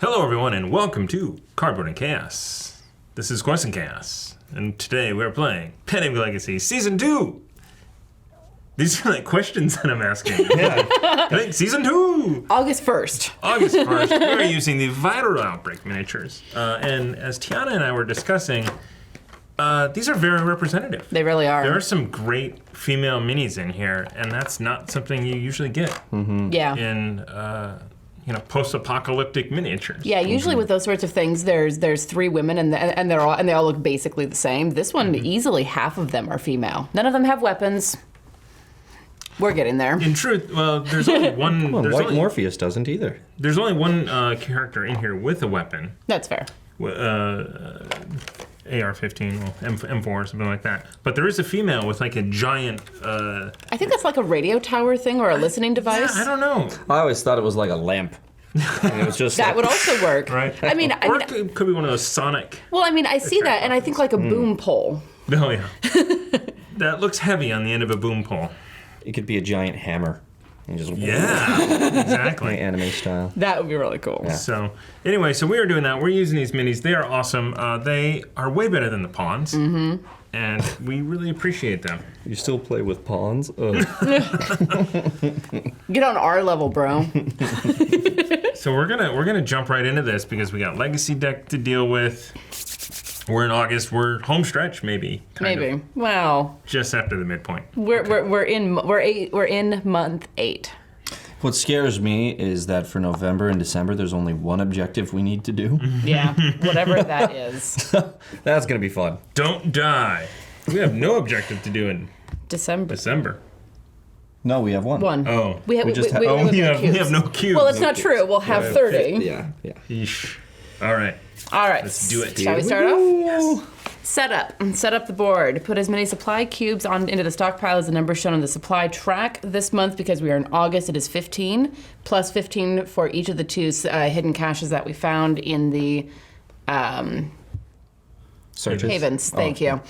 Hello, everyone, and welcome to Cardboard and Chaos. This is Quest and Chaos, and today we're playing Epidemic Legacy Season 2. These are like questions that I'm asking. Yeah. I think Season 2! August 1st. August 1st, we are using the viral Outbreak miniatures. And as Tiana and I were discussing, these are very representative. They really are. There are some great female minis in here, and that's not something you usually get Yeah. in post-apocalyptic miniatures. Yeah, usually with those sorts of things, there's three women and they all look basically the same. This one, easily half of them are female. None of them have weapons. We're getting there. In truth, well, there's only one. Well, White Morpheus doesn't either. There's only one character in here with a weapon. That's fair. AR-15, well, M4 or something like that. But there is a female with like a giant... I think that's like a radio tower thing or a listening device. Yeah, I don't know. I always thought it was like a lamp. And it was just That would also work. Right. I mean, Or it could be one of those sonic... well, I mean, I see that, and I think like a boom pole. Oh, yeah. That looks heavy on the end of a boom pole. It could be a giant hammer. And just Yeah, exactly. like anime style. That would be really cool. Yeah. So, anyway, so we are doing that. We're using these minis. They are awesome. They are way better than the pawns. Mm-hmm. And we really appreciate them. You still play with pawns? Get on our level, bro. So we're gonna jump right into this because we got Legacy deck to deal with. We're in August. We're home stretch, maybe. Kind of, Wow. just after the midpoint. We're in month 8. What scares me is that for November and December, there's only one objective we need to do. Yeah, whatever that is. That's going to be fun. Don't die. We have no objective to do in December. No, we have one. Oh. We have just no we have cubes. no cubes. Well, it's not true. We'll have 30. Yeah. Yeesh. All right. All right. Let's do it. Shall we start off? Yes. Set up the board. Put as many supply cubes into the stockpile as the number shown on the supply track. This month, because we are in August, it is 15, plus 15 for each of the two hidden caches that we found in the Searches? havens. Thank you.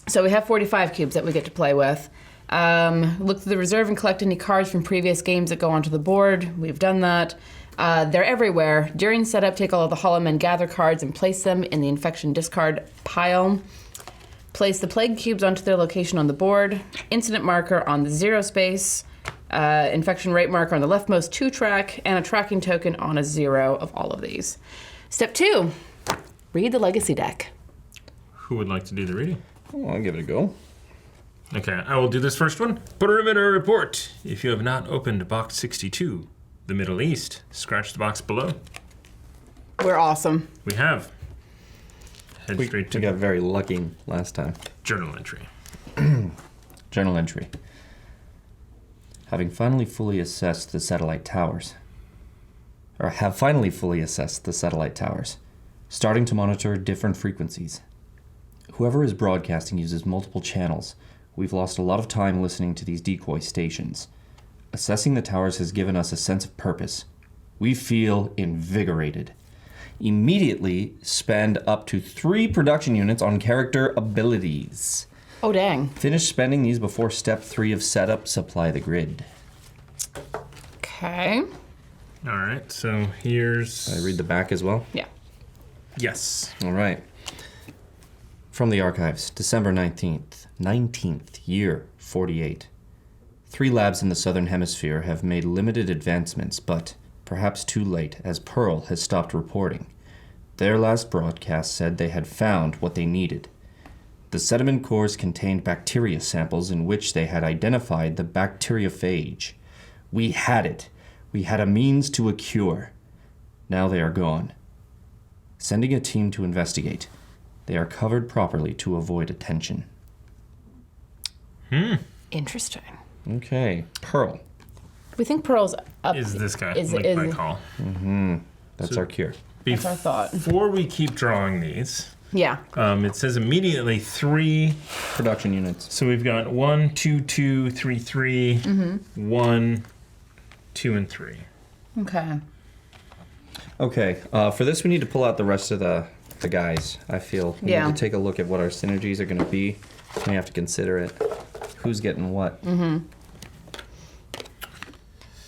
So we have 45 cubes that we get to play with. Look through the reserve and collect any cards from previous games that go onto the board. We've done that. They're everywhere. During setup, take all of the Hollow Men Gather cards and place them in the Infection discard pile. Place the Plague cubes onto their location on the board. Incident marker on the 0 space. Infection rate marker on the leftmost 2 track. And a tracking token on a 0 of all of these. Step 2. Read the Legacy deck. Who would like to do the reading? Oh, I'll give it a go. Okay, I will do this first one. Perimeter report. If you have not opened box 62, the Middle East, scratch the box below. We're awesome. We have. Head straight to We got very lucky last time. journal entry. Journal entry. Having finally fully assessed the satellite towers. Starting to monitor different frequencies. Whoever is broadcasting uses multiple channels. We've lost a lot of time listening to these decoy stations. Assessing the towers has given us a sense of purpose. We feel invigorated. Immediately spend up to 3 production units on character abilities. Oh, dang. Finish spending these before step 3 of setup, supply the grid. Okay. All right, so here's... I read the back as well? Yeah. Yes. All right. From the archives, December 19th, year 48. 3 labs in the Southern Hemisphere have made limited advancements, but perhaps too late, as Pearl has stopped reporting. Their last broadcast said they had found what they needed. The sediment cores contained bacteria samples in which they had identified the bacteriophage. We had it. We had a means to a cure. Now they are gone. Sending a team to investigate. They are covered properly to avoid attention. Interesting. Okay, Pearl. We think Pearl's up. Is this guy, Is by call. That's So- our cure. That's our thought. Before we keep drawing these, Yeah. it says immediately 3. Production units. So we've got 1, 2, 2, 3, 3, 1, 2, and 3. Okay. Okay, for this we need to pull out the rest of the guys, I feel. We Yeah. need to take a look at what our synergies are going to be. We have to consider it. Who's getting what.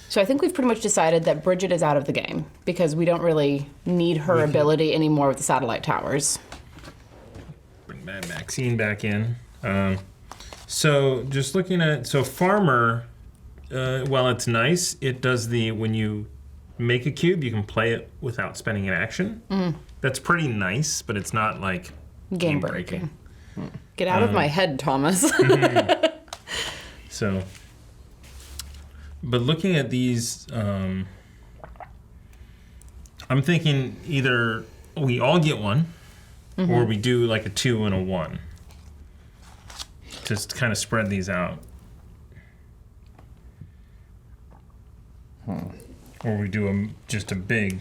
So I think we've pretty much decided that Bridget is out of the game because we don't really need her ability anymore with the satellite towers. Bring Maxine back in. So just looking at Farmer, while it's nice, it does when you make a cube, you can play it without spending an action. That's pretty nice, but it's not like game breaking. Get out of my head, Thomas. So, but looking at these, I'm thinking either we all get one, or we do like a 2 and a 1. Just kind of spread these out. Or we do just a big.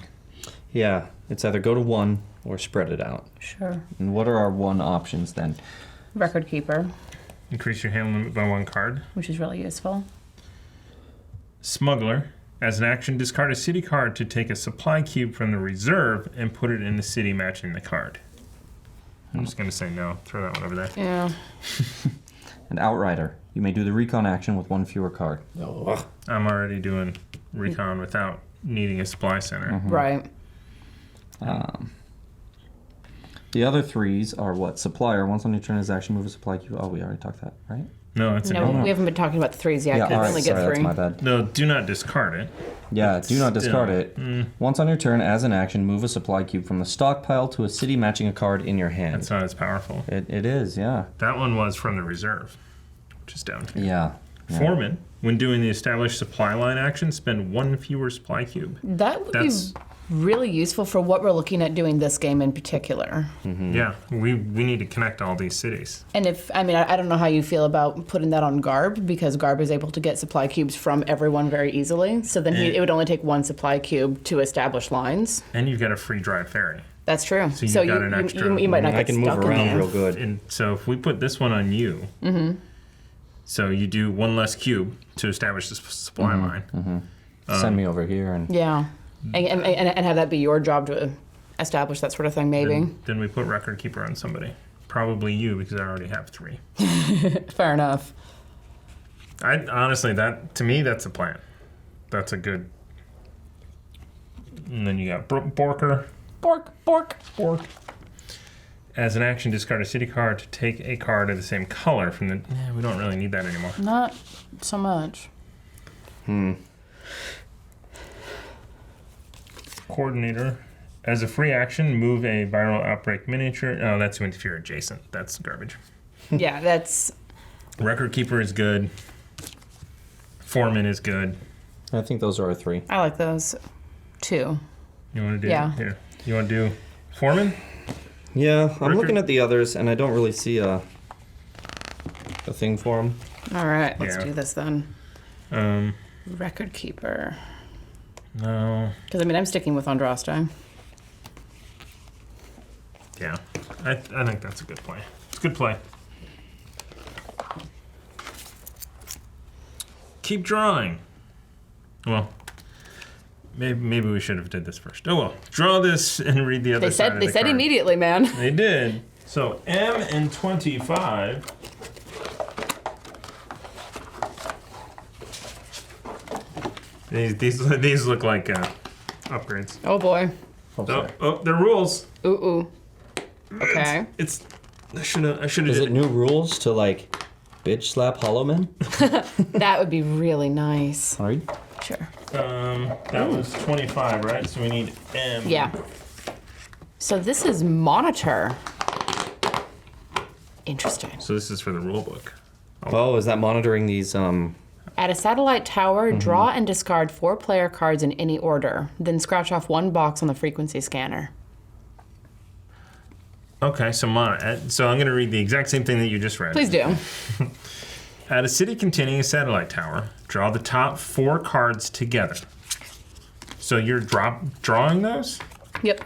Yeah, it's either go to 1 or spread it out. Sure. And what are our 1 options then? Record keeper. Increase your hand limit by 1 card. Which is really useful. Smuggler. As an action, discard a city card to take a supply cube from the reserve and put it in the city matching the card. I'm just going to say no. Throw that one over there. Yeah. And Outrider. You may do the Recon action with 1 fewer card. I'm already doing Recon without needing a supply center. Right. The other 3s are what? Supplier. Once on your turn, his action, move a supply cube. Oh, we already talked that, right? No, it's No, we haven't been talking about the 3s yet. Yeah, all right, only sorry, get 3. that's my bad. No, do not discard it. Yeah, do not discard it. Once on your turn, as an action, move a supply cube from the stockpile to a city matching a card in your hand. That's not as powerful. It is, yeah. That one was from the reserve, which is down here. Yeah. Foreman, when doing the established supply line action, spend 1 fewer supply cube. That would be really useful for what we're looking at doing this game in particular. Yeah, we need to connect all these cities. And I don't know how you feel about putting that on Garb, because Garb is able to get supply cubes from everyone very easily. So then it would only take 1 supply cube to establish lines. And you've got a free drive ferry. That's true. So you've got an extra. You might not I get can stuck move in around there. real good. And so if we put this one on you, so you do 1 less cube to establish the supply line. Send me over here and Yeah. And have that be your job to establish that sort of thing, maybe. Then we put record keeper on somebody. Probably you, because I already have 3. Fair enough. Honestly, to me, that's a plan. That's a good. And then you got Borker. Bork. As an action, discard a city card to take a card of the same color from the. We don't really need that anymore. Not so much. Coordinator. As a free action, move a viral outbreak miniature. Oh, that's if you're adjacent. That's garbage. Yeah, that's. Record keeper is good. Foreman is good. I think those are our 3. I like those too. You want to do Yeah. You want to do Foreman? Yeah, I'm Record- looking at the others and I don't really see a thing for them. All right, let's Yeah. do this then. Um, Record keeper. no. Because I'm sticking with Andraste. Yeah, I think that's a good play. It's a good play. Keep drawing. Well, maybe we should have did this first. Oh well, draw this and read the other side of the They said card. immediately, man. They did. So M and 25. These look like upgrades. Oh boy. Oh, they're rules. Ooh. Okay. It's I should have. Is it new rules to like bitch slap Hollow Men? That would be really nice. Sorry. Sure. That was 25, right? So we need M. Yeah. So this is monitor. Interesting. So this is for the rule book. Oh, is that monitoring these At a satellite tower, draw and discard 4 player cards in any order. Then scratch off 1 box on the frequency scanner. Okay, so I'm going to read the exact same thing that you just read. Please do. At a city containing a satellite tower, draw the top 4 cards together. So you're drawing those? Yep.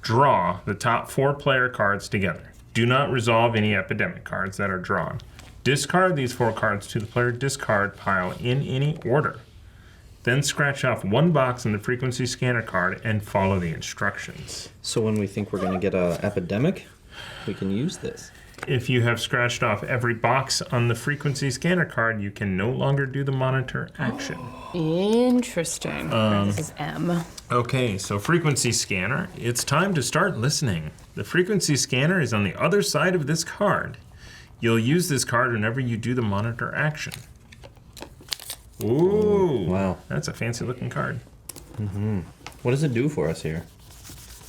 Draw the top 4 player cards together. Do not resolve any epidemic cards that are drawn. Discard these 4 cards to the player discard pile in any order. Then scratch off 1 box on the frequency scanner card and follow the instructions. So when we think we're going to get a epidemic, we can use this. If you have scratched off every box on the frequency scanner card, you can no longer do the monitor action. Interesting. This is M. Okay, so frequency scanner, it's time to start listening. The frequency scanner is on the other side of this card. You'll use this card whenever you do the monitor action. Ooh, wow. That's a fancy looking card. What does it do for us here?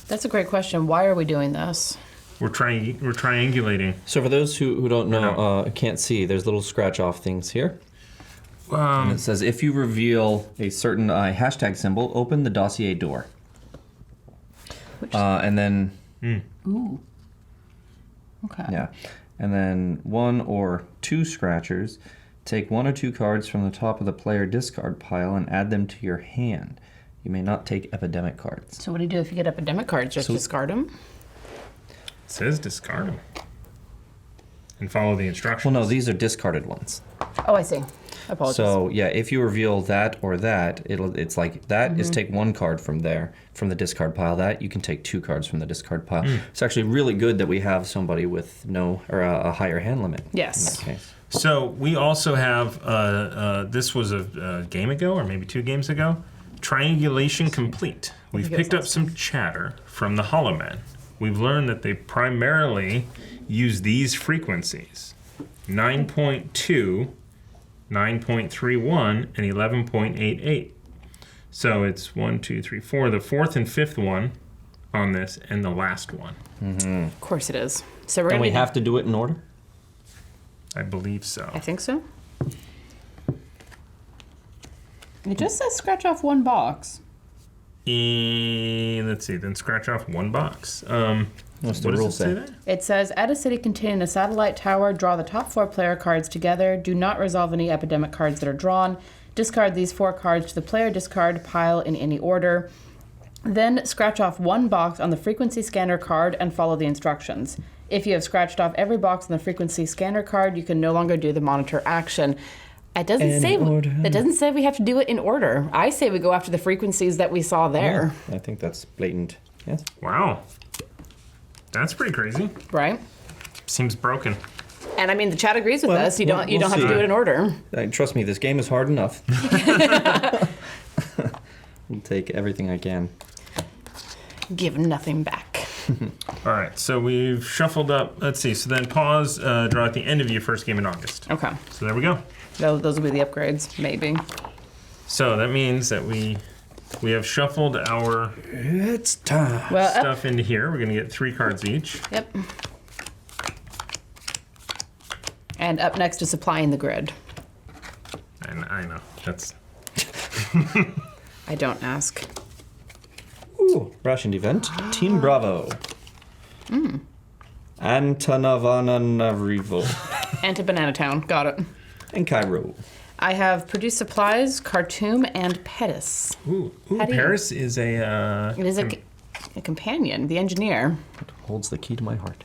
That's a great question. Why are we doing this? We're triangulating. So for those who don't know, can't see, there's little scratch off things here. And it says, if you reveal a certain hashtag symbol, open the dossier door. And then... Ooh. Okay. Yeah. And then 1 or 2 scratchers. Take 1 or 2 cards from the top of the player discard pile and add them to your hand. You may not take epidemic cards. So what do you do if you get epidemic cards? Just discard them? It says discard them. And follow the instructions. Well, no, these are discarded ones. Oh, I see. Apologies. So, yeah, if you reveal that or that, it's like that is take 1 card from there, from the discard pile. That, you can take 2 cards from the discard pile. It's actually really good that we have somebody with a higher hand limit. Yes. In that case. So we also have, this was a game ago, or maybe 2 games ago, Triangulation complete. We've picked up some chatter from the Hollow Men. We've learned that they primarily use these frequencies, 9.2, 9.31, and 11.88. So it's 1, 2, 3, 4, the 4th and 5th one on this, and the last one. Of course it is. So we're And we gonna have to do it in order? I believe so. I think so. It just says scratch off 1 box. Let's see, then scratch off 1 box. What's the What rule does it say there? It says, at a city containing a satellite tower, draw the top 4 player cards together. Do not resolve any epidemic cards that are drawn. Discard these 4 cards to the player discard pile in any order. Then scratch off 1 box on the frequency scanner card and follow the instructions. If you have scratched off every box on the frequency scanner card, you can no longer do the monitor action. It doesn't say we have to do it in order. I say we go after the frequencies that we saw there. Yeah, I think that's blatant. Yes. Wow. That's pretty crazy. Right? Seems broken. And I mean, the chat agrees with us. You don't we'll have to do it in order. Trust me, this game is hard enough. I'll take everything I can. Give nothing back. All right, so we've shuffled up. Let's see. So then pause, draw at the end of your first game in August. Okay. So there we go. Those will be the upgrades, maybe. So that means that we have shuffled our It's time. Well, stuff into here. We're going to get 3 cards each. Yep. And up next is supplying the grid. And I know. That's... I don't ask. Ooh, Rationed event. Team Bravo. Antananarivo. And to Banana Town. Got it. And Cairo. I have produced supplies, Khartoum, and Pettis. Ooh, How do you- Paris is a... It is a companion, the engineer. It holds the key to my heart.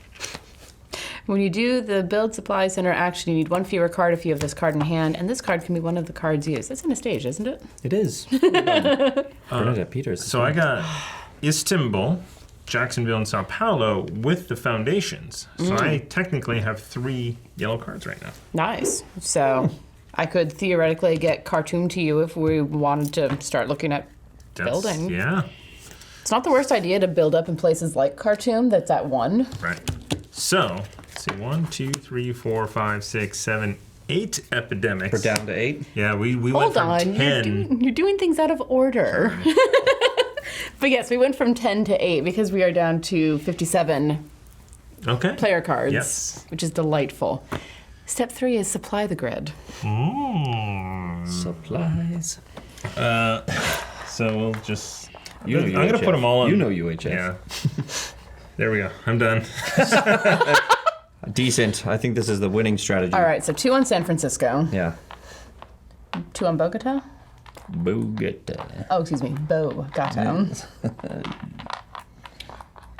When you do the build supply center action, you need 1 fewer card if you have this card in hand, and this card can be one of the cards used. That's in a stage, isn't it? It is. Bernadette Peters. So I got Istanbul, Jacksonville, and Sao Paulo with the foundations. So I technically have 3 yellow cards right now. Nice. So I could theoretically get Khartoum to you if we wanted to start looking at building. Yeah. It's not the worst idea to build up in places like Khartoum that's at 1. Right. So, let's see, 1, 2, 3, 4, 5, 6, 7, 8 epidemics. We're down to 8. Yeah, we went Hold from on, 10. you're doing things out of order. But yes, we went from 10 to 8 because we are down to 57 Okay. player cards, Yes. which is delightful. Step 3 is supply the grid. Supplies. So we'll just... You know I'm going to put them all on. You know UHF. Yeah. There we go. I'm done. Decent. I think this is the winning strategy. All right, so 2 on San Francisco, Yeah. 2 on Bogota. Bogota. Oh, excuse me, Bogota.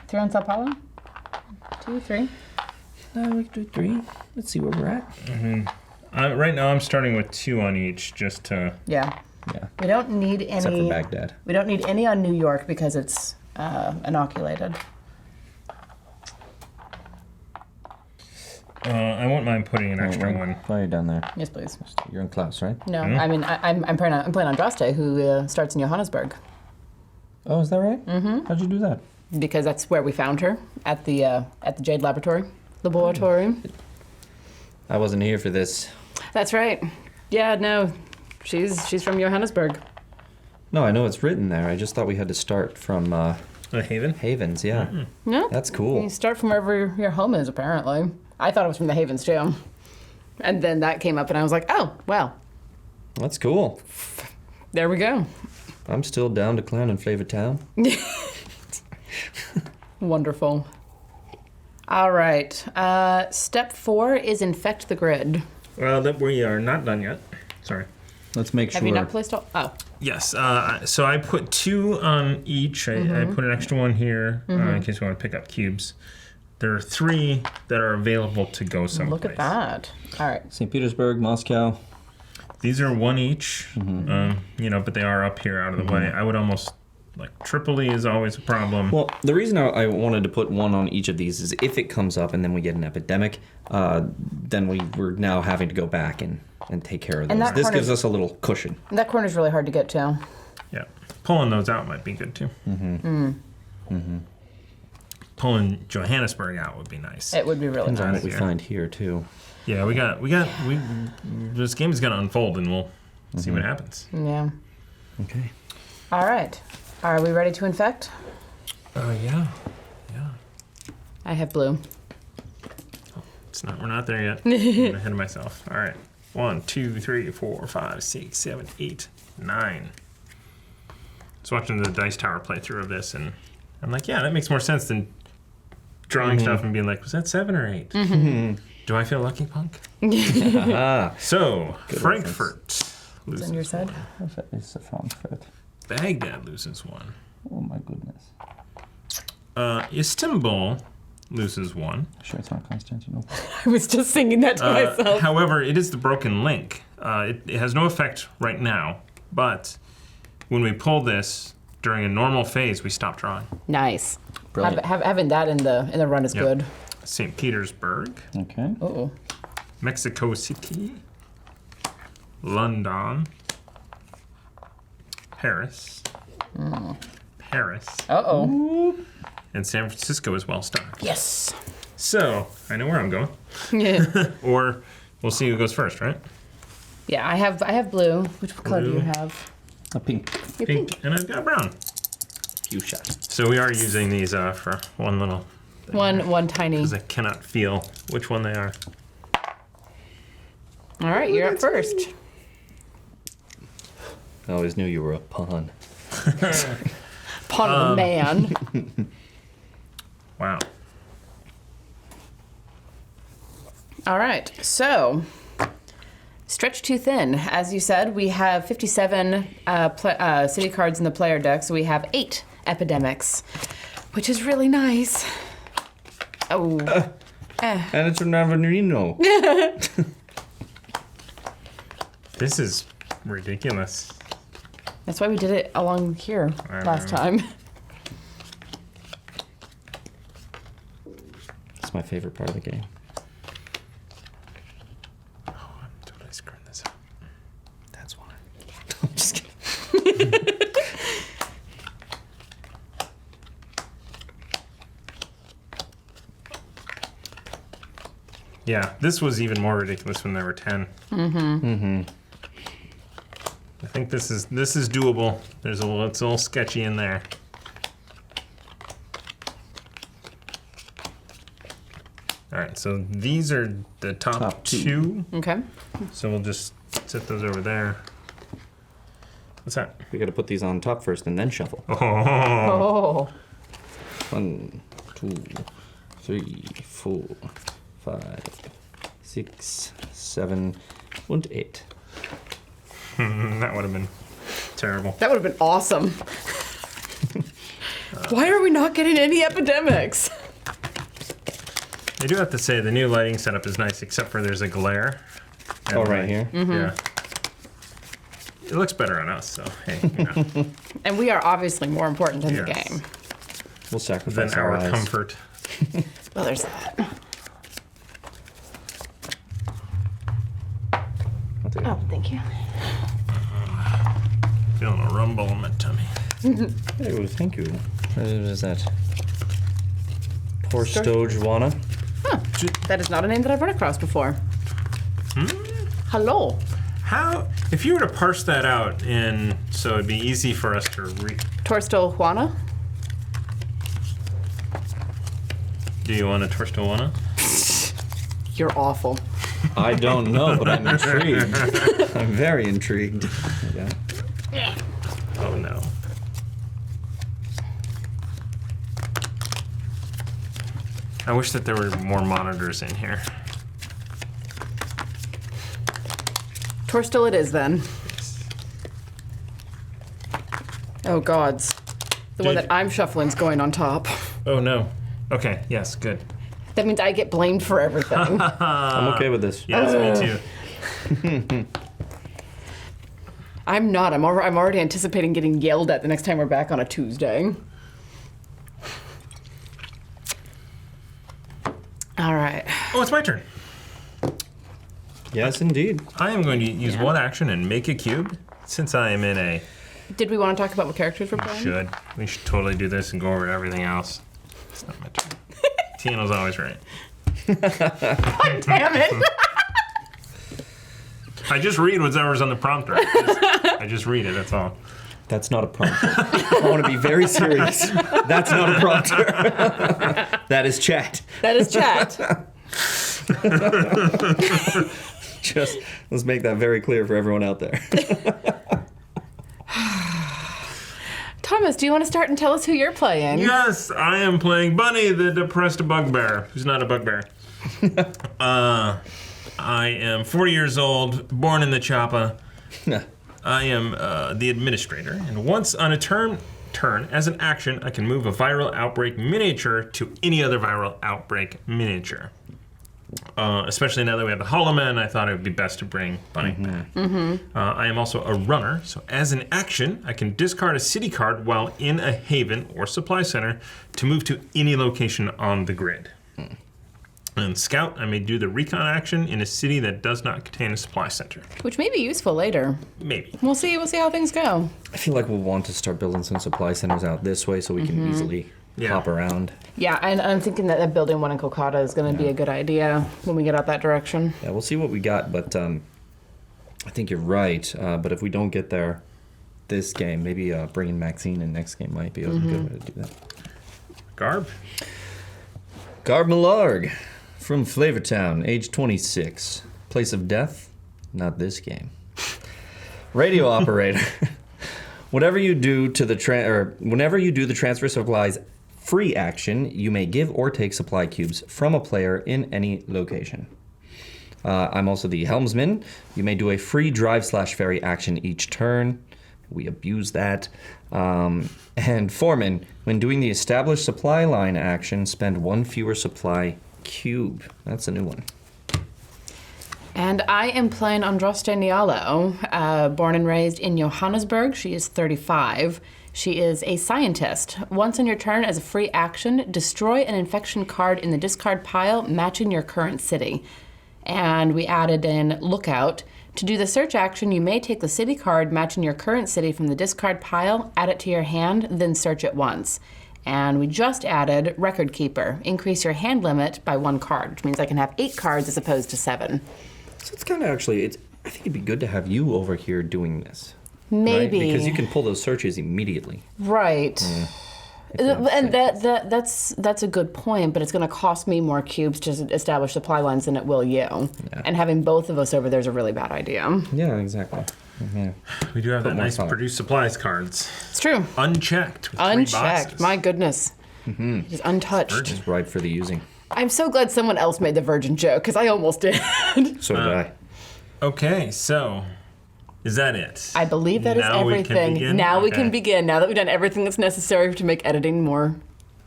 3 on Sao Paulo. 2, 3. No, we can do 3. Let's see where we're at. Right now I'm starting with 2 on each just to... Yeah. Yeah. We don't need any. Except for Baghdad. We don't need any on New York because it's inoculated. I won't mind putting an extra one. Why are you down there? Yes, please. You're in Klaus, right? No, I mean I'm playing on Droste, who starts in Johannesburg. Oh, is that right? Mm-hmm. How'd you do that? Because that's where we found her at the Jade Laboratory. I wasn't here for this. That's right. Yeah, no, she's from Johannesburg. No, I know it's written there. I just thought we had to start from A Haven? Havens, yeah. Mm-hmm. No, That's cool. You start from wherever your home is. Apparently, I thought it was from the Havens too, and then that came up, and I was like, oh, well, That's cool. there we go. I'm still down to clown in Flavor Town. Wonderful. All right. Step 4 is infect the grid. Well, we are not done yet. Sorry. Let's make Have you not placed all? Oh. Yes. So I put 2 on each. I put an extra one here in case we want to pick up cubes. There are 3 that are available to go someplace. Look at that. All right. St. Petersburg, Moscow. These are 1 each, but they are up here out of the way. I would almost, Tripoli is always a problem. Well, the reason I wanted to put 1 on each of these is if it comes up and then we get an epidemic, then we're now having to go back and take care of those. This gives us a little cushion. That corner's really hard to get to. Yeah. Pulling those out might be good, too. Pulling Johannesburg out would be nice. It would be really Depends on nice. what we find here, too. Yeah, this game is going to unfold, and we'll see what happens. Yeah. Okay. All right. Are we ready to infect? Yeah. I have blue. We're not there yet. I'm ahead of myself. All right. 1, 2, 3, 4, 5, 6, 7, 8, 9. I was watching the Dice Tower playthrough of this, and I'm like, yeah, that makes more sense than drawing stuff and being like, was that 7 or 8? Do I feel lucky, punk? So, Frankfurt loses On your side? It's a Frankfurt. Baghdad loses 1. Oh my goodness. Istanbul loses 1. Sure it's not Constantinople. I was just singing that to myself. However, it is the broken link. It has no effect right now, but when we pull this during a normal phase, we stop drawing. Nice. Brilliant. Having that in the run is good. St. Petersburg, Okay. Uh-oh. Mexico City, London, Paris, Uh-oh. and San Francisco is well stocked. Yes. So, I know where I'm going. Yeah. Or we'll see who goes first, right? Yeah, I have blue. Which color do you have? A pink. You're Pink, and I've got brown. Fuchsia. So we are using these for one little... One tiny. Because I cannot feel which one they are. All right, you're up first. I always knew you were a pawn. Pawn of the man. Wow. All right, so stretch too thin. As you said, we have 57 city cards in the player deck, so we have 8 epidemics, which is really nice. Oh. And it's a Navarino. This is ridiculous. That's why we did it along here last time. It's my favorite part of the game. Oh, I'm totally screwing this up. That's why. I'm just kidding. Yeah, this was even more ridiculous when there were 10. I think this is doable. It's a little sketchy in there. All right, so these are the top two. Okay. So we'll just set those over there. What's that? We gotta put these on top first and then shuffle. Oh. 1, 2, 3, 4, 5, 6, 7, and 8. That would have been terrible. That would have been awesome. Why are we not getting any epidemics? I do have to say the new lighting setup is nice, except for there's a glare. Oh, right here? Yeah. It looks better on us, so hey, And we are obviously more important in the Yes. game. We'll sacrifice Then our eyes. comfort. Well, there's that. you. Feeling a rumble in my tummy. Oh, thank you. What is that? Juana? Huh. That is not a name that I've run across before. Hello. How, if you were to parse that out so it'd be easy for us to read. Juana? Do you want a Juana? You're awful. I don't know, but I'm intrigued. I'm very intrigued. Yeah. Oh no. I wish that there were more monitors in here. Torstal it is then. Oh gods. The one that I'm shuffling's going on top. Oh no. Okay, yes, good. That means I get blamed for everything. I'm okay with this. Yes, me too. I'm not. I'm already anticipating getting yelled at the next time we're back on a Tuesday. All right. Oh, it's my turn. Yes, indeed. I am going to use one action and make a cube, since I am in a... Did we want to talk about what characters we're playing? We should totally do this and go over everything else. It's not my turn. Tiana's always right. God damn it! I just read whatever's on the prompter. I just read it, that's all. That's not a prompter. I want to be very serious. That's not a prompter. That is chat. That is chat. Just let's make that very clear for everyone out there. Thomas, do you want to start and tell us who you're playing? Yes, I am playing Bunny, the depressed bugbear, who's not a bugbear. I am 40 years old, born in the Choppa. I am the administrator, and once on a turn, as an action, I can move a viral outbreak miniature to any other viral outbreak miniature. Especially now that we have the Hollow Man, I thought it would be best to bring Bunny back. I am also a runner, so as an action, I can discard a city card while in a haven or supply center to move to any location on the grid. And scout, I may do the recon action in a city that does not contain a supply center. Which may be useful later. Maybe. We'll see how things go. I feel like we'll want to start building some supply centers out this way so we can easily hop around. Yeah, and I'm thinking that building one in Kolkata is going to be a good idea when we get out that direction. Yeah, we'll see what we got, but I think you're right. But if we don't get there this game, maybe bringing Maxine in next game might be a good way to do that. Garb Millarg. From Flavortown, age 26. Place of death? Not this game. Radio operator. Whenever you do the transfer supplies free action, you may give or take supply cubes from a player in any location. I'm also the helmsman. You may do a free drive/ferry action each turn. We abuse that. And foreman, when doing the established supply line action, spend one fewer supply cube. That's a new one. And I am playing Andraste Nialo, born and raised in Johannesburg. She is 35. She is a scientist. Once on your turn, as a free action, destroy an infection card in the discard pile matching your current city. And we added in Lookout. To do the search action, you may take the city card matching your current city from the discard pile, add it to your hand, then search it once. And we just added Record Keeper. Increase your hand limit by 1 card, which means I can have 8 cards as opposed to 7. So it's kind of actually, I think it'd be good to have you over here doing this. Maybe. Right? Because you can pull those searches immediately. Right. And that's a good point, but it's going to cost me more cubes to establish supply lines than it will you. Yeah. And having both of us over there is a really bad idea. Yeah, exactly. Yeah. We do have that nice produce supplies cards. It's true. Unchecked. With 3 Unchecked. boxes. My goodness. Just untouched. Just right for the using. I'm so glad someone else made the virgin joke, because I almost did. So did I. Okay, so is that it? I believe that Now is we can everything. begin? Now we Okay. can begin. Now that we've done everything that's necessary to make editing more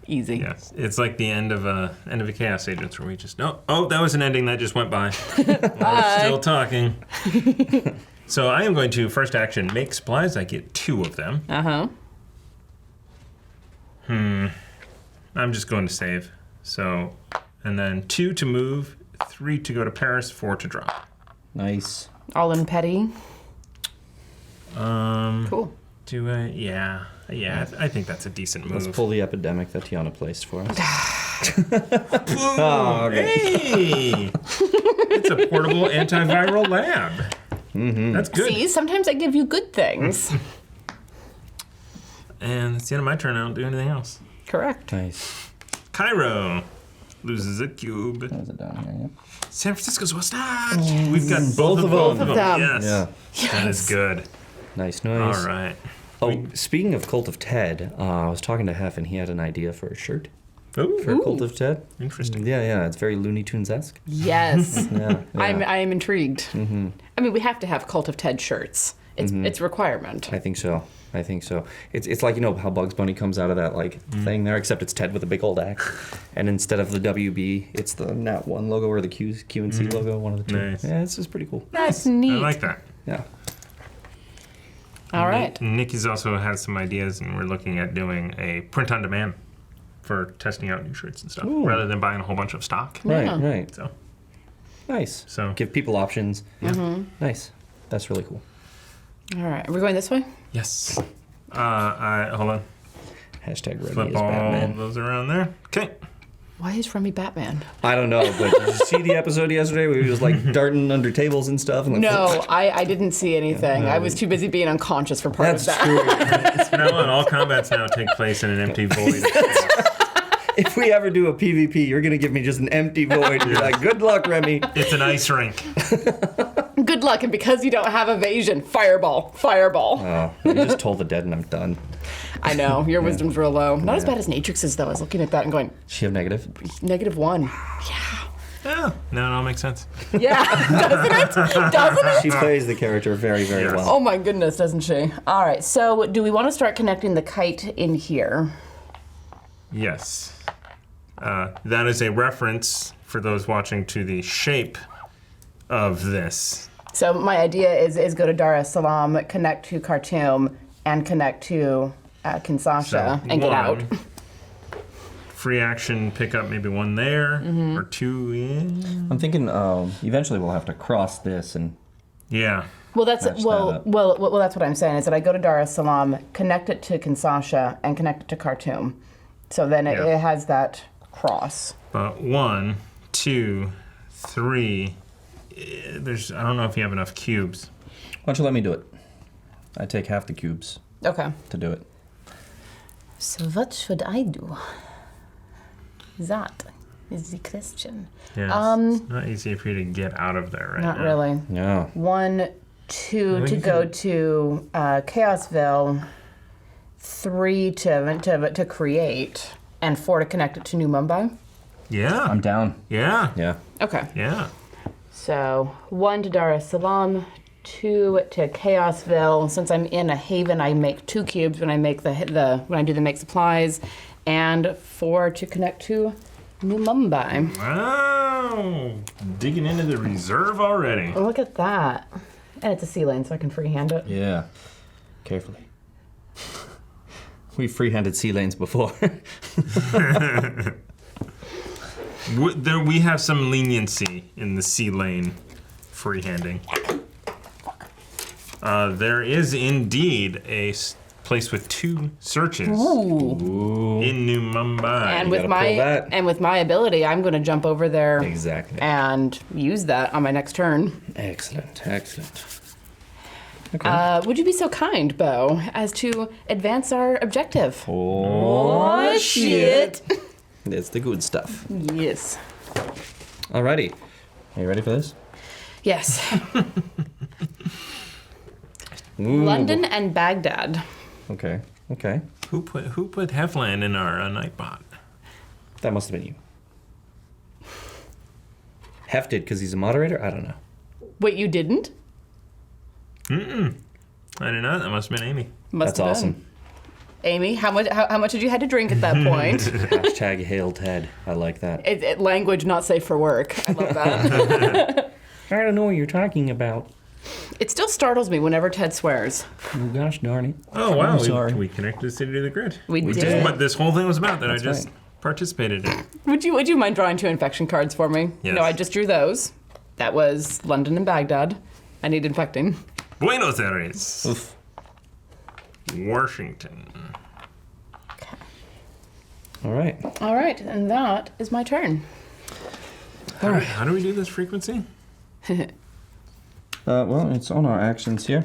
easy. Yes, it's like the end of a Chaos Agents where we just that was an ending that just went by. We're still talking. So I am going to first action make supplies. I get 2 of them. I'm just going to save. So, and then 2 to move, 3 to go to Paris, 4 to drop. Nice. All in petty. Cool. Do I? Yeah. I think that's a decent move. Let's pull the epidemic that Tiana placed for us. Oh, hey! It's a portable antiviral lab. Mm-hmm. That's good. See, sometimes I give you good things. And it's the end of my turn. I don't do anything else. Correct. Nice. Cairo loses a cube. How's it down here? San Francisco's West Edge. We've got both of them. Yes. Yeah. That is good. Nice. All right. Oh, speaking of Cult of Ted, I was talking to Hef and he had an idea for a shirt. Ooh. For Cult of Ted. Interesting. Yeah. It's very Looney Tunes-esque. Yes. Yeah. I am intrigued. Mm-hmm. I mean, we have to have Cult of Ted shirts. It's a requirement. I think so. It's like, you know, how Bugs Bunny comes out of that, like, thing there, except it's Ted with a big old axe. And instead of the WB, it's the Nat 1 logo or the Q&C logo, one of the two. Nice. Yeah, it's just pretty cool. That's neat. I like that. Yeah. All right. Nikki's also has some ideas, and we're looking at doing a print on demand for testing out new shirts and stuff, rather than buying a whole bunch of stock. Yeah. Right. So Nice. So- give people options. Mm-hmm. Nice. That's really cool. All right. Are we going this way? yes. Hold on. Hashtag Remy Flip is all Batman. those around there. Okay. Why is Remy Batman? I don't know, but did you see the episode yesterday where he was like darting under tables and stuff? And like, No, I didn't see anything. I was too busy being unconscious for part That's of that. true. Now on, all combats now take place in an empty void. If we ever do a PvP, you're gonna give me just an empty void. You're like, good luck, Remy. It's an ice rink. Good luck, and because you don't have evasion, fireball. Oh, you just told the dead and I'm done. I know, your wisdom's real low. Not as bad as Natrix's, though. I was looking at that and going, Does she have negative? -1. Yeah. No, it all makes sense. Yeah, doesn't it? She plays the character very, very Yes. well. Oh my goodness, doesn't she? All right, so do we want to start connecting the kite in here? Yes. That is a reference for those watching to the shape of this. So my idea is go to Dar es Salaam, connect to Khartoum, and connect to Kinshasa, and get out. Free action, pick up maybe one there, or two in. I'm thinking eventually we'll have to cross this and Yeah. Well, that's Match that well, up. well, that's what I'm saying. Is that I go to Dar es Salaam, connect it to Kinshasa, and connect it to Khartoum. So then Yeah. it has that cross. But 1, 2, 3. I don't know if you have enough cubes. why don't you let me do it? I take half the cubes Okay. to do it. So what should I do? That is the question. Yeah. It's not easy for you to get out of there right Not now. really. Yeah. 1, 2 Well, to you go can- to Chaosville, 3 to create, and 4 to connect it to New Mumbai. Yeah. I'm down. Yeah. Yeah. Okay. Yeah. So 1 to Dar es Salaam, 2 to Chaosville. Since I'm in a haven, I make 2 cubes when I make when I do the make supplies, and 4 to connect to New Mumbai. Wow. Digging into the reserve already. Look at that. And it's a sea lane, so I can freehand it. Yeah. Carefully. We've free-handed sea lanes before. We have some leniency in the sea lane freehanding. There is indeed a place with 2 searches in New Mumbai. And You gotta pull that. with my ability, I'm going to jump over there Exactly. and use that on my next turn. Excellent. Okay. Would you be so kind, Beau, as to advance our objective? Oh, shit! That's the good stuff. Yes. Alrighty. Are you ready for this? Yes. Ooh. London and Baghdad. Okay. Who put Hefland in our Nightbot? That must have been you. Hef did because he's a moderator? I don't know. Wait, you didn't? I did not. That must have been Amy. Must That's have awesome. been. Amy, how much did you had to drink at that point? Hashtag hail Ted. I like that. Language not safe for work. I love that. I don't know what you're talking about. It still startles me whenever Ted swears. Oh gosh darn it. Oh, wow. I'm sorry. We connected the city to the grid. We We did. did. What this whole thing was about that That's I just right. participated in. Would you mind drawing 2 infection cards for me? Yes. No, I just drew those. That was London and Baghdad. I need infecting. Buenos Aires. Oof. Washington. All right. All right, and that is my turn. All right, how do we do this frequency? Well, it's on our actions here.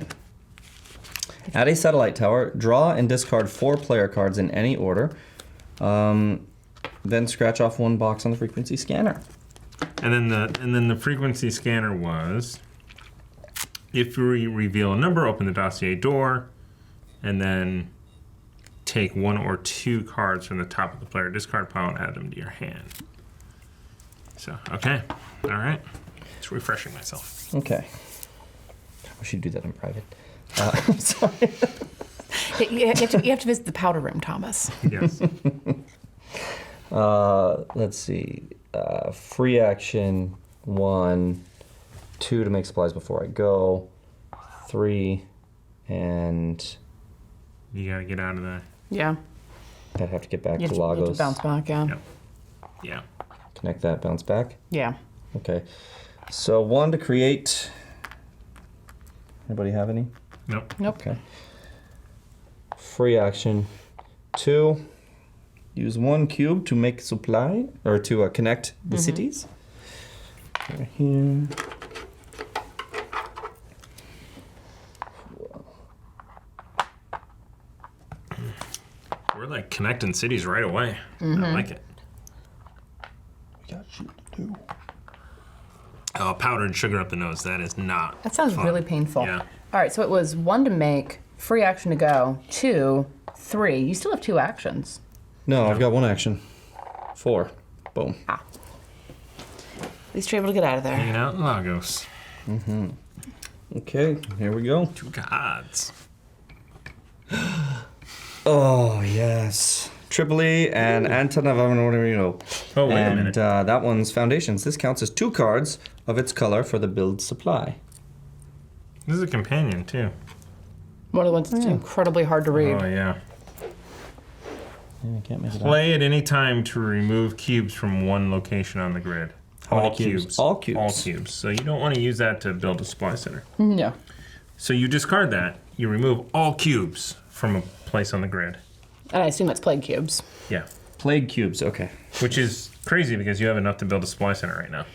At a satellite tower, draw and discard 4 player cards in any order. Then scratch off 1 box on the frequency scanner. And then the frequency scanner was, if we reveal a number, open the dossier door, and then take 1 or 2 cards from the top of the player discard pile and add them to your hand. So, okay. All right. Just refreshing myself. Okay. We should do that in private. Sorry. You have to visit the powder room, Thomas. Yes. Let's see. Free action 1, 2 to make supplies before I go, 3, and You gotta get out of there. Yeah. I have to get back You to have to Lagos. bounce back, yeah. Yep. Yeah. Connect that, bounce back. Yeah. Okay. So 1 to create. Anybody have any? Nope. Nope. Okay. Free action 2. Use 1 cube to make supply, or to connect the cities. Right here. We're like connecting cities right away. I like it. We got shit to do. Oh, powder and sugar up the nose. That is not That sounds fun. really painful. Yeah. All right, so it was 1 to make, free action to go, 2, 3. You still have 2 actions. No, I've got 1 action. 4. Boom. At least you're able to get out of there. Hanging out in Lagos. Okay, here we go. 2 gods. Oh, yes. Tripoli and Antananarivo. Oh, wait a And minute. that one's foundations. This counts as 2 cards of its color for the build supply. This is a companion, too. One of the ones that's incredibly hard to read. Oh, yeah. Yeah, I can't make it out. Play at any time to remove cubes from one location on the grid. How many cubes? All cubes. All cubes. So you don't want to use that to build a supply center. Yeah. So you discard that. You remove all cubes from a place on the grid. And I assume that's plague cubes. Yeah. Plague cubes, okay. Which is crazy because you have enough to build a supply center right now.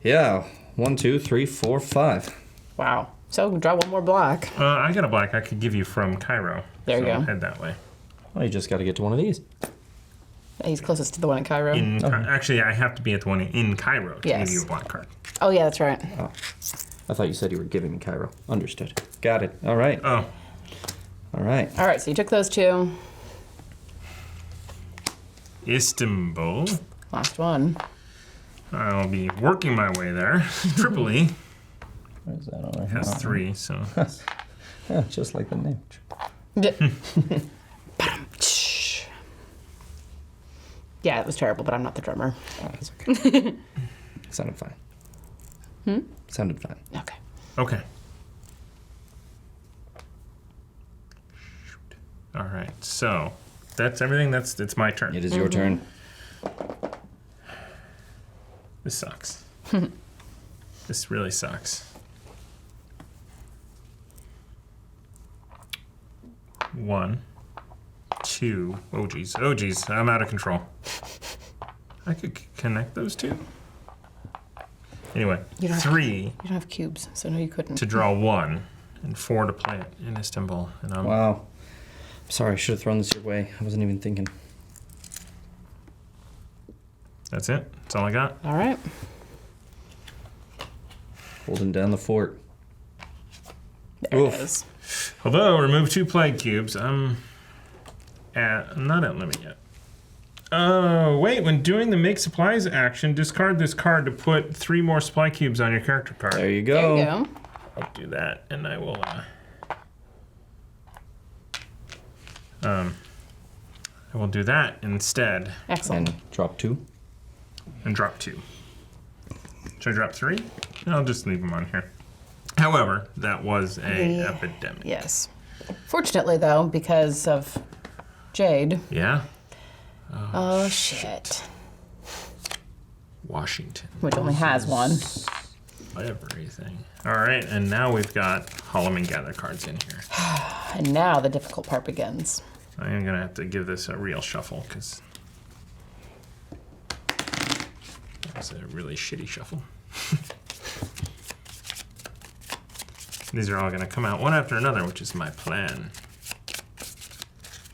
Yeah, 1, 2, 3, 4, 5. Wow. So draw 1 more black. I got a black I could give you from Cairo. There you so go. Head that way. Well, you just got to get to one of these. He's closest to the one in Cairo. Actually, I have to be at the one in Cairo to Yes. give you a black card. Oh, yeah, that's right. Oh, I thought you said you were giving me Cairo. Understood. Got it. All right. Oh, All right. All right, so you took those 2. Istanbul. Last one. I'll be working my way there. Tripoli Where's that on? has 3, so Yeah, just like the name. Yeah, it was terrible, but I'm not the drummer. Oh, that's okay. Sounded fine. Sounded fine. Okay. okay. Shoot. All right, so that's everything. It's my turn. It is your turn. This sucks. This really sucks. 1, 2. Oh geez. Oh geez. I'm out of control. I could connect those 2. Anyway, You don't have- 3 You don't have cubes, so no, you couldn't. to draw 1, and 4 to play it in Istanbul. And I'm Wow. Sorry, I should have thrown this your way. I wasn't even thinking. That's it. That's all I got. All right. Holding down the fort. There Oof. it is. Although remove 2 plague cubes, I'm not at limit yet. Oh wait! When doing the make supplies action, discard this card to put 3 more supply cubes on your character card. There you There go. you go. I'll do that, and I will. I will do that instead, Excellent. And drop 2. and drop 2. Should I drop 3? No, I'll just leave them on here. However, that was a epidemic. Yes. Fortunately, though, because of Jade. Yeah. Oh, shit. Washington. Which only has 1. everything. All right, and now we've got Holloman Gather cards in here. And now the difficult part begins. I am going to have to give this a real shuffle because that's a really shitty shuffle. These are all going to come out one after another, which is my plan.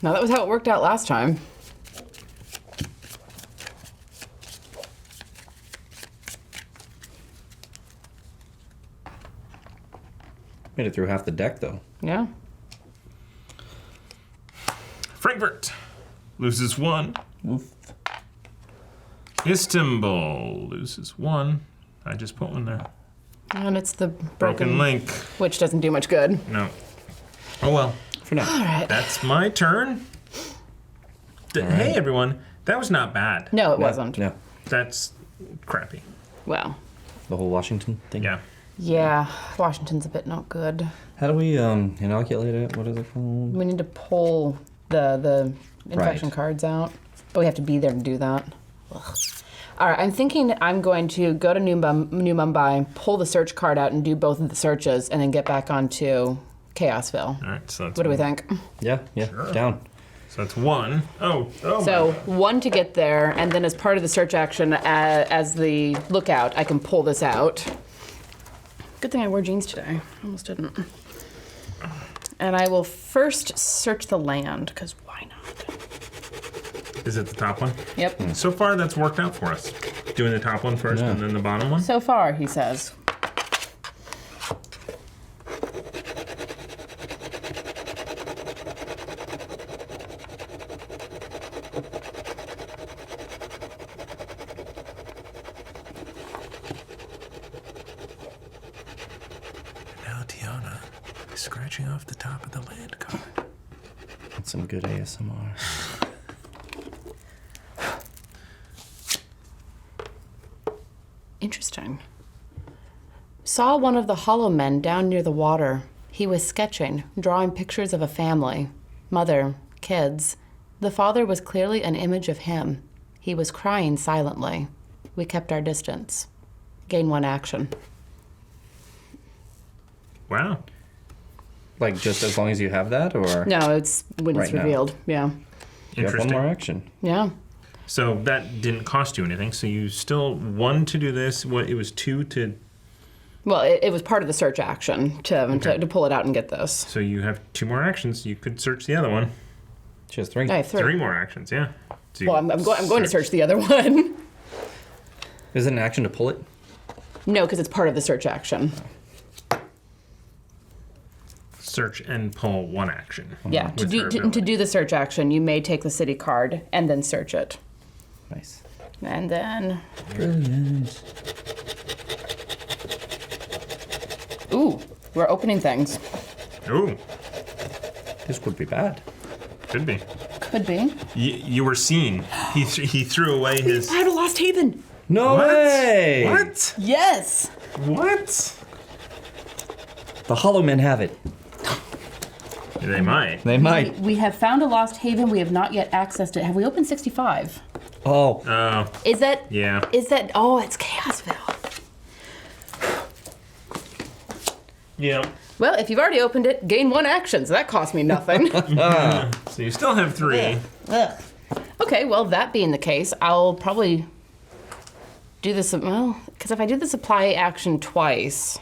Now, that was how it worked out last time. Made it through half the deck, though. Yeah. Frankfurt loses 1. Oof. Istanbul loses 1. I just put one there. And it's the Broken Link. which doesn't do much good. No. Oh well. For now. All right. That's my turn. Hey everyone, that was not bad. No, it wasn't. Yeah. That's crappy. Well, The whole Washington thing? Yeah. yeah, Washington's a bit not good. How do we inoculate it? What is it called? We need to pull the infection cards out, but we have to be there to do that. Ugh. All right, I'm thinking I'm going to go to New Mumbai, pull the search card out, and do both of the searches, and then get back onto Chaosville. All right, so that's What do we think? Yeah, Sure. down. So that's 1. Oh. So 1 to get there, and then as part of the search action, as the lookout, I can pull this out. Good thing I wore jeans today. Almost didn't. And I will first search the land, because why not? Is it the top one? Yep. So far, that's worked out for us. Doing the top one first Yeah. and then the bottom one. So far, he says. Now Tiana is scratching off the top of the land card. That's some good ASMR. Interesting. Saw one of the hollow men down near the water. He was sketching, drawing pictures of a family. Mother, kids. The father was clearly an image of him. He was crying silently. We kept our distance. Gain 1 action. Wow. Like, just as long as you have that, or No, it's when it's Right now. revealed. Yeah. you have one Interesting. more action? Yeah. So that didn't cost you anything. So you still 1 to do this. What it was 2 to. Well, it was part of the search action to pull it out and get this. So you have 2 more actions. You could search the other one. She has 3. I have 3. 3 more actions. Yeah. So you Well, I'm going to search the other one. Is it an action to pull it? No, because it's part of the search action. Search and pull 1 action. Yeah, to with her do ability. to do the search action, you may take the city card and then search it. Nice. And then, Brilliant. ooh, we're opening things. Ooh, This would be bad. could be. Could be. You were seen. He threw away his. I have a lost haven. No What? way! What? Yes. What? The Hollow Men have it. They might. They might. We have found a lost haven. We have not yet accessed it. Have we opened 65? Oh, Oh, Is that? yeah. Is that? Oh, it's Chaosville. Yeah. Well, if you've already opened it, gain 1 action. So that cost me nothing. So you still have 3. Ugh. Okay, well, that being the case, I'll probably do this, well, because if I do the supply action twice,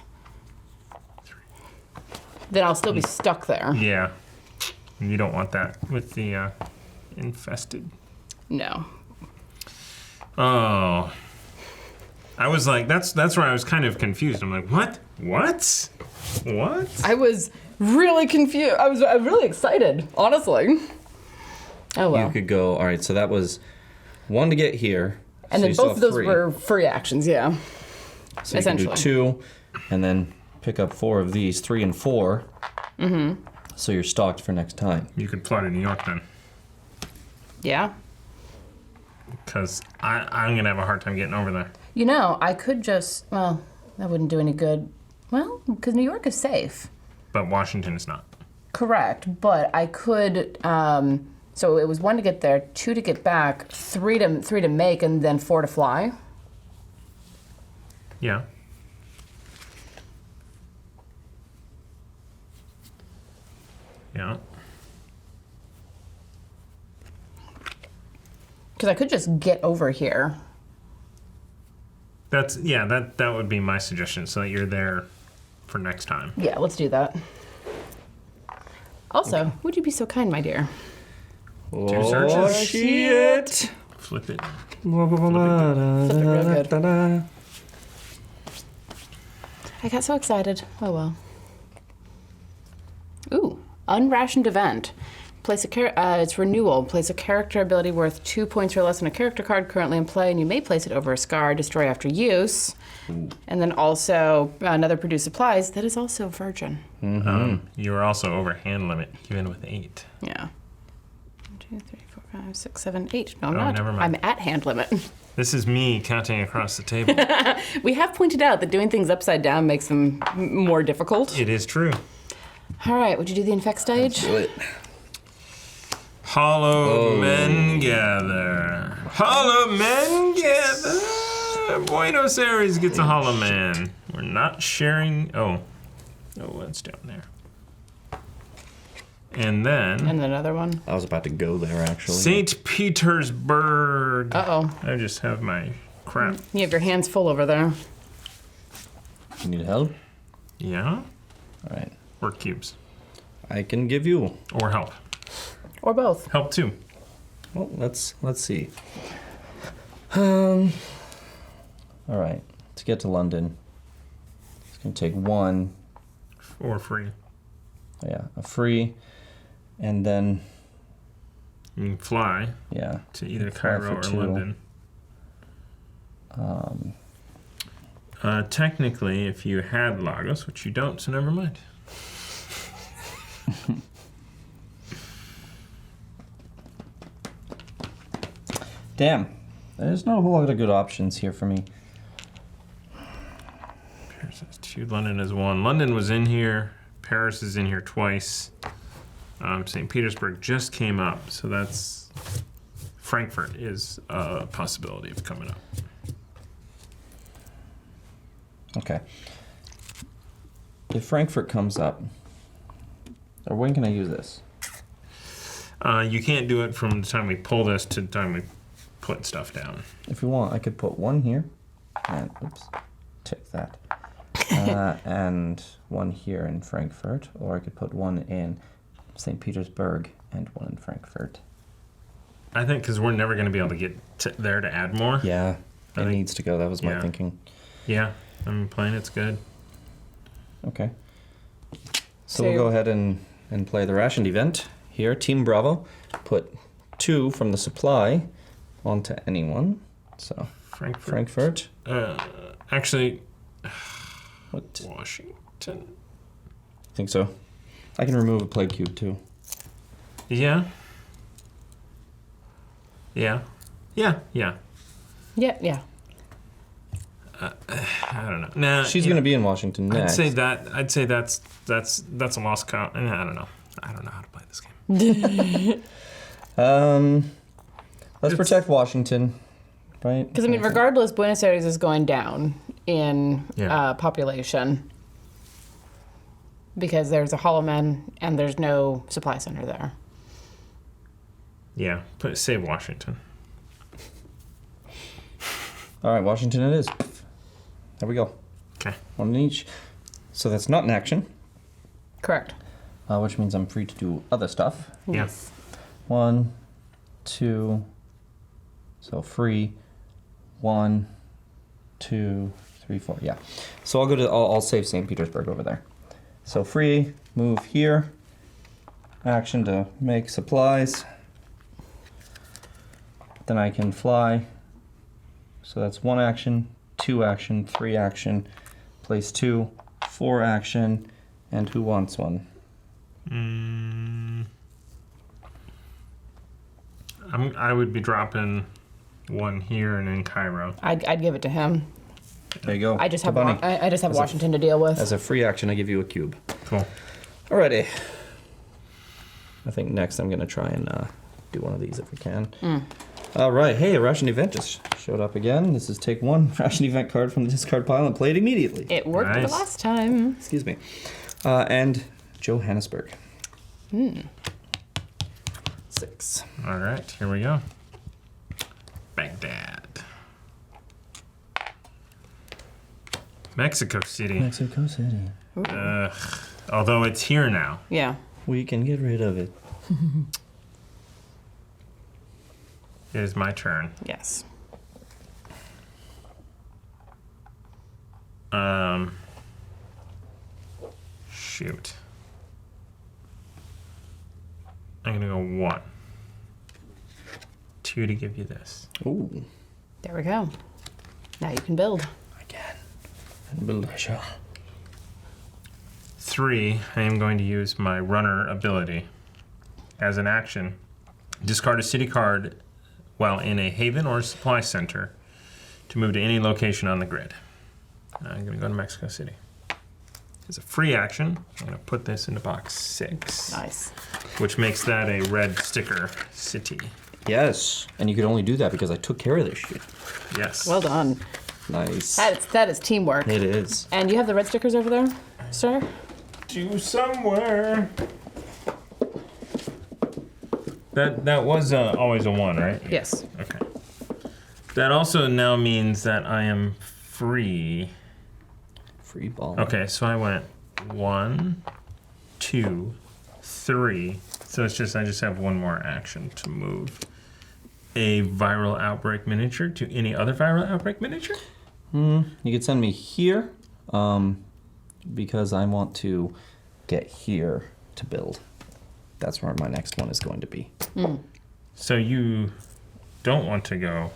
then I'll still be stuck there. Yeah. You don't want that with the infested. No. Oh. I was like, that's where I was kind of confused. I'm like, what? What? What? I was really confused. I was really excited, honestly. Oh, well. you could go. All right, so that was 1 to get here. And so then you still both of have those 3. were free actions, yeah. So you can do essentially. 2, and then pick up 4 of these, 3 and 4. Mm-hmm. So you're stocked for next time. You could fly to New York then. Yeah. Because I'm going to have a hard time getting over there. You know, I could just, well, that wouldn't do any good. Well, because New York is safe. But Washington is not. Correct, but I could. So it was 1 to get there, 2 to get back, 3 to make, and then 4 to fly. Yeah. Yeah. Because I could just get over here. That would be my suggestion, so that you're there for next time. Yeah, let's do that. Also, would you be so kind, my dear? Two searches. Shit! Flip it. Flip it real good. I got so excited. Oh well. Ooh, unrationed event. Place a it's renewal. Place a character ability worth 2 points or less on a character card currently in play, and you may place it over a scar, destroy after use. And then also another produce supplies that is also virgin. You are also over hand limit, even with 8. Yeah. 1, 2, 3, 4, 5, 6, 7, 8. No, I'm Oh, not. never mind. I'm at hand limit. This is me counting across the table. We have pointed out that doing things upside down makes them more difficult. It is true. All right, would you do the infect stage? Do it. Hollow men gather. Hollow men gather. Buenos Aires gets a hollow man. We're not sharing. Oh, it's down there. And then And another one. I was about to go there, actually. St. Petersburg. Uh-oh. I just have my crap. You have your hands full over there. You need help? Yeah? All right. Or cubes. I can give you. Or help. Or both. Help too. Well, let's see. All right. To get to London, it's going to take 1. Or free. Yeah, a free, and then You can fly yeah. to either Fly Cairo for or 2. London. Technically, if you had Lagos, which you don't, so never mind. Damn, there's not a whole lot of good options here for me. Paris has 2, London is 1. London was in here. Paris is in here twice. St. Petersburg just came up, so that's... Frankfurt is a possibility of coming up. Okay. If Frankfurt comes up, or when can I use this? You can't do it from the time we pull this to the time we put stuff down. If you want, I could put 1 here, and oops, tick that, and 1 here in Frankfurt, or I could put 1 in St. Petersburg and 1 in Frankfurt. I think because we're never going to be able to get there to add more. Yeah, I it think- needs to go. That was my yeah. thinking. Yeah, I'm playing. It's good. Okay. So So we'll go ahead and play the rationed event here. Team Bravo, put 2 from the supply onto anyone. So Frankfurt. Actually, What? Washington. Think so. I can remove a plague cube too. Yeah. Yeah. Yeah. Yeah. Yeah. I don't know. Nah, She's yeah, going to be in Washington next. I'd say that's a lost count. I don't know. I don't know how to play this game. Let's protect Washington, right? Because, I mean, regardless, Buenos Aires is going down in Yeah. population because there's a Hollow Man and there's no supply center there. Yeah. Save Washington. All right, Washington it is. There we go. Okay. 1 in each. So that's not an action, Correct. which means I'm free to do other stuff. Yeah. Yes. 1, 2, so free. 1, 2, 3, 4. Yeah. So I'll go to. I'll save St. Petersburg over there. So free. Move here. Action to make supplies. Then I can fly. So that's 1 action, 2 action, 3 action. Place 2, 4 action, and who wants 1? I would be dropping 1 here and in Cairo. I'd give it to him. There you go. I just have Tabani. I just have Washington to deal with. As a free action, I give you a cube. Cool. Alrighty. I think next I'm going to try and do one of these if we can. All right. Hey, a Rationed event just showed up again. This is take 1 Rationed event card from the discard pile and play it immediately. It worked Nice. the last time. Excuse me. And Johannesburg. 6. All right, here we go. Baghdad. Mexico City. Mexico City. Although it's here now. Yeah. We can get rid of it. It is my turn. Yes. Shoot. I'm gonna go 1. 2 to give you this. Ooh. There we go. Now you can build. I can. And build a shell. 3, I am going to use my runner ability. As an action, discard a city card while in a haven or supply center to move to any location on the grid. I'm going to go to Mexico City. As a free action, I'm going to put this into box 6. Nice. Which makes that a red sticker city. Yes. And you could only do that because I took care of this shit. Yes. Well done. Nice. That is teamwork. It is. And you have the red stickers over there, sir? To somewhere. That was always a 1, right? Yes. Okay. That also now means that I am free. Free ball. Okay, so I went 1, 2, 3. So it's just I just have one more action to move a viral outbreak miniature to any other viral outbreak miniature. You could send me here, because I want to get here to build. That's where my next one is going to be. So you don't want to go.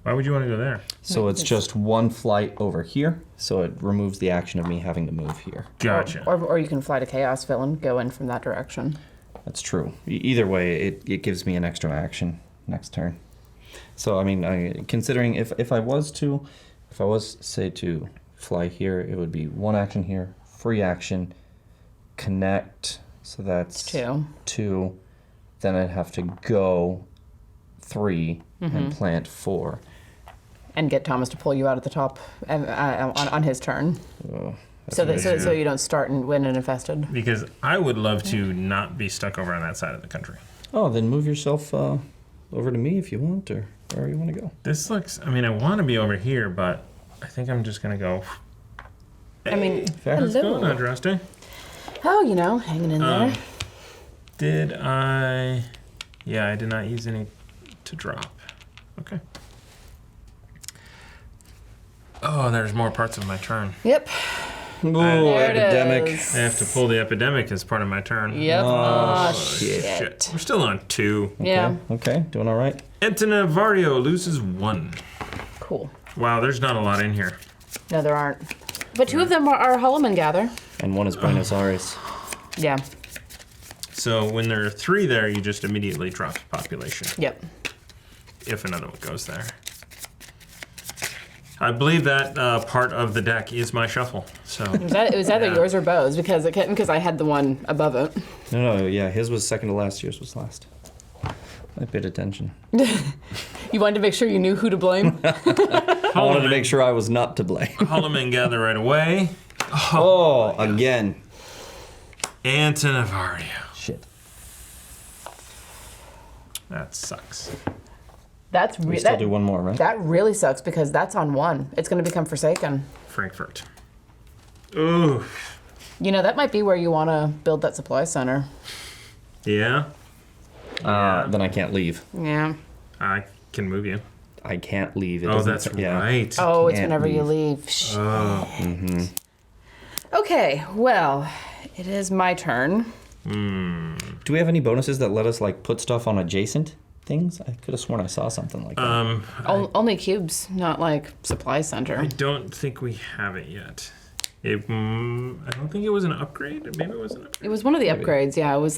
Why would you want to go there? So it's just one flight over here, so it removes the action of me having to move here. Gotcha. Or you can fly to Chaosville and go in from that direction. That's true. Either way, it gives me an extra action next turn. So I mean, considering if I was say to fly here, it would be one action here, free action, connect. So that's 2. Then I'd have to go 3 and plant 4. And get Thomas to pull you out at the top on his turn. So you don't start and win and infested. Because I would love to not be stuck over on that side of the country. Oh, then move yourself over to me if you want, or wherever you want to go. This looks, I mean, I want to be over here, but I think I'm just going to go. Hey, I mean, what's hello. going on, Drusty? Oh, hanging in there. Did I? Yeah, I did not use any to drop. Okay. Oh, there's more parts of my turn. Yep. Ooh, There it epidemic. is. I have to pull the epidemic as part of my turn. Yep. Oh, shit. We're still on 2. Yeah. Okay, doing all right. Antinavario loses 1. Cool. Wow, there's not a lot in here. No, there aren't. But 2 of them are Holloman Gather. And one is Buenos Aires. Yeah. So when there are 3 there, you just immediately drop population. Yep. If another one goes there. I believe that part of the deck is my shuffle. So It was either yours or Beau's because I had the one above it. No, yeah, his was second to last, yours was last. I paid attention. You wanted to make sure you knew who to blame? I wanted to make sure I was not to blame. Holloman gather right away. Oh, again. Antinavario. Shit. That sucks. That's We still do one more, right? That really sucks because that's on 1. It's going to become Forsaken. Frankfurt. Ooh. That might be where you want to build that supply center. Yeah. Then I can't leave. Yeah. I can move you. I can't leave. It Oh, doesn't that's say- yeah. right. Oh, it's Can't whenever you leave. leave. Shit. Oh. Okay, well, it is my turn. Do we have any bonuses that let us put stuff on adjacent things? I could have sworn I saw something like that. Only cubes, not supply center. I don't think we have it yet. I don't think it was an upgrade. Maybe it was an upgrade. It was one of the upgrades, yeah. It was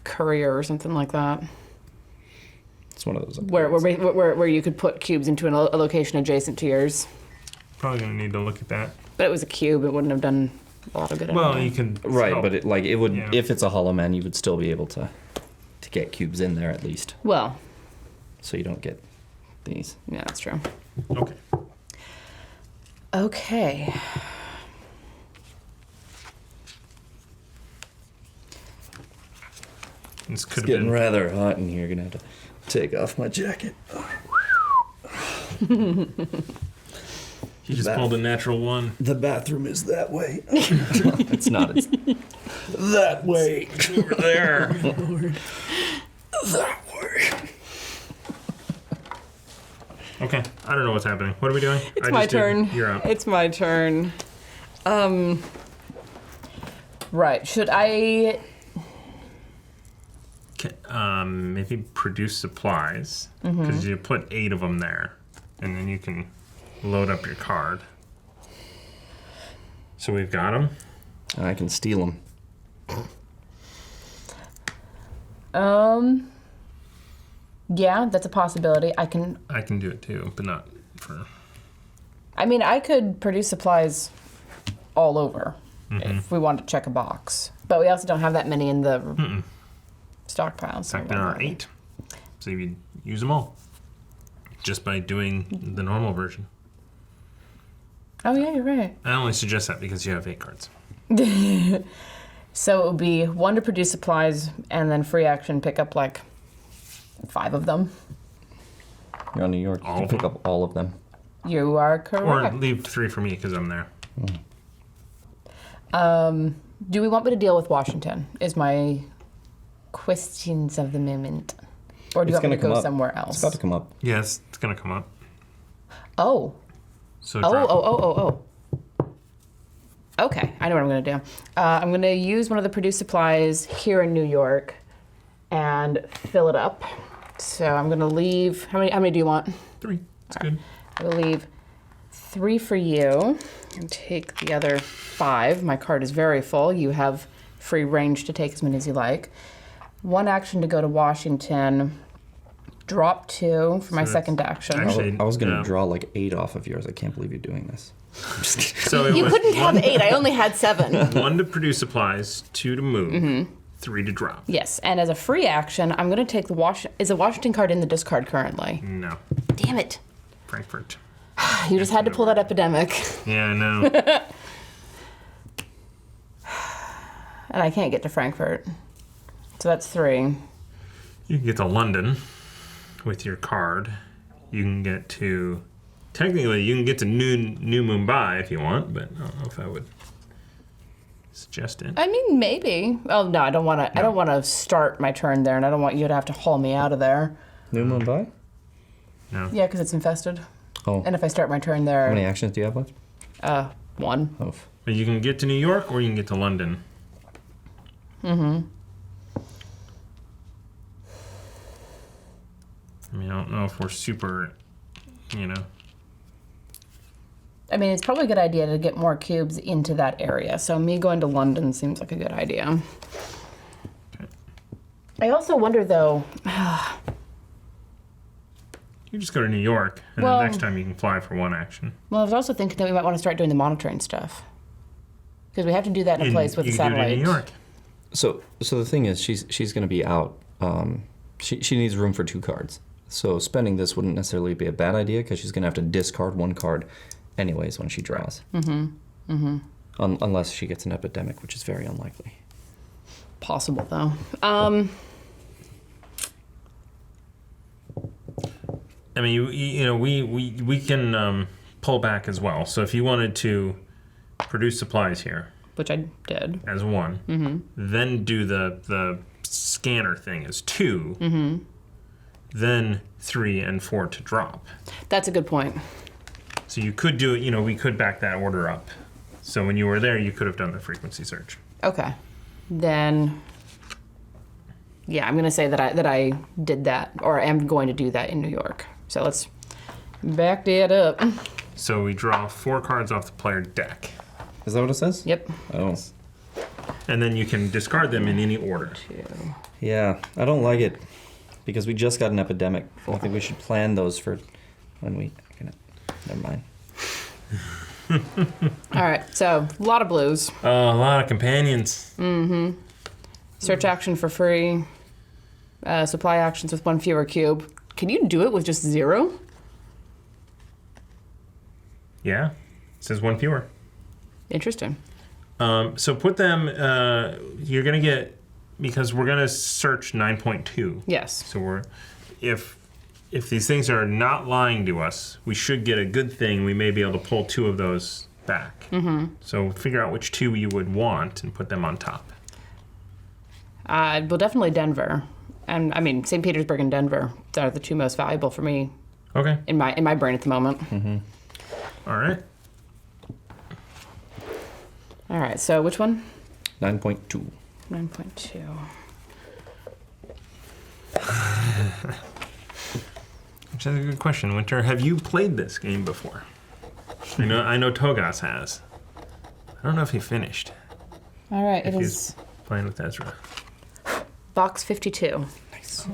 courier or something like that. It's one of those. Where you could put cubes into a location adjacent to yours. Probably gonna need to look at that. But it was a cube. It wouldn't have done a lot of good. Well, anyway. you can. Right, help. but it would Yeah. if it's a hollow man, you would still be able to get cubes in there at least, Well, so you don't get these. yeah, that's true. Okay. Okay. This could It's have getting been. rather hot in here. Gonna have to take off my jacket. He just pulled a natural one. The bathroom is that way. It's not. It's that way. Over there. That way. Okay, I don't know what's happening. What are we doing? It's my turn. You're up. It's my turn. Right. Should I? Maybe produce supplies because you put 8 of them there, and then you can load up your card. So we've got them. I can steal them. Yeah, that's a possibility. I can do it too, but not for. I mean, I could produce supplies all over if we wanted to check a box. But we also don't have that many in the stockpiles. In fact, there are 8. So you could use them all just by doing the normal version. Oh, yeah, you're right. I only suggest that because you have 8 cards. So it would be 1 to produce supplies and then free action pick up like 5 of them. You're on New York. You can pick up all of them. You are correct. Or leave 3 for me because I'm there. Do we want me to deal with Washington? Is my questions of the moment. Or do you want me to go somewhere else? It's about to come up. Yes, it's going to come up. Oh. So Oh. Okay, I know what I'm going to do. I'm going to use one of the produce supplies here in New York and fill it up. So I'm going to leave... How many do you want? 3. That's good. I will leave 3 for you and take the other 5. My card is very full. You have free range to take as many as you like. 1 action to go to Washington. Drop 2 for my second action. Actually, I was going to draw like 8 off of yours. I can't believe you're doing this. So You couldn't have 8. I only had 7. 1 to produce supplies, 2 to move, 3 to drop. Yes, and as a free action, I'm going to take the Is the Washington card in the discard currently? No. Damn it. Frankfurt. You just had to pull that Epidemic. Yeah, I know. And I can't get to Frankfurt. So that's 3. You can get to London with your card. You can get to... Technically, you can get to New Mumbai if you want, but I don't know if I would suggest it. I mean, maybe. Oh, no, I don't want to. No. I don't want to start my turn there, and I don't want you to have to haul me out of there. New Mumbai? No. Yeah, because it's infested. Oh. And if I start my turn there... How many actions do you have left? 1. Oh. But you can get to New York or you can get to London. I mean, I don't know if we're super, I mean, it's probably a good idea to get more cubes into that area. So me going to London seems like a good idea. Okay. I also wonder, though... You just go to New York, and then next time you can fly for 1 action. Well, I was also thinking that we might want to start doing the monitoring stuff. Because we have to do that in a place with a satellite. You can do it in New York. So the thing is, she's going to be out. She needs room for 2 cards. So spending this wouldn't necessarily be a bad idea because she's going to have to discard 1 card anyways when she draws. Unless she gets an epidemic, which is very unlikely. Possible, though. I mean, we can pull back as well. So if you wanted to produce supplies here, Which I did. as 1, then do the scanner thing as 2, then 3 and 4 to drop. That's a good point. So you could do it. We could back that order up. So when you were there, you could have done the frequency search. Okay. Then... Yeah, I'm going to say that I did that, or am going to do that in New York. So let's back that up. So we draw 4 cards off the player deck. Is that what it says? Yep. Oh. And then you can discard them in any order. 2. Yeah, I don't like it because we just got an epidemic. I think we should plan those for when we... Never mind. All right, so a lot of blues. A lot of companions. Search action for free. Supply actions with 1 fewer cube. Can you do it with just 0? Yeah. It says 1 fewer. Interesting. So put them... you're going to get because we're gonna search 9.2. Yes. So if these things are not lying to us, we should get a good thing. We may be able to pull 2 of those back. Mm-hmm. So figure out which 2 you would want and put them on top. Well, definitely Denver, and I mean St. Petersburg and Denver are the 2 most valuable for me. Okay. In my brain at the moment. Mm-hmm. All right. All right. So which one? 9.2. 9.2. Which is a good question, Winter. Have you played this game before? I know Togas has. I don't know if he finished. All right. If It he's is playing with Ezra. box 52. Nice.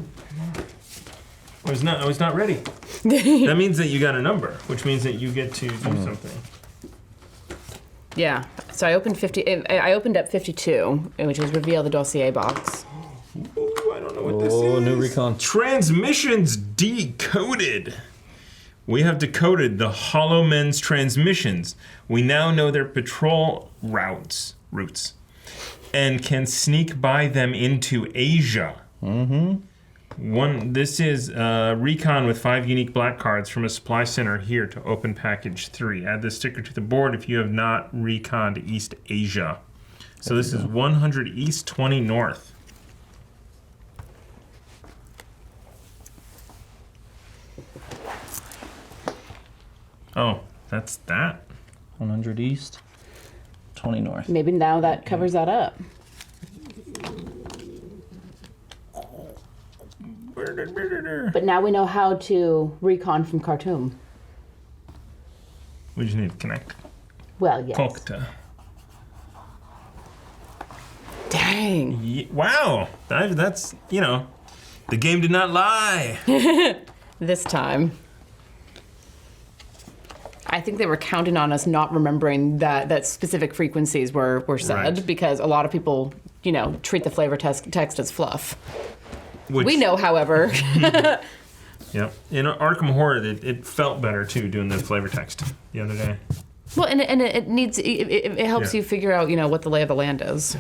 I was not ready. That means that you got a number, which means that you get to do something. Yeah. So I opened I opened up 52, which is reveal the Dossier box. Ooh, I don't know what this is. Oh, new Recon. Transmissions decoded. We have decoded the Hollow Men's transmissions. We now know their patrol routes, and can sneak by them into Asia. Mm-hmm. This is Recon with 5 unique black cards from a supply center here to open package 3. Add this sticker to the board if you have not reconned East Asia. So this is 100 East, 20 North. Oh, that's that. 100 East, 20 North. Maybe now that covers that up. But now we know how to recon from Khartoum. We just need to connect. Well, yes. Koch. Dang. Wow. That's, the game did not lie. This time. I think they were counting on us not remembering that specific frequencies were said, Right. because a lot of people, treat the flavor text as fluff. Which, We know, however. Yep. In Arkham Horror, it felt better, too, doing the flavor text the other day. Well, and it helps you figure out, what the lay of the land is.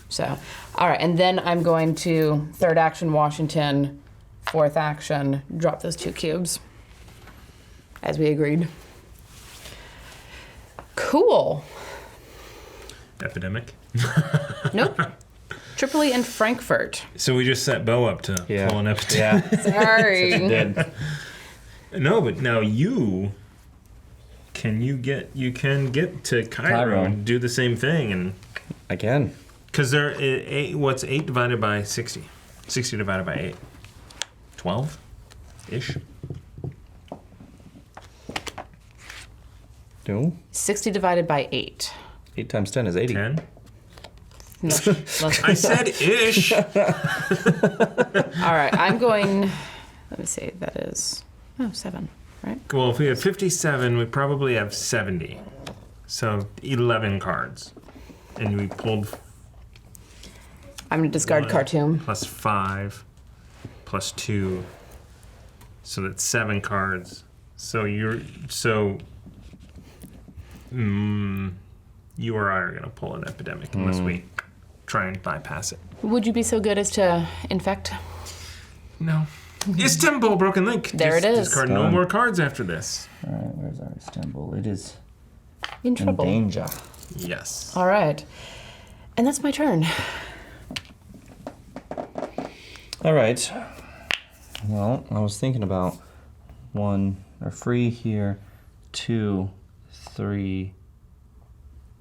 So, all right, and then I'm going to 3rd action Washington, 4th action, drop those 2 cubes, as we agreed. Cool. Epidemic. Nope. Tripoli and Frankfurt. So we just set Beau up to pull an Epidemic. Yeah. Sorry. Did. No, but now you can get to Cairo and do the same thing, and I can. because what's 8 divided by 60? 60 divided by 8. 12 ish. No. 60 divided by 8. 8 times 10 is 80. 10. No, I said ish. all right, I'm going. Let me see. That is 7, right? Well, if we have 57, we probably have 70. So 11 cards, and we pulled. I'm going to discard 1 Khartoum. plus 5 plus 2, so that's 7 cards. So you or I are going to pull an Epidemic unless we try and bypass it. Would you be so good as to infect? No. Istanbul, Broken Link. There it is. Discard no more cards after this. All right, where's our Istanbul? It is In trouble. in danger. Yes. All right. And that's my turn. All right. Well, I was thinking about 1 or free here, 2, 3,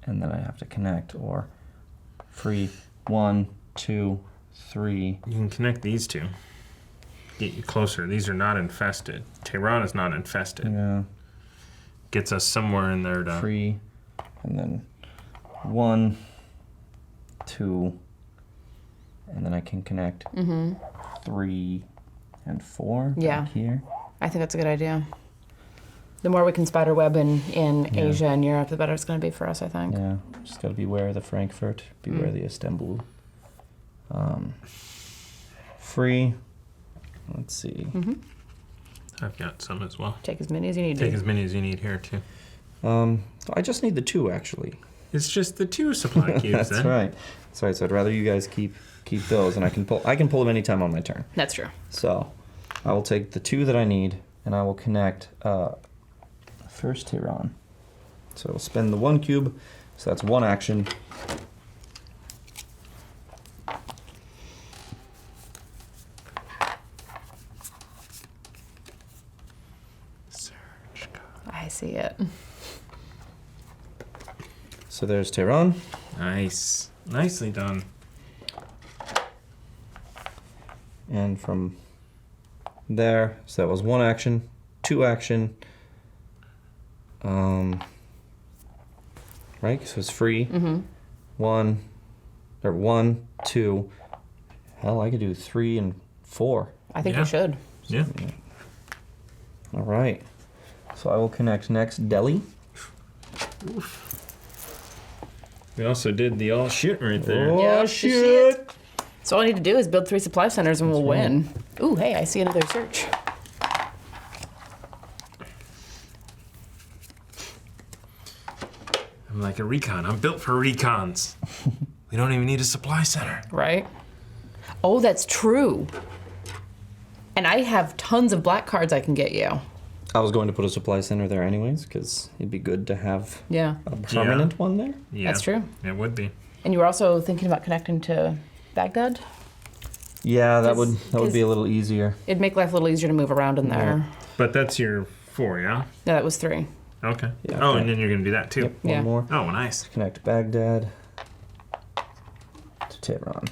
and then I have to connect, or free 1, 2, 3. You can connect these two. Get you closer. These are not infested. Tehran is not infested. Yeah. Gets us somewhere in there to... Free, and then 1, 2, and then I can connect 3 and 4 Yeah. back here. I think that's a good idea. The more we can spider web in Asia and Europe, the better it's going to be for us, I think. Yeah, just got to beware of the Frankfurt, beware of the Istanbul. Free. Let's see. I've got some as well. Take as many as you need Take to. as many as you need here, too. I just need the 2, actually. It's just the 2 supply cubes. That's right. So I'd rather you guys keep those, and I can pull them anytime on my turn. That's true. So I will take the 2 that I need, and I will connect first Tiran. So I'll spend the 1 cube. So that's 1 action. I see it. So there's Tiran. Nice. Nicely done. And from there, so that was 1 action, 2 action. Right? So it's free. 1, 2. Hell, I could do 3 and 4. I think we should. Yeah. All right. So I will connect next Delhi. We also did the all shit right there. Oh, Yeah, shit. So all I need to do is build 3 supply centers and we'll win. Ooh, hey, I see another search. I'm like a recon. I'm built for recons. We don't even need a supply center. Right? Oh, that's true. And I have tons of black cards I can get you. I was going to put a supply center there anyways, because it'd be good to have Yeah, a permanent one there. Yeah. that's true. It would be. And you were also thinking about connecting to Baghdad? Yeah, that would Cause- be a little easier. It'd make life a little easier to move around in there. But that's your 4, yeah? No, that was 3. Okay. Yeah, Oh, okay. and then you're going to do that too. Yep, Yeah. one more. Oh, nice. Connect Baghdad to Tehran.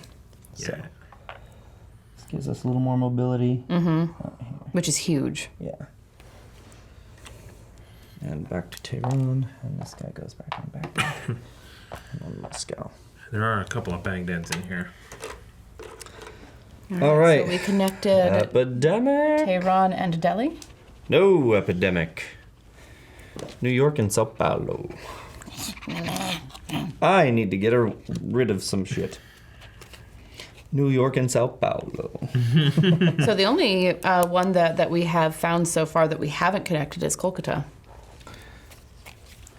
So Yeah. this gives us a little more mobility. Which is huge. Yeah. And back to Tehran, and this guy goes back on Baghdad. And then Moscow. There are a couple of Baghdad's in here. All right. So we connected Epidemic. Tehran and Delhi. No, Epidemic. New York and Sao Paulo. I need to get rid of some shit. New York and Sao Paulo. So the only one that we have found so far that we haven't connected is Kolkata.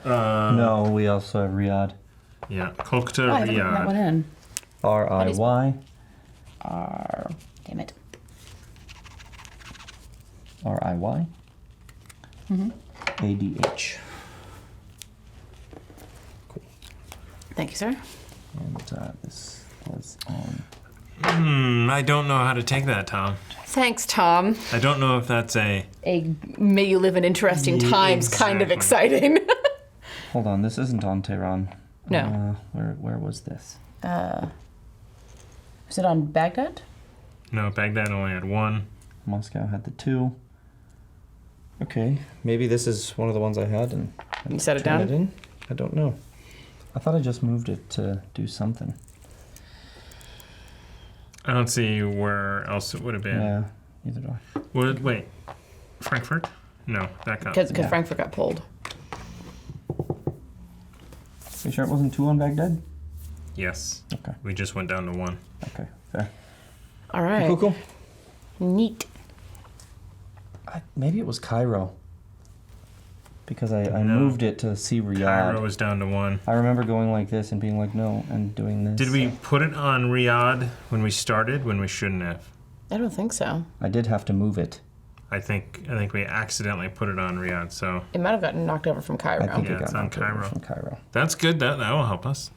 No, we also have Riyadh. Yeah. Kolkata, Oh, I haven't written that one Riyadh. in. R-I-Y. Damn it. R-I-Y. A-D-H. Cool. Thank you, sir. And this was on... I don't know how to take that, Tom. Thanks, Tom. I don't know if that's a... May you live in interesting times kind of exciting. Hold on, this isn't on Tehran. No. Where was this? Is it on Baghdad? No, Baghdad only had 1. Moscow had the 2. Okay, maybe this is one of the ones I had and You set it turned down? in. I don't know. I thought I just moved it to do something. I don't see where else it would have been. Yeah, either do I. Wait. Frankfurt? No, that got... Because Yeah. Frankfurt got pulled. Are you sure it wasn't 2 on Baghdad? Yes. Okay, We just went down to 1. okay, fair. All right. Cool. Neat. Maybe it was Cairo. Because I No. moved it to see Riyadh. Cairo was down to 1. I remember going like this and being like, no, and doing this. Did we put it on Riyadh when we started, when we shouldn't have? I don't think so. I did have to move it. I think we accidentally put it on Riyadh, so It might have gotten knocked over from Cairo. I think Yeah, it got it's on knocked over Cairo. from Cairo. that's good. That will help us.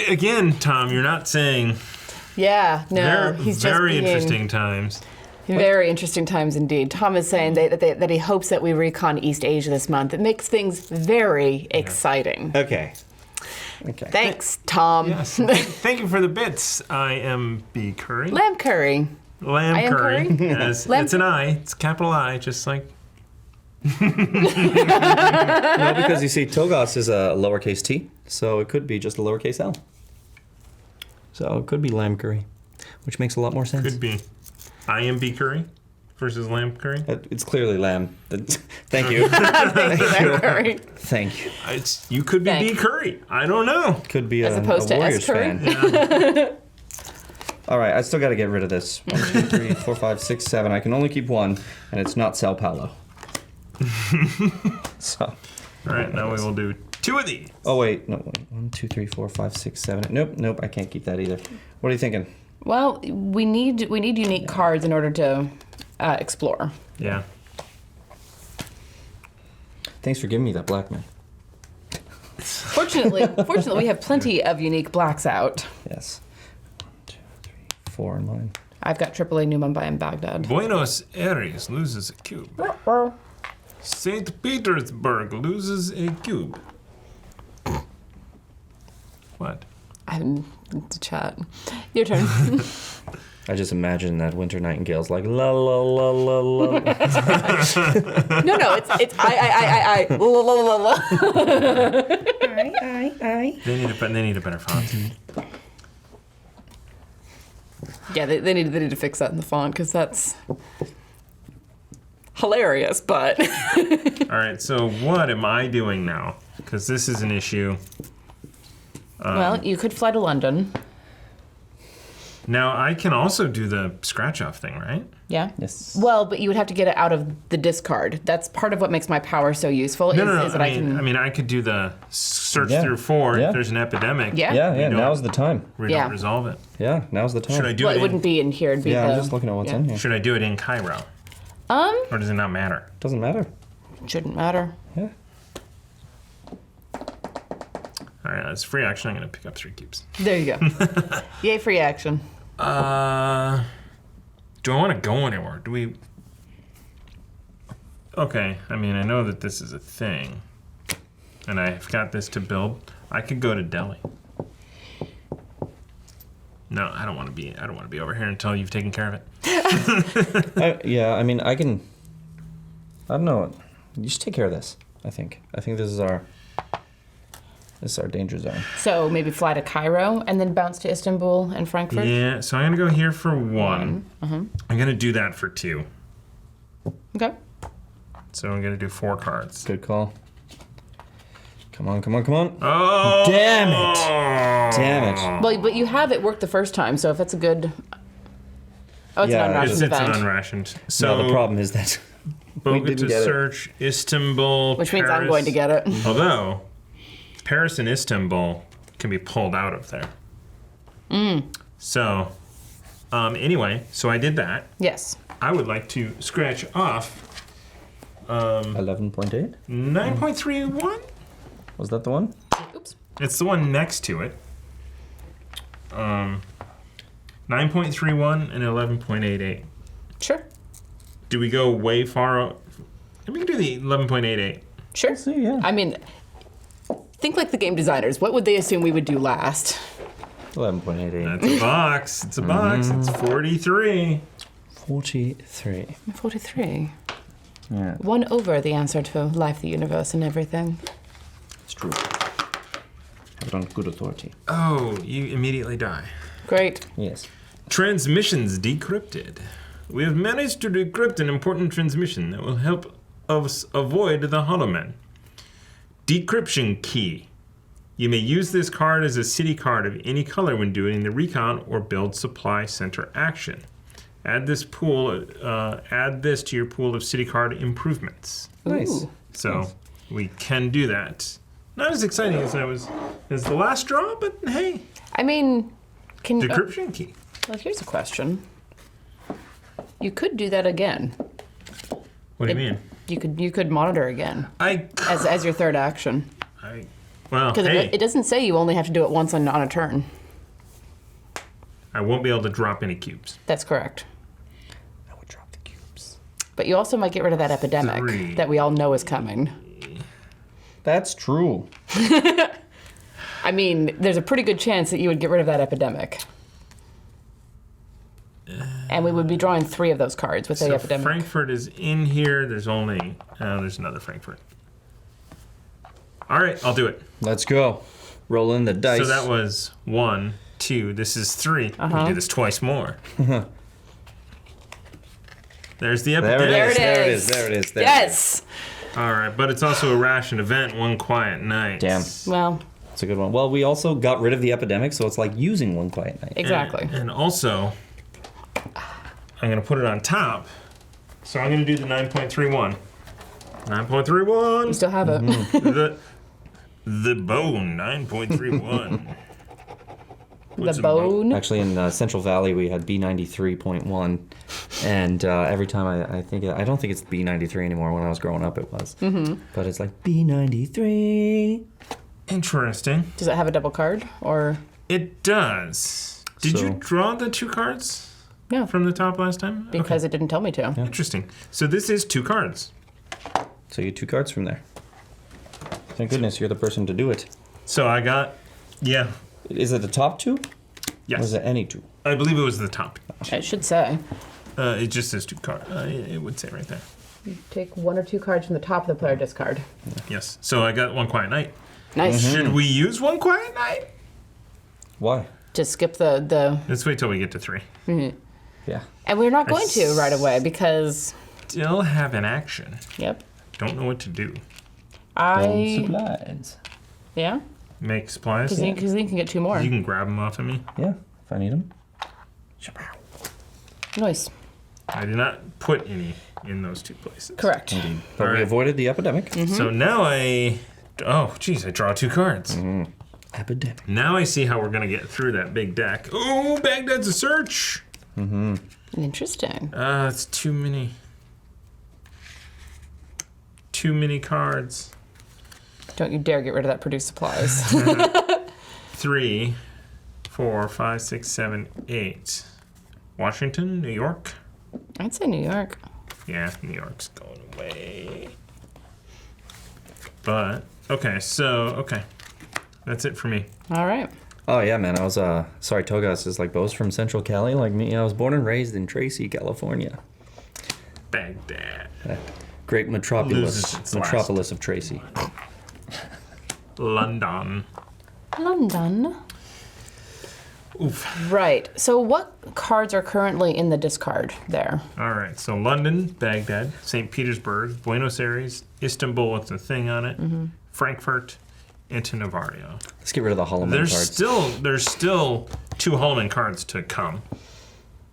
Again, Tom, you're not saying Yeah, no, he's just very being interesting times. very interesting times indeed. Tom is saying that he hopes that we recon East Asia this month. It makes things very exciting. Okay. Thanks, Tom. Yes. Thank you for the bits. I am B. Curry. Lamb curry. Lamb I am Curry. Curry? Yes, Lamb- it's an I. It's capital I, just like... No, because you see, Togos is a lowercase t, so it could be just a lowercase l. So it could be lamb curry, which makes a lot more sense. Could be. I am B. Curry versus Lamb Curry. It's clearly lamb. Thank you. Thank you, Lamb curry. Thank you. You could be Thanks. B. Curry. I don't know. Could be As a opposed to Warriors S. Curry? fan. All right, I still got to get rid of this. 1, 2, 3, 4, 5, 6, 7. I can only keep 1, and it's not Sao Paulo. So All right, now we will do 2 of these. Oh, wait. No, wait. 1, 2, 3, 4, 5, 6, 7. Nope, I can't keep that either. What are you thinking? Well, we need unique cards in order to explore. Yeah. Thanks for giving me that black man. Fortunately, we have plenty of unique blacks out. Yes. 1, 2, 3, 4 in mine. I've got AAA New Mumbai and Baghdad. Buenos Aires loses a cube. St. Petersburg loses a cube. What? I'm to chat. Your turn. I just imagine that Winter Nightingale's like la la la la la. No, it's I la la la la. I. They need a better font. Yeah, they need to fix that in the font because that's hilarious. But All right, so what am I doing now? Because this is an issue. well, you could fly to London. Now I can also do the scratch off thing, right? Yeah. Yes. Well, but you would have to get it out of the discard. That's part of what makes my power so useful. No. Is that I mean, I could do the search through 4. Yeah. If there's an epidemic. Yeah. Yeah, don't- now's the time. We Yeah. don't resolve it. Yeah, now's the time. Should I do Well, it? it wouldn't be in here. It'd be Yeah, the, I'm just looking at what's in here. Should I do it in Cairo, or does it not matter? Doesn't matter. Shouldn't matter. Yeah. All right, as free action, I'm going to pick up 3 cubes. There you go. Yay, free action. Do I want to go anywhere? Do we? Okay, I mean, I know that this is a thing, and I've got this to build. I could go to Delhi. No, I don't want to be. I don't want to be over here until you've taken care of it. Yeah, I mean, I can. I don't know. You should take care of this. I think this is our danger zone. So maybe fly to Cairo and then bounce to Istanbul and Frankfurt. Yeah, so I'm gonna go here for 1. I'm gonna do that for 2. Okay. So I'm gonna do 4 cards. Good call. Come on. Oh! Damn it. Well, but you have it work the first time, so if it's a good. Oh, it's Yeah, an unrationed It's an event. unrationed. So No, the problem is that we Boga didn't to get it. search Istanbul, Which means Paris. I'm going to get it. Although, Paris and Istanbul can be pulled out of there. So, anyway, so I did that. Yes. I would like to scratch off 11.8. 9.31. Was that the one? Oops. It's the one next to it. 9.31 and 11.88. Sure. Do we go way far out? We can do the 11.88. Sure. See, yeah. I mean, think like the game designers. What would they assume we would do last? 11.88. That's a box. It's a box. It's 43. 43. 43. Yeah, 1 over the answer to life, the universe, and everything. it's true. Have it on good authority. Oh, you immediately die. Great. Yes. Transmissions decrypted. We have managed to decrypt an important transmission that will help us avoid the Hollow Men. Decryption key. You may use this card as a city card of any color when doing the Recon or Build Supply Center action. Add this to your pool of city card improvements. Nice. Ooh. So we can do that. Not as exciting as the last draw, but hey, I mean, can decryption key. well, here's a question. You could do that again. What do you mean? You could monitor again as your third action. Well, Because hey, it doesn't say you only have to do it once on a turn. I won't be able to drop any cubes. That's correct. I would drop the cubes. But you also might get rid of that epidemic 3. that we all know is coming. That's true. I mean, there's a pretty good chance that you would get rid of that epidemic. And we would be drawing 3 of those cards with the So epidemic. Frankfurt is in here. There's only there's another Frankfurt. All right, I'll do it. Let's go. Roll in the dice. So that was 1, 2. This is 3. We can do this twice more. There's the There epidemic. it is. There it is. Yes! All right, but it's also a rationed event. 1 quiet night. Damn. Well, That's a good one. Well, we also got rid of the epidemic, so it's like using one quiet night. exactly. And also, I'm going to put it on top. So I'm going to do the 9.31. 9.31. You still have it. The bone, 9.31. The bone. Actually, in Central Valley, we had B93.1, and every time I don't think it's B93 anymore. When I was growing up, it was. But it's like B93. Interesting. Does it have a double card or? It does. Did you draw the 2 cards? No. From the top last time? Because it didn't tell me to. Yeah. Interesting. So this is 2 cards. So you get 2 cards from there. Thank goodness you're the person to do it. So I got, yeah. Is it the top 2? Yes. Or is it any 2? I believe it was the top. It should say. It just says 2 cards. It would say right there. You take 1 or 2 cards from the top of the player discard. Yes. So I got 1 Quiet Night. Nice. Should we use 1 Quiet Night? Why? Just skip the. Let's wait till we get to 3. Yeah. And we're not going to right away because. Still have an action. Yep. Don't know what to do. Supplies. Yeah. Make supplies. Because then you can get 2 more. You can grab them off of me. Yeah, if I need them. Nice. I did not put any in those 2 places. Correct. Indeed. But we Alright. avoided the epidemic. So now I draw 2 cards. Epidemic. Now I see how we're gonna get through that big deck. Oh, Baghdad's a search. Interesting. It's too many. Too many cards. Don't you dare get rid of that produce supplies. 3, 4, 5, 6, 7, 8. Washington, New York. I'd say New York. Yeah, New York's going away. But okay. That's it for me. All right. Oh yeah, man. I was sorry, Togas is like Beau's from Central Cali, like me. I was born and raised in Tracy, California. Baghdad. That great metropolis Loses its last. of Tracy. London. Oof. Right. So what cards are currently in the discard there? All right. So London, Baghdad, St. Petersburg, Buenos Aires, Istanbul with the thing on it, Frankfurt, into Navario. Let's get rid of the Holloman cards. There's still 2 Holloman cards to come.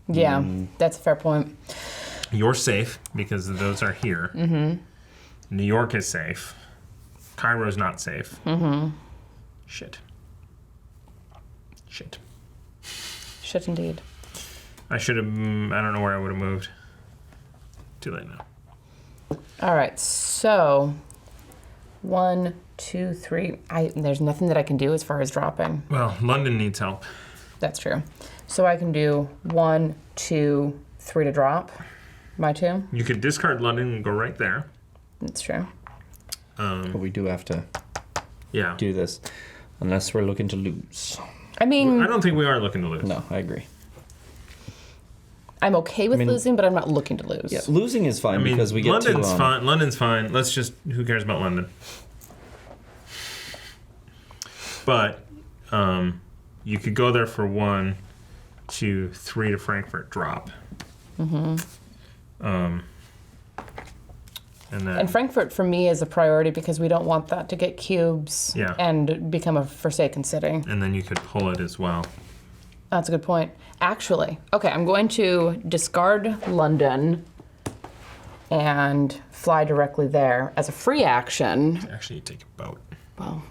Yeah, that's a fair point. You're safe because those are here. New York is safe. Cairo's not safe. Shit. Shit indeed. I should have. I don't know where I would have moved. Too late now. All right. So 1, 2, 3. There's nothing that I can do as far as dropping. Well, London needs help. That's true. So I can do 1, 2, 3 to drop. My 2. You could discard London and go right there. That's true. But we do have to Yeah. do this, unless we're looking to lose. I mean, I don't think we are looking to lose. No, I agree. I'm okay with losing, but I'm not looking to lose. Yeah, losing is fine because we get London's to. fine. London's fine. Let's just. Who cares about London? But you could go there for 1, 2, 3 to Frankfurt drop. And then And Frankfurt for me is a priority because we don't want that to get cubes Yeah. and become a forsaken city. and then you could pull it as well. That's a good point. Actually, okay, I'm going to discard London and fly directly there as a free action. Actually, you take a boat. Well,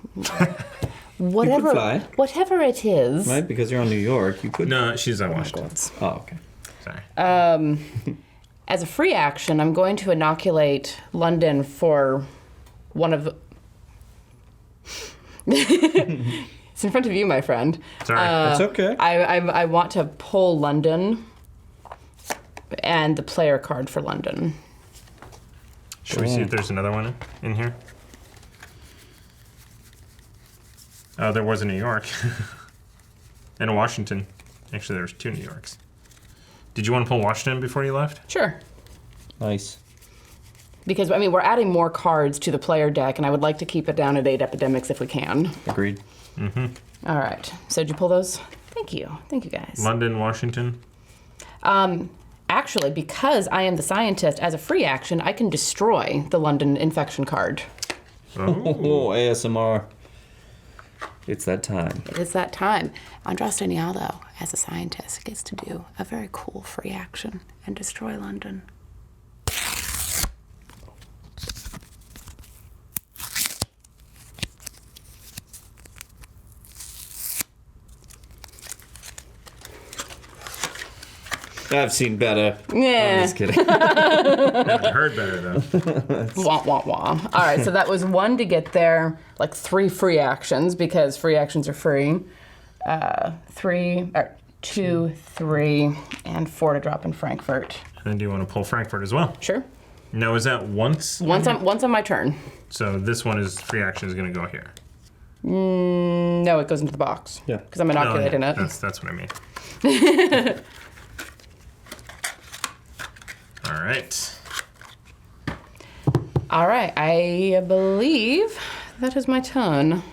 whatever, fly. whatever it is. Right, because you're on New York, you could. No, she's on Washington. Oh, okay. Sorry. As a free action, I'm going to inoculate London for one of. It's in front of you, my friend. Sorry. That's okay. I want to pull London and the player card for London. Should we see if there's another one in here? Oh, there was a New York. And a Washington. Actually, there was 2 New Yorks. Did you want to pull Washington before you left? Sure. Nice. Because, I mean, we're adding more cards to the player deck, and I would like to keep it down at 8 epidemics if we can. Agreed. All right. So did you pull those? Thank you. Thank you, guys. London, Washington. Actually, because I am the scientist, as a free action, I can destroy the London infection card. Oh, ASMR. It's that time. It is that time. Andras Daniel, though, as a scientist, gets to do a very cool free action and destroy London. I've seen better. Yeah. I'm just kidding. I've heard better, though. Wah, wah, wah. All right, so that was 1 to get there, like 3 free actions, because free actions are free. 2, 3, and 4 to drop in Frankfurt. And then do you want to pull Frankfurt as well? Sure. Now, is that once? Once on my turn. So this one is free action is going to go here. No, it goes into the box. Yeah. Because I'm inoculating it. That's what I mean. All right. All right, I believe that is my turn.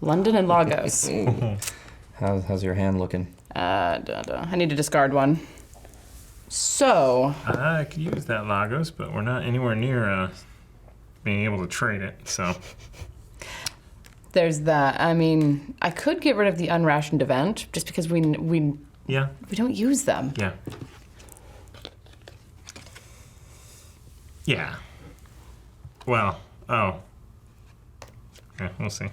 London and Lagos. How's your hand looking? I need to discard one. So. I could use that Lagos, but we're not anywhere near being able to trade it, so. There's that. I mean, I could get rid of the unrationed event just because we don't use them. Yeah. Yeah. Well, yeah, we'll see.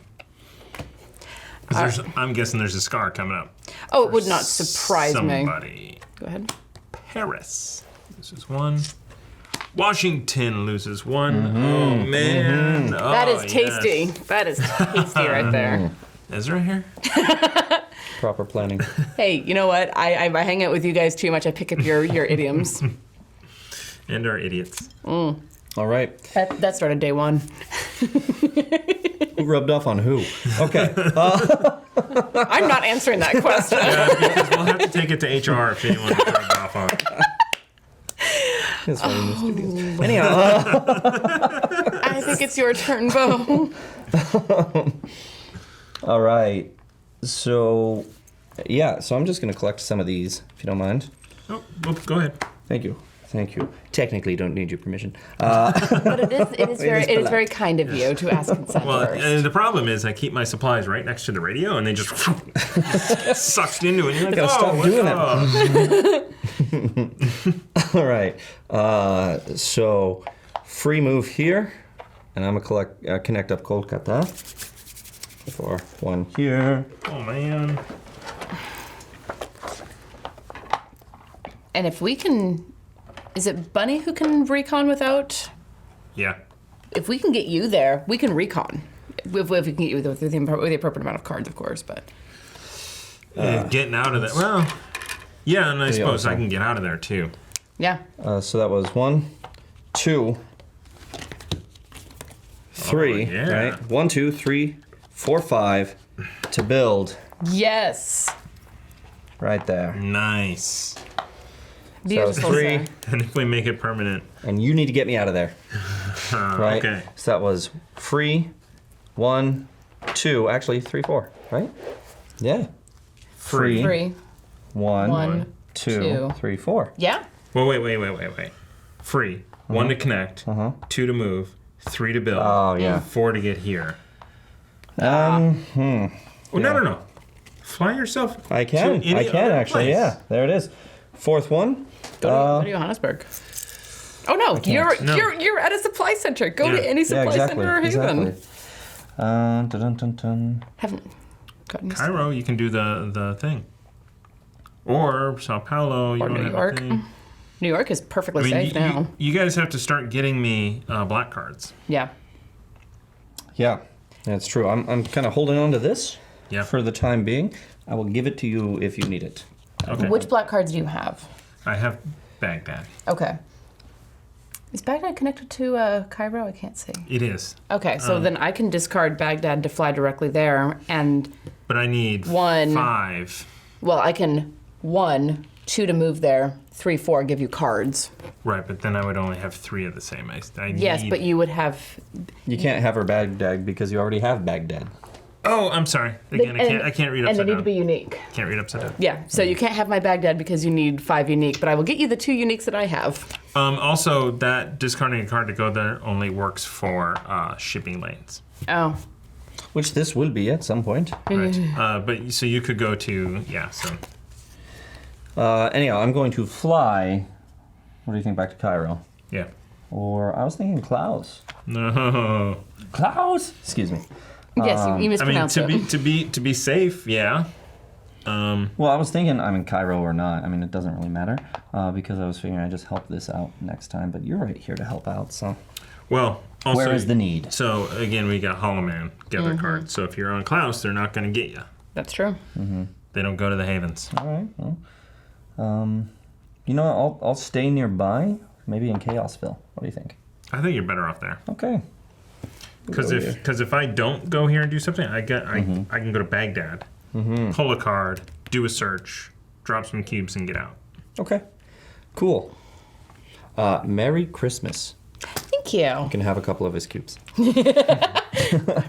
I'm guessing there's a scar coming up. Oh, it would not surprise me. Somebody. Go ahead. Paris loses 1. Washington loses 1. Oh, man. Oh, That is tasty. yes. That is tasty right there. Ezra here? Proper planning. Hey, you know what? I hang out with you guys too much. I pick up your idioms. And our idiots. All right. That started day 1. Who rubbed off on who? Okay. I'm not answering that question. Yeah, because we'll have to take it to HR if anyone gets rubbed off on. That's funny in the studio. Anyhow. I think it's your turn, Beau. All right. So, so I'm just going to collect some of these, if you don't mind. Oh, well, go ahead. Thank you. Technically, don't need your permission. But it is very kind of you to ask consent Well, first. and the problem is I keep my supplies right next to the radio, and they just get sucked into it. And you're like, Gotta stop doing it. All right. So, free move here, and I'm gonna connect up Kolkata for 1 here. Oh man. And if we can, is it Bunny who can recon without? Yeah. If we can get you there, we can recon. If we can get you with the appropriate amount of cards, of course. But Getting out of there. Well, yeah, and I suppose also. I can get out of there too. yeah, So that was 1, 2, 3. yeah. Right. 1, 2, 3, 4, 5 to build. yes, Right there. Nice. beautiful. So 3, sir. And if we make it permanent, and you need to get me out of there. Right. okay. So that was free. 1, 2. Actually, 3, 4. Right. Yeah. Free. 3. 1, One, 2, two. 3, 4. Yeah. Well, wait. Free. 1 to connect. 2 to move. 3 to build. Oh yeah. 4 to get here. Yeah. Oh, no. Fly yourself. I can. to any I can other actually. place. Yeah. There it is. 4th one. Go to Johannesburg. Oh no, No. you're at a supply center. Go Yeah. to any supply center or Haven. Exactly. Dun, dun, dun, dun. Haven't gotten used Cairo, you can do the thing. Or Sao Paulo, you Or don't New have York. a thing. New York is perfectly I mean, safe now. you guys have to start getting me black cards. Yeah. Yeah, that's true. I'm kind of holding on to this Yeah. for the time being. I will give it to you if you need it. Okay. Which black cards do you have? I have Baghdad. Okay. Is Baghdad connected to Cairo? I can't see. It is. Okay, so then I can discard Baghdad to fly directly there, and But I need 1. 5. well, I can 1, 2 to move there, 3, 4 give you cards. Right, but then I would only have 3 of the same. I Yes, need... but you would have. You can't have her Baghdad because you already have Baghdad. Oh, I'm sorry. Again, I can't read And upside they need down. to be unique. Can't read upside down. Yeah, so you can't have my Baghdad because you need 5 unique, but I will get you the 2 uniques that I have. Also, that discarding a card to go there only works for shipping lanes. Oh. Which this will be at some point. Right. But so you could go to So Anyhow, I'm going to fly. What do you think? Back to Cairo, yeah. or I was thinking Klaus. No. Klaus. Excuse me. Yes, you I mean, mispronounced it. to be safe, yeah. Well, I was thinking I'm in Cairo or not. I mean, it doesn't really matter because I was figuring I'd just help this out next time. But you're right here to help out, so. Well, also, Where is the need? So, again, we got Hollow Man Gather card. So if you're on Klaus, they're not going to get you. That's true. They don't go to the Havens. All right. Well, you know what? I'll stay nearby, maybe in Chaosville. What do you think? I think you're better off there. Okay. Because if I don't go here and do something, I can go to Baghdad, pull a card, do a search, drop some cubes, and get out. Okay. Cool. Merry Christmas. Thank you. You can have a couple of his cubes.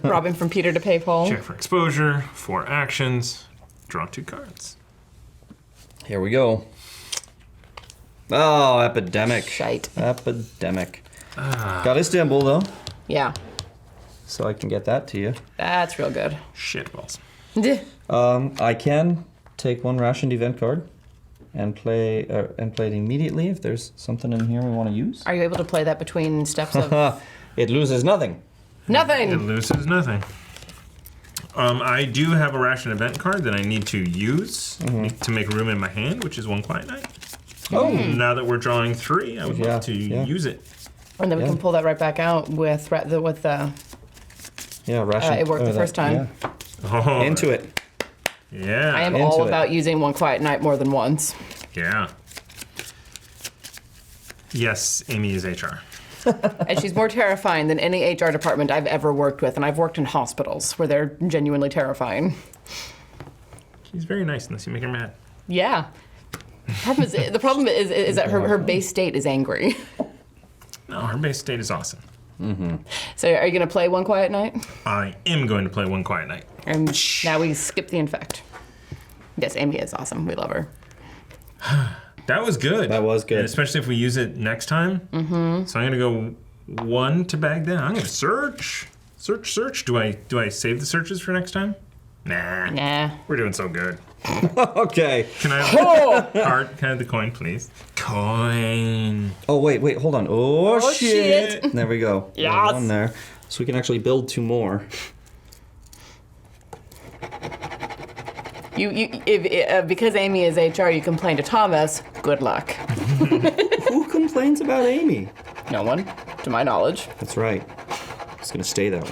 Robbing from Peter to pay Paul. Check for exposure, 4 actions, draw 2 cards. Here we go. Oh, Epidemic. Shite. Epidemic. Got Istanbul, though, Yeah, so I can get that to you. that's real good. Shit balls. I can take 1 rationed event card and play it immediately if there's something in here we want to use. Are you able to play that between steps of It loses nothing. It nothing? loses nothing. I do have a ration event card that I need to use to make room in my hand, which is 1 Quiet Night. Oh. Now that we're drawing 3, I would love to use it. And then we can pull that right back out with Yeah, ration. it worked the first time. Yeah. Oh, Into it. yeah. I am Into all it. about using 1 Quiet Night more than once. Yeah. Yes, Amy is HR. And she's more terrifying than any HR department I've ever worked with, and I've worked in hospitals where they're genuinely terrifying. She's very nice unless you make her mad. Yeah. The problem is that her base state is angry. No, her base state is awesome. So are you going to play 1 Quiet Night? I am going to play 1 Quiet Night. And now we skip the Infect. Yes, Amy is awesome. We love her. That was good. That was good. And especially if we use it next time. So I'm going to go 1 to Baghdad. I'm going to search. Search. Do I save the searches for next time? Nah. We're doing so good. Okay. Can I have card? Can I have the coin, please? Coin. Oh, wait, hold on. Oh, shit. There we go. Yes. 1 there. So we can actually build 2 more. Because Amy is HR, you complain to Thomas. Good luck. Who complains about Amy? No one, to my knowledge. That's right. It's going to stay that way.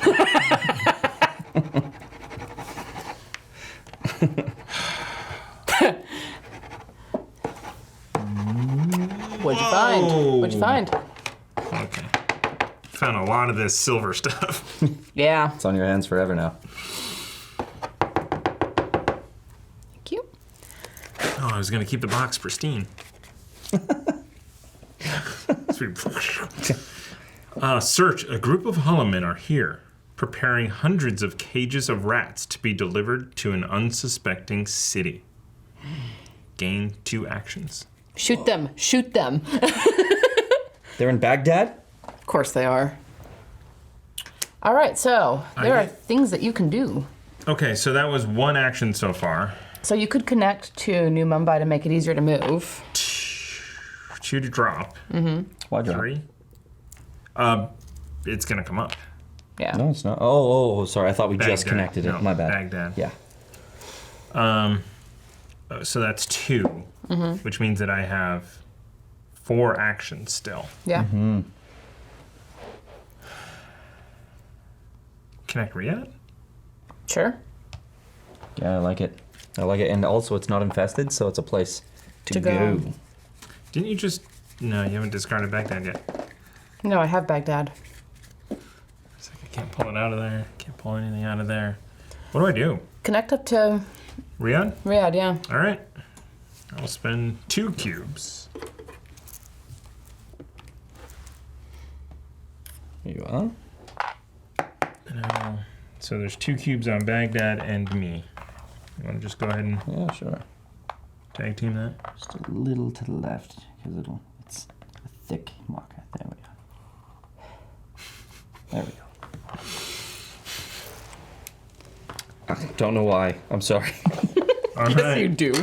What'd you find? What'd you find? Okay. Found a lot of this silver stuff. Yeah. It's on your hands forever now. Thank you. Oh, I was going to keep the box pristine. Search. A group of hollow men are here, preparing hundreds of cages of rats to be delivered to an unsuspecting city. Gain 2 actions. Shoot them. Shoot them. They're in Baghdad? Of course they are. All right, so there are things that you can do. Okay, so that was 1 action so far. So you could connect to New Mumbai to make it easier to move. 2 to drop. Why drop? 3. It's gonna come up. Yeah. No, it's not. Oh, sorry. I thought we just Baghdad. connected it. No, My bad. Baghdad. Yeah. So that's 2, which means that I have 4 actions still. Yeah. Connect Riyadh? Sure. Yeah, I like it. And also it's not infested, so it's a place to go. go. Didn't you just... No, you haven't discarded Baghdad yet. No, I have Baghdad. It's like I can't pull it out of there. Can't pull anything out of there. What do I do? Connect up to Riyadh? Riyadh, yeah. All right. I'll spend 2 cubes. Here you are. So there's 2 cubes on Baghdad and me. You want to just go ahead and Yeah, sure. tag team that? Just a little to the left because it's a thick marker. There we go. There we go. I don't know why. I'm sorry. All Yes, right. you do.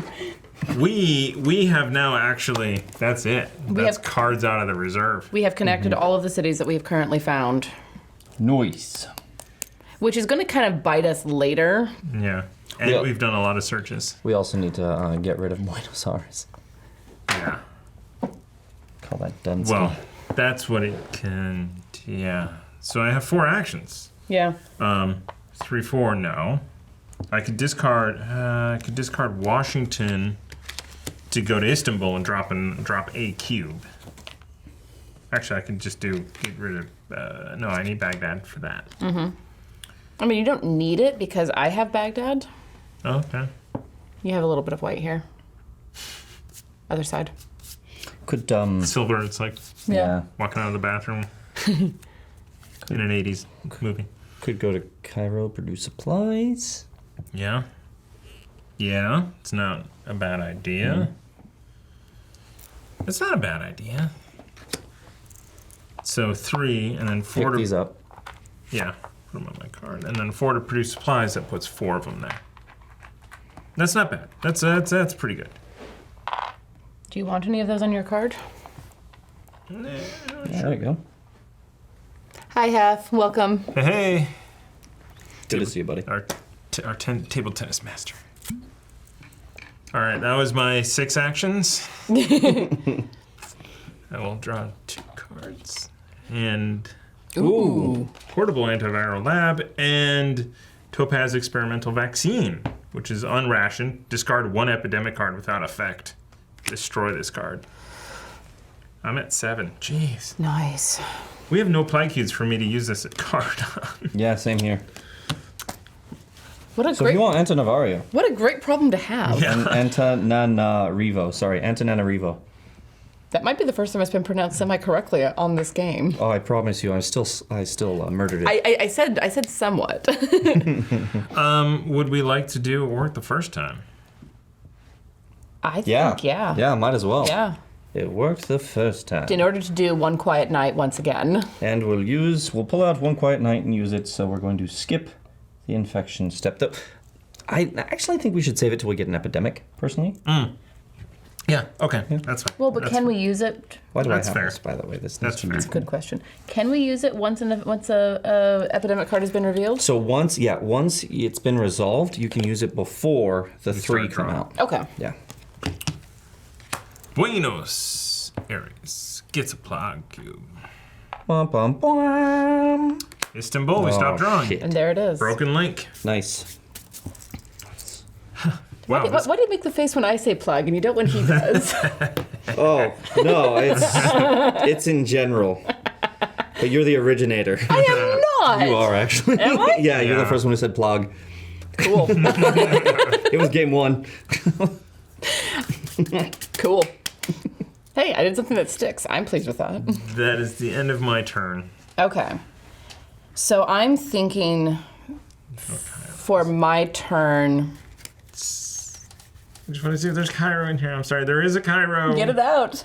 We have now actually... That's it. That's have- cards out of the reserve. We have connected all of the cities that we have currently found, Noise. which is going to kind of bite us later. Yeah. And we've done a lot of searches. We also need to get rid of Buenos Aires. Yeah. Call that Dunsky. Well, that's what it can. Yeah. So I have 4 actions. Yeah. 3, 4. No. I could discard. Washington to go to Istanbul and drop a cube. Actually, I can just get rid of. No, I need Baghdad for that. Mm-hmm. I mean, you don't need it because I have Baghdad. Oh, okay. You have a little bit of white here. Other side. Could Silver. It's like walking out of the bathroom in an '80s movie. Could go to Cairo, produce supplies. Yeah. Yeah. It's not a bad idea. It's not a bad idea. So 3 and then 4 Pick these up. Yeah. Put them on my card. And then 4 to produce supplies, that puts 4 of them there. That's not bad. That's pretty good. Do you want any of those on your card? Yeah, there you go. Hi, Hef. Welcome. Hey. Good to see you, buddy. Our table tennis master. All right, that was my 6 actions. I will draw 2 cards. And Ooh. Portable Antiviral Lab and Topaz Experimental Vaccine, which is unrationed. Discard 1 Epidemic card without effect. Destroy this card. I'm at 7. Jeez. Nice. We have no plague cubes for me to use this card on. Yeah, same here. What a So great. if you want Antananarivo. What a great problem to have. Yeah. Antananarivo. That might be the first time it's been pronounced semi-correctly on this game. Oh, I promise you, I still murdered it. I said somewhat. Would we like to do what worked the first time? I think, yeah. Yeah, might as well. Yeah. It worked the first time. In order to do One Quiet Night once again. And we'll pull out One Quiet Night and use it, so we're going to skip the infection step. I actually think we should save it till we get an epidemic, personally. Yeah, okay. That's fine. Well, but That's can fine. we use it? Why do That's I have fair. this, by the way? This That's fair. needs That's a good question. Can we use it once a epidemic card has been revealed? So once it's been resolved, you can use it before the 3 come drawing. out. Okay. Yeah. Buenos Aires gets a plague cube. Bum, bum, bum. Istanbul, we stopped drawing. Shit. And there it is. Broken link. Nice. Wow. Why do you make the face when I say plug and you don't when he does? Oh, no, it's in general. But you're the originator. I am not. You are, actually. Am I? Yeah, you're the Yeah. first one who said plug. Cool. It was game 1. Cool. Hey, I did something that sticks. I'm pleased with that. That is the end of my turn. Okay. So I'm thinking for my turn. I just want to see if there's Cairo in here. I'm sorry, there is a Cairo. Get it out.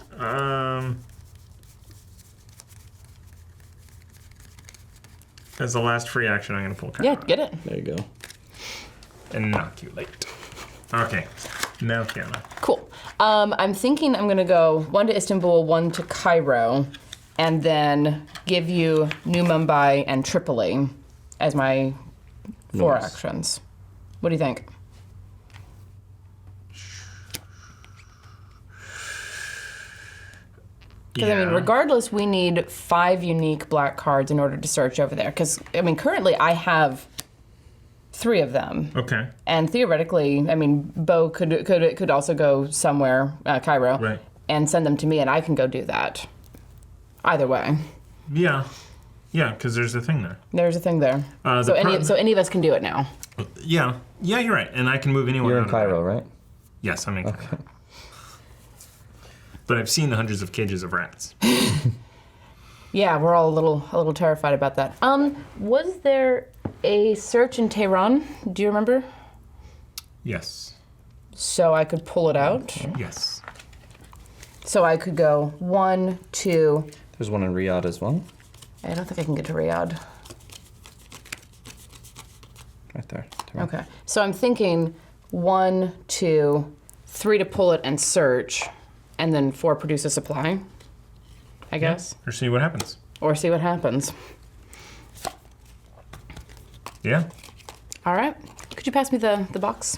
As the last free action, I'm going to pull Cairo. Yeah, get it. There you go. Inoculate. Okay. Now Tiana. Cool. I'm thinking I'm going to go 1 to Istanbul, 1 to Cairo, and then give you New Mumbai and Tripoli as my 4 Nice. actions. What do you think? Because, I mean, regardless, we need 5 unique black cards in order to search over there. Because, I mean, currently I have 3 of them. Okay. And theoretically, I mean, Beau could also go somewhere, Cairo, Right. and send them to me, and I can go do that. Either way. Yeah. Yeah, because there's a thing there. There's a thing there. The So pro- any of us can do it now. Yeah. Yeah, you're right. And I can move anyone You're out in of Cairo, that. right? Yes, I'm in Cairo. But I've seen the hundreds of cages of rats. Yeah, we're all a little terrified about that. Was there a search in Tehran? Do you remember? Yes. So I could pull it out. Yes. So I could go 1, 2. There's one in Riyadh as well. I don't think I can get to Riyadh. Right there. Okay. So I'm thinking 1, 2, 3 to pull it and search, and then 4 produce a supply, I guess. Or see what happens. Or see what happens. Yeah. All right. Could you pass me the box?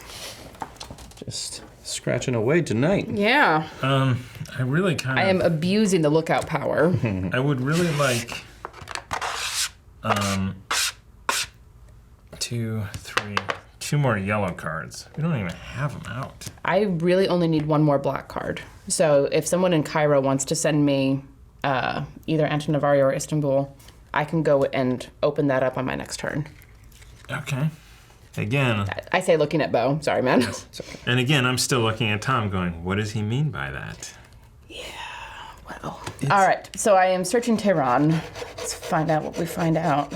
Just scratching away tonight. Yeah. I really kind of... I am abusing the lookout power. I would really like... 2, 3... 2 more yellow cards. We don't even have them out. I really only need 1 more black card. So if someone in Cairo wants to send me either Antananarivo or Istanbul, I can go and open that up on my next turn. Okay. Again... I say looking at Beau. Sorry, man. Yes. And again, I'm still looking at Tom going, what does he mean by that? Yeah, well. All right, so I am searching Tehran. Let's find out what we find out.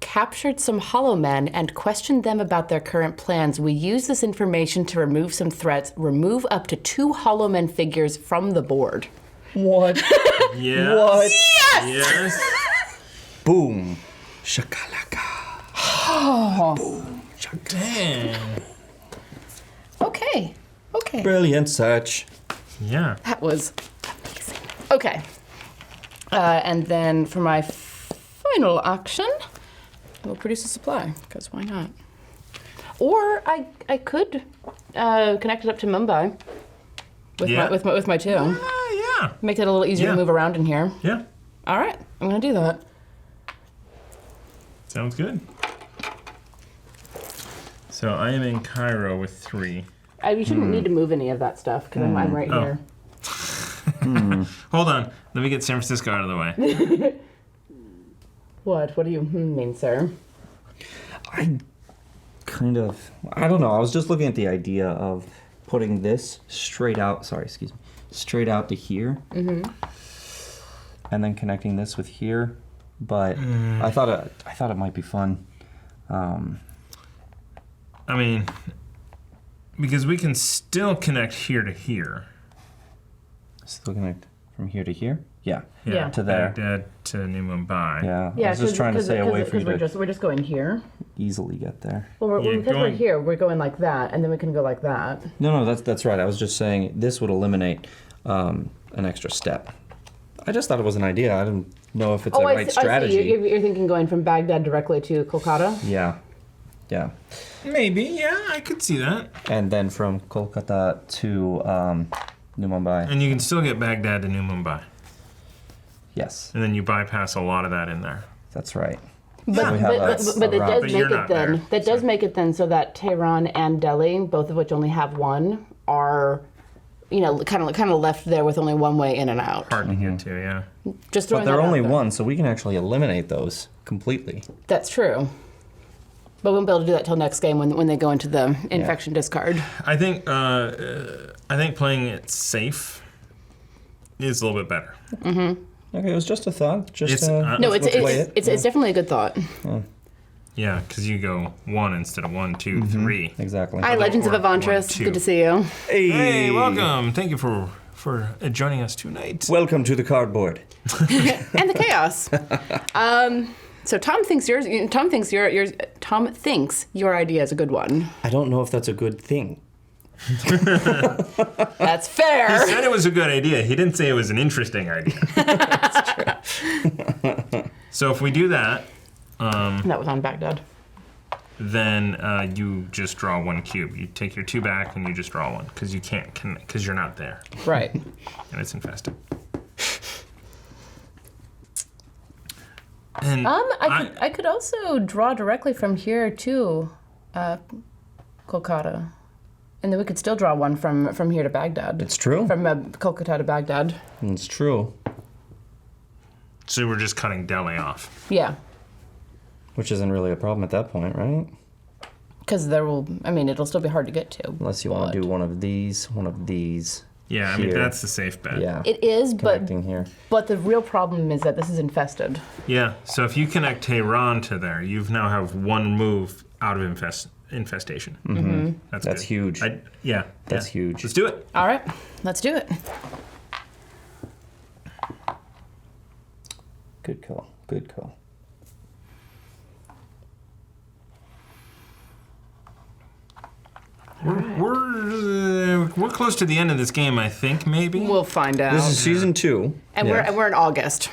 Captured some hollow men and questioned them about their current plans. We use this information to remove some threats. Remove up to 2 hollow men figures from the board. What? Yes. What? Yes. Boom. Shakalaka. Oh. Boom. Damn. Okay. Brilliant search. Yeah. That was amazing. Okay. And then for my final action, I will produce a supply, because why not? Or I could connect it up to Mumbai with my 2. Yeah. Make it a little easier to move around in here. Yeah. All right, I'm gonna do that. Sounds good. So I am in Cairo with 3. You shouldn't need to move any of that stuff, because I'm right here. Hold on. Let me get San Francisco out of the way. What? What do you mean, sir? I don't know. I was just looking at the idea of putting this straight out to here. Mm-hmm. And then connecting this with here. But I thought it might be fun. I mean, because we can still connect here to here. Still connect from here to here? Yeah. Yeah. To there. Baghdad to New Mumbai. Yeah. I was just trying to say a way for you to we're just going here. easily get there. Well, because we're here, we're going like that, and then we can go like that. No, that's right. I was just saying this would eliminate an extra step. I just thought it was an idea. I didn't know if it's a right strategy. I see. You're thinking going from Baghdad directly to Kolkata? Yeah. Maybe, yeah, I could see that. And then from Kolkata to New Mumbai. And you can still get Baghdad to New Mumbai. Yes, And then you bypass a lot of that in there. that's right. But that does make it then so that Tehran and Delhi, both of which only have 1, are, kind of left there with only 1 way in and out. Hard to get to, yeah. Just throwing But they're that out only there. 1, so we can actually eliminate those completely. That's true. But we won't be able to do that till next game when they go into the infection discard. I think playing it safe is a little bit better. Mm-hmm. Okay, it was just a thought. It's definitely a good thought. Yeah, because you go 1 instead of 1, 2, 3. Exactly. Hi, Legends of Avantris. Good to see you. Hey, welcome. Thank you for joining us tonight. Welcome to the cardboard. And the chaos. So Tom thinks your idea is a good one. I don't know if that's a good thing. That's fair. He said it was a good idea. He didn't say it was an interesting idea. That's true. So if we do that, that was on Baghdad. Then you just draw 1 cube. You take your 2 back and you just draw 1 because you can't connect because you're not there. Right. And it's infested. And I could also draw directly from here to Kolkata. And then we could still draw 1 from here to Baghdad. It's true. From Kolkata to Baghdad. It's true. So we're just cutting Delhi off. Yeah. Which isn't really a problem at that point, right? Because it'll still be hard to get to. Unless you want to do one of these. Yeah, I mean, that's the safe bet. Yeah. It is, Connecting here. But the real problem is that this is infested. Yeah, so if you connect Tehran to there, you now have 1 move out of infestation. Mm-hmm. That's huge. That's huge. Let's do it. All right, let's do it. Good call. Good call. We're close to the end of this game, I think. Maybe We'll find out. This is season 2. and we're in August.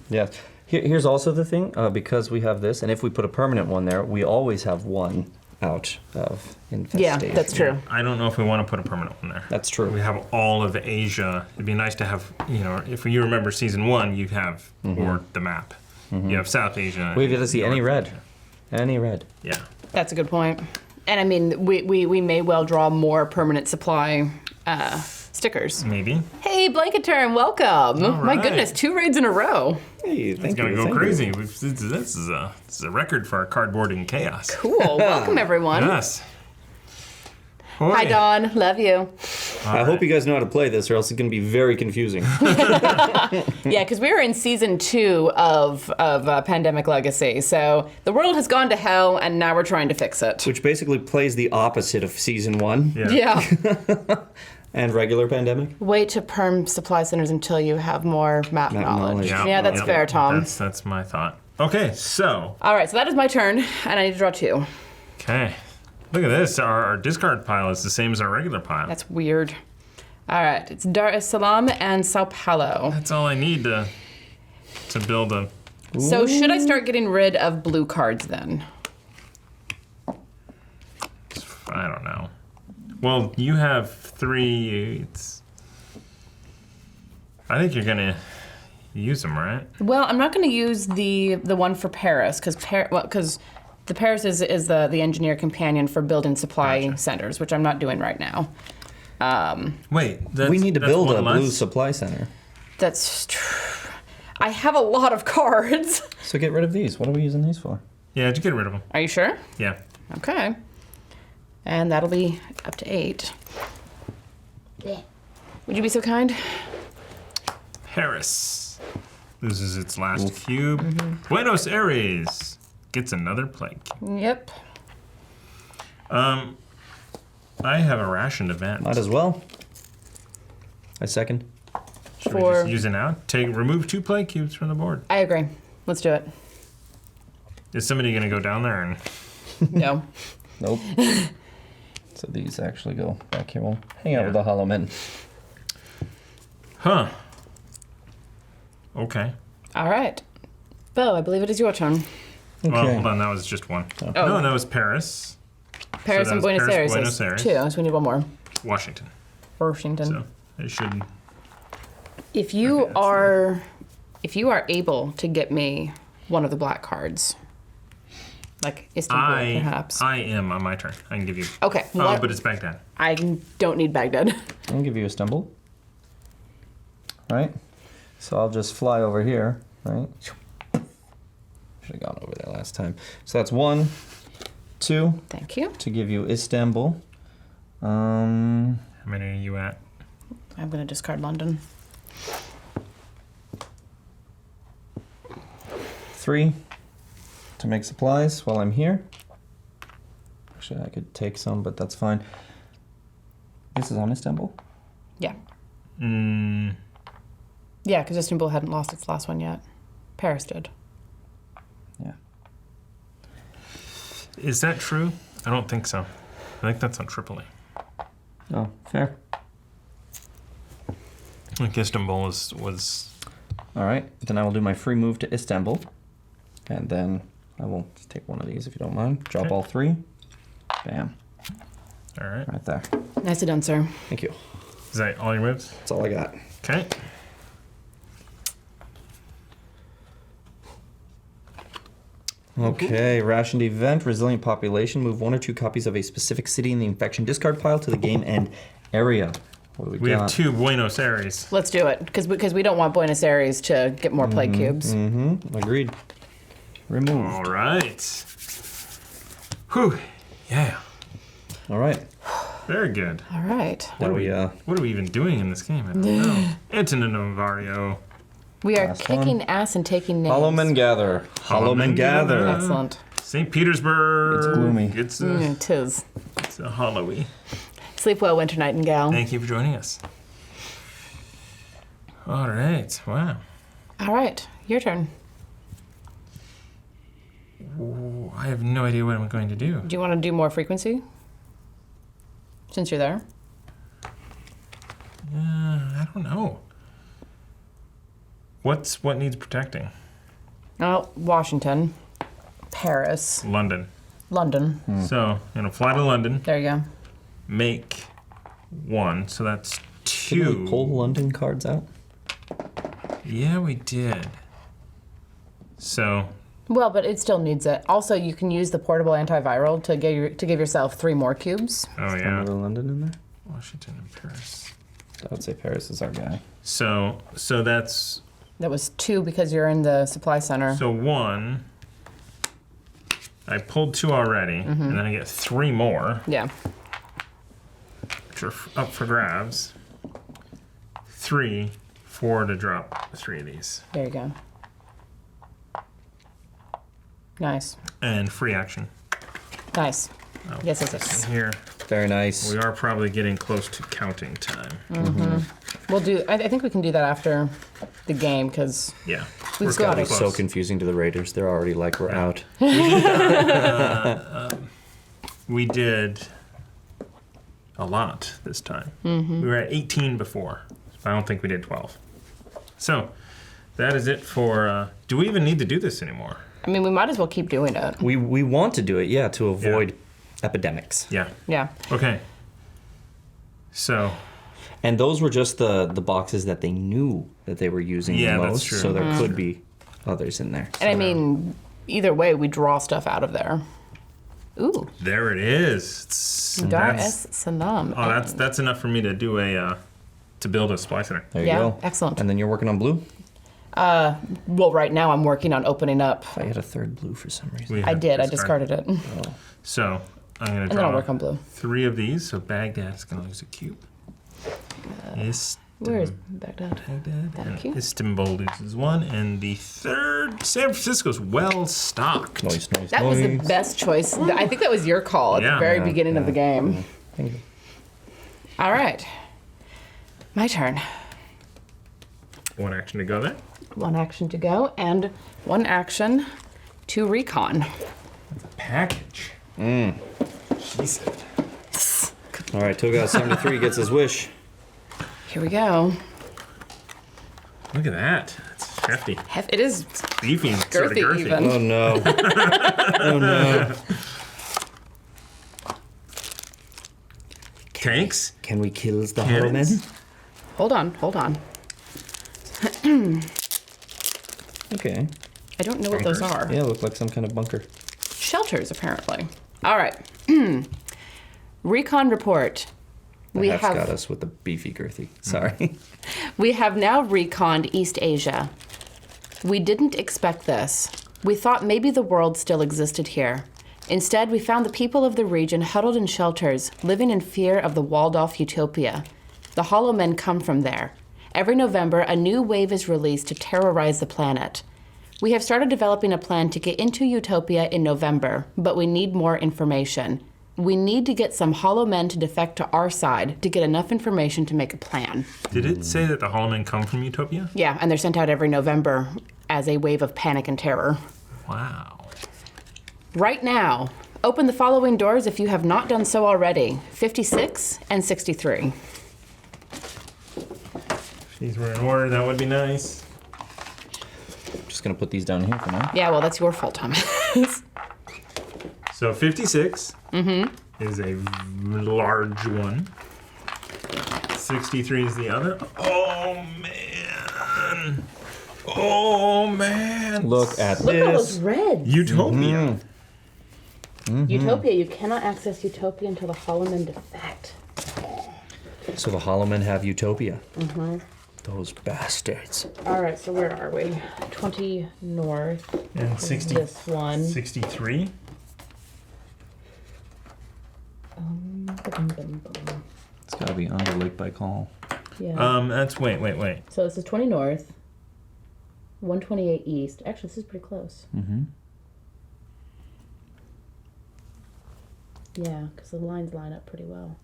Yeah. Here's also the thing, because we have this, and if we put a permanent one there, we always have one out of infestation. Yeah, that's true. I don't know if we want to put a permanent one there. That's true. We have all of Asia. It'd be nice to have, if you remember season 1, you have or the map. You have South Asia. We get to see any North red. Asia. Any red. Yeah. That's a good point. And I mean, we may well draw more permanent supply stickers. Maybe. Hey, Blanket Turn, welcome. All My right. goodness, 2 raids in a row. Hey, It's thank gonna you. go thank crazy. you. This is a record for our cardboarding chaos. Cool. Welcome, everyone. Yes. Hi, Boy. Dawn. Love you. I hope you guys know how to play this, or else it's going to be very confusing. Yeah, because we were in season 2 of Pandemic Legacy. So the world has gone to hell, and now we're trying to fix it. Which basically plays the opposite of season 1 Yeah. and regular Pandemic. Wait to perm supply centers until you have more map knowledge. knowledge. Yeah, that's fair, Tom. That's my thought. Okay, so All right, so that is my turn, and I need to draw 2. okay, look at this. Our discard pile is the same as our regular pile. That's weird. All right, it's Dar es Salaam and Sao Paulo. That's all I need to build a. So should I start getting rid of blue cards then? I don't know. Well, you have 3. I think you're gonna use them, right? Well, I'm not going to use the one for Paris because the Paris is the engineer companion for building supply Gotcha. centers, which I'm not doing right now. Wait, We need to build one a less? blue supply center. That's true. I have a lot of cards. So get rid of these. What are we using these for? Yeah, just get rid of them. Are you sure? Yeah. Okay. And that'll be up to 8. Would you be so kind? Paris loses its last cube. Buenos Aires gets another plague. Yep. I have a rationed event. Might as well. I second. Should we just use it now? Remove 2 plague cubes from the board. I agree. Let's do it. Is somebody gonna go down there and? No. Nope. So these actually go back here. We'll hang out with the hollow men. Huh. Okay. All right. Beau, I believe it is your turn. Well, hold on. That was just one. Oh. No, that was Paris, Paris that and was Buenos Paris, Aires. Buenos is Aires. 2, so we need one more. Washington. Washington. So it should. If you Okay, are able to get me one of the black cards, like Istanbul, perhaps. I am on my turn. I can give you. Okay. Oh, but it's Baghdad. I don't need Baghdad. I'll give you a stumble. Right? So I'll just fly over here, right? Should have gone over there last time. So that's 1, 2 Thank you. to give you Istanbul. How many are you at? I'm going to discard London. 3 to make supplies while I'm here. Actually, I could take some, but that's fine. This is on Istanbul. Yeah. Mm, Yeah, because Istanbul hadn't lost its last one yet. Paris did. Yeah. is that true? I don't think so. I think that's on Tripoli. Oh, fair. I think Istanbul was. All right, then I will do my free move to Istanbul. And then I will just take one of these if you don't mind. Drop Okay. all 3. Bam. All right. Right there. Nicely done, sir. Thank you. Is that all your moves? That's all I got. Okay. Okay, rationed event, resilient population. Move 1 or 2 copies of a specific city in the infection discard pile to the game end area. What do we We got? have 2 Buenos Aires. Let's do it, because we don't want Buenos Aires to get more plague cubes. Mm-hmm. Agreed. Remove. All right. Whew. Yeah. All right. Very good. All right. Now we What are we even doing in this game? I don't know. Antonino Vario. We are Last kicking one. ass and taking names. hollow men gather. Hollow men gather. Excellent. St. Petersburg. It's gloomy. It's Tis. a hollowy. Sleep well, Winter Nightingale. Thank you for joining us. All right. Wow. All right, your turn. Ooh, I have no idea what I'm going to do. Do you want to do more frequency? Since you're there? I don't know. What needs protecting? Oh, Washington, Paris, London. London. So, fly to London, There you go. make 1, so that's 2. Did we pull London cards out? Yeah, we did. So, Well, but it still needs it. Also, you can use the portable antiviral to give yourself 3 more cubes. oh yeah, Another London in there? Washington and Paris. I would say Paris is our guy. So that's That was 2 because you're in the supply center. 1. I pulled 2 already, and then I get 3 more, Yeah. which are up for grabs. 3, 4 to drop 3 of these, There you go. Nice. and free action. Nice. Oh, Yes, yes, this yes. in here. Very nice. We are probably getting close to counting time. We'll do. I think we can do that after the game because Yeah, We've we're got getting it. close. So confusing to the Raiders. They're already like, we're out. We did a lot this time. We were at 18 before. I don't think we did 12. So that is it for. Do we even need to do this anymore? I mean we might as well keep doing it. We want to do it, yeah, to avoid epidemics. Yeah. Yeah. Okay. So And those were just the boxes that they knew that they were using Yeah, the that's most. true. So there could be others in there. And I mean, either way, we draw stuff out of there. Ooh. there it is. It's- Dar that's- es Salaam. Oh, that's enough for me to do to build a supply center. There you Yeah, go. excellent. And then you're working on blue? Well, right now I'm working on opening up. I had a third blue for some reason. We I have did. I discarded. discarded it. And So I'm gonna then I'll draw work on blue. 3 of these. So Baghdad's gonna lose a cube. Where is Baghdad? Baghdad Thank and you. Istanbul loses 1, and the third, San Francisco's well stocked. Noise. That was the best choice. I think that was your call at Yeah. the very Yeah, beginning of the game. Thank you. All right. My turn. 1 action to go there. 1 action to go and 1 action to recon. Package. She said. All right, Toga 73 gets his wish. Here we go. Look at that. It's hefty. It is Beefy. and sort of girthy girthy. even. Oh no. Oh no. Tanks. Can we kill the hollow men? Cannons? Hold on. Okay. I don't know what those Bunkers. are. Yeah, look like some kind of bunker. Shelters, apparently. All right. Recon report. The hat's got us with the beefy girthy. Sorry. We have now reconned East Asia. We didn't expect this. We thought maybe the world still existed here. Instead, we found the people of the region huddled in shelters, living in fear of the walled-off Utopia. The Hollow Men come from there. Every November, a new wave is released to terrorize the planet. We have started developing a plan to get into Utopia in November, but we need more information. We need to get some Hollow Men to defect to our side to get enough information to make a plan. Did it say that the Hollow Men come from Utopia? Yeah, and they're sent out every November as a wave of panic and terror. Wow. Right now, open the following doors if you have not done so already. 56 and 63. If these were in order, that would be nice. Just gonna put these down here for now. Yeah, well, that's your fault, Thomas. So 56 is a large one. 63 is the other. Oh, man. Oh, man. Look at Look at all this. those reds. Utopia. Utopia, you cannot access Utopia until the Hollow Men defect. So the hollow men have Utopia. Those bastards. All right, so where are we? 20 north. And is 60, This one. 63. It's gotta be under Lake Baikal. Yeah. That's, wait. So this is 20 north, 128 east. Actually, this is pretty close. Yeah, because the lines line up pretty well.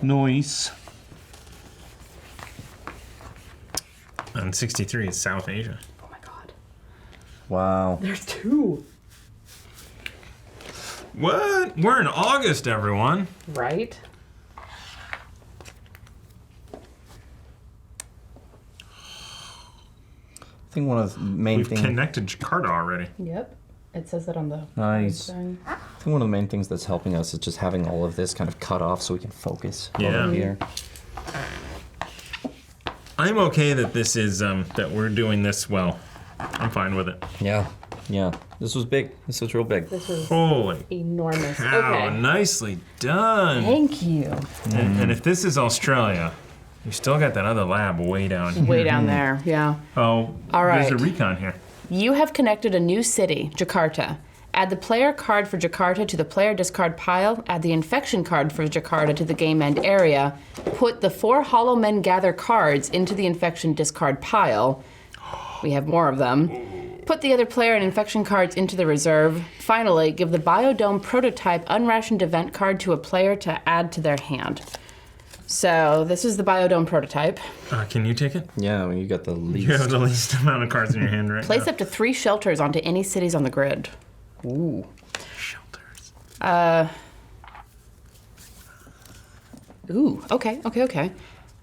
Noise. and 63 is South Asia. Oh my god. Wow. There's 2. What? We're in August, everyone. Right? I think one of the main We've things. connected Jakarta already. Yep. It says that on the Nice. thing. I think one of the main things that's helping us is just having all of this kind of cut off so we can focus. Yeah. Over here. I'm okay that this is that we're doing this well. I'm fine with it. Yeah. Yeah. This was big. This was real big. This was Holy enormous. cow! Okay. Nicely done. Thank you. And if this is Australia, you still got that other lab way down here. Way down there, yeah. Oh, All right. There's a Recon here. You have connected a new city, Jakarta. Add the player card for Jakarta to the player discard pile. Add the infection card for Jakarta to the game end area. Put the 4 Hollow Men Gather cards into the infection discard pile. We have more of them. Put the other player and infection cards into the reserve. Finally, give the Biodome Prototype Unrationed Event card to a player to add to their hand. So this is the Biodome Prototype. Can you take it? Yeah, well, you got the least. You have the least amount of cards in your hand right Place now. up to 3 shelters onto any cities on the grid. Ooh. Shelters. Okay.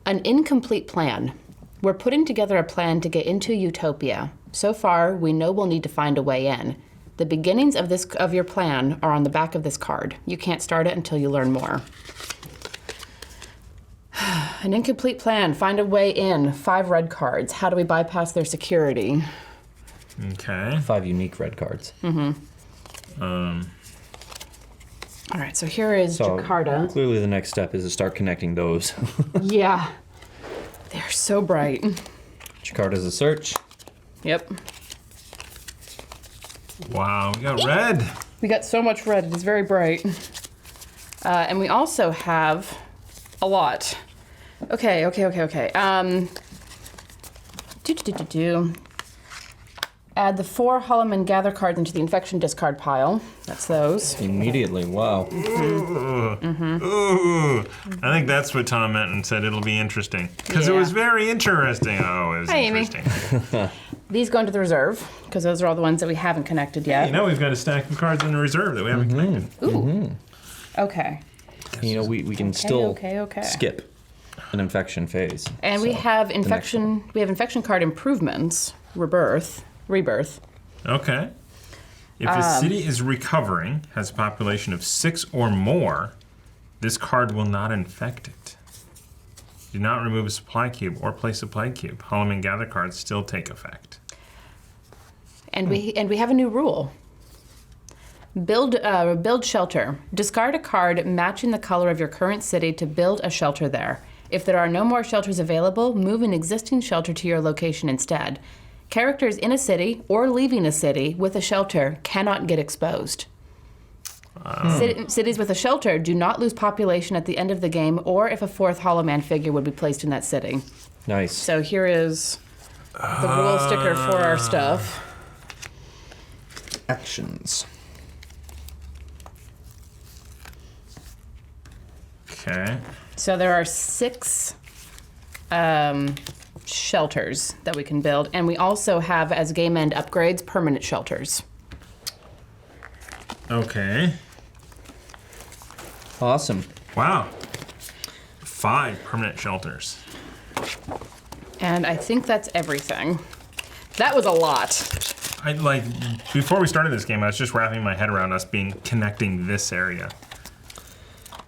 An incomplete plan. We're putting together a plan to get into Utopia. So far, we know we'll need to find a way in. The beginnings of your plan are on the back of this card. You can't start it until you learn more. An incomplete plan. Find a way in. 5 red cards. How do we bypass their security? Okay. 5 unique red cards. All right, so here is Jakarta. Clearly, the next step is to start connecting those. Yeah. They're so bright. Jakarta's a search. Yep. Wow, we got red. We got so much red. It is very bright. And we also have a lot. Okay. Add the 4 Hollow Men Gather cards into the infection discard pile. That's those. Immediately, wow. Ooh. I think that's what Tom meant and said it'll be interesting. Because it Yeah. was very interesting. Oh, it was Hi, Amy. interesting. These go into the reserve, because those are all the ones that we haven't connected yet. You know, we've got a stack of cards in the reserve that we haven't connected. Ooh. Okay. You know, we can still okay. skip an infection phase. And So, we have the next infection. We have infection card improvements, rebirth. Okay. If a city is recovering, has a population of 6 or more, this card will not infect it. Do not remove a supply cube or place a plague cube. Hollow Men Gather cards still take effect. And we have a new rule. Build shelter. Discard a card matching the color of your current city to build a shelter there. If there are no more shelters available, move an existing shelter to your location instead. Characters in a city or leaving a city with a shelter cannot get exposed. Cities with a shelter do not lose population at the end of the game or if a 4th Hollow Man figure would be placed in that city. Nice. So here is the rule sticker for our stuff. Actions. Okay. So there are 6 shelters that we can build, and we also have, as game end upgrades, permanent shelters. Okay. Awesome. Wow. 5 permanent shelters. And I think that's everything. That was a lot. Before we started this game, I was just wrapping my head around us connecting this area.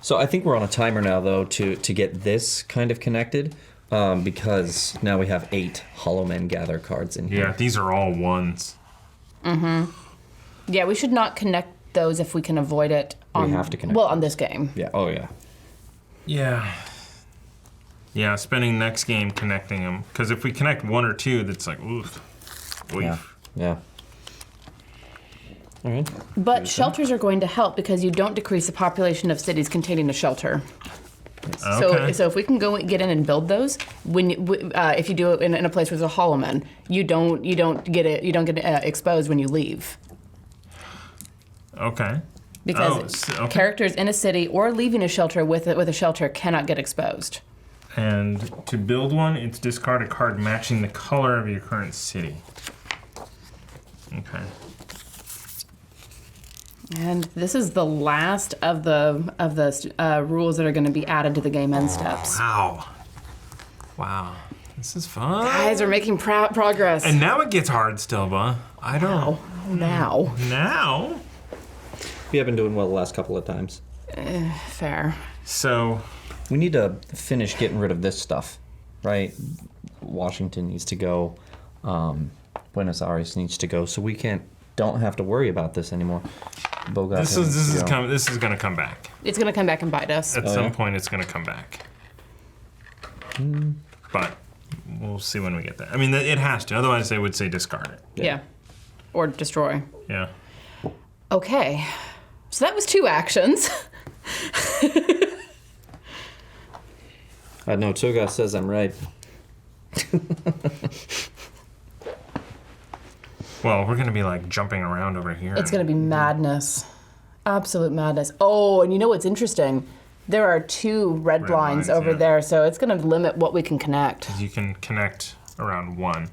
So I think we're on a timer now, though, to get this kind of connected, because now we have 8 Hollow Men Gather cards in here. Yeah, these are all 1s. Yeah, we should not connect those if we can avoid it. We have to connect Well, on this game. Yeah. Oh, yeah. Yeah. Yeah, spending next game connecting them. Because if we connect 1 or 2, that's like, oof. Yeah. Yeah. All right. But shelters are going to help because you don't decrease the population of cities containing a shelter. Okay. So if we can get in and build those, if you do it in a place where there's a Hollow Man, you don't get exposed when you leave. Okay. Because okay. characters in a city or leaving a shelter with a shelter cannot get exposed. And to build one, it's discard a card matching the color of your current city. Okay. And this is the last of the rules that are going to be added to the game end steps. Wow. Wow. This is fun. Guys are making progress. And now it gets hard still, but I don't. Now? We have been doing well the last couple of times. Fair. So. We need to finish getting rid of this stuff, right? Washington needs to go. Buenos Aires needs to go, so we don't have to worry about this anymore. This is going to come back. It's going to come back and bite us. At some point, it's going to come back. But we'll see when we get there. I mean, it has to. Otherwise, they would say discard it. Yeah. Or destroy. Yeah. Okay. So that was 2 actions. I know, Toga says I'm right. Well, we're going to be like jumping around over here. It's going to be madness. Absolute madness. Oh, and you know what's interesting? There are 2 red lines over there, so it's going to limit what we can connect. You can connect around 1.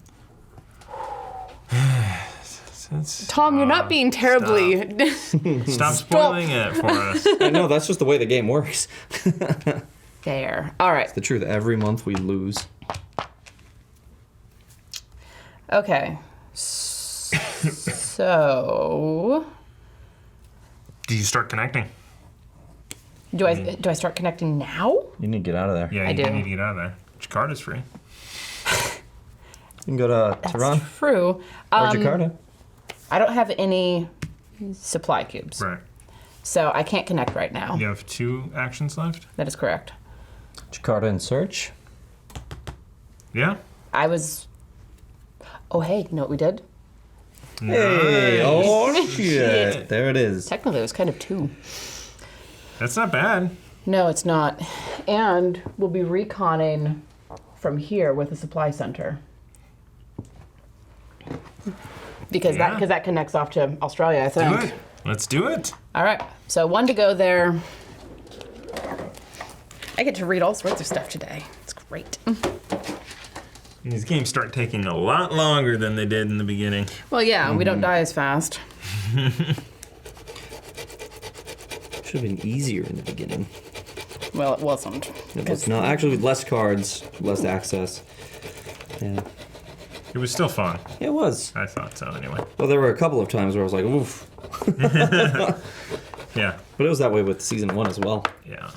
Tom, you're not being terribly... Stop spoiling it for us. I know, that's just the way the game works. There. All right. It's the truth. Every month we lose. Okay. So... Do you start connecting? Do I start connecting now? You need to get out of there. Yeah, I do. You need to get out of there. Jakarta's free. You can go to Tehran That's true. or Jakarta. I don't have any supply cubes. Right. So I can't connect right now. You have 2 actions left? That is correct. Jakarta and search. Yeah. I was... Oh, hey, you know what we did? Hey, Nice. oh shit. There it is. Technically, it was kind of 2. That's not bad. No, it's not. And we'll be reconning from here with a supply center. Because that connects off to Australia, I think. Do it. Let's do it. All right. So 1 to go there. I get to read all sorts of stuff today. It's great. These games start taking a lot longer than they did in the beginning. Well, yeah, we don't die as fast. Should have been easier in the beginning. Well, it wasn't. It was not. Actually, with less cards, less access. Yeah. It was still fun. It was. I thought so, anyway. Well, there were a couple of times where I was like, oof. Yeah. But it was that way with season 1 as well. Yeah.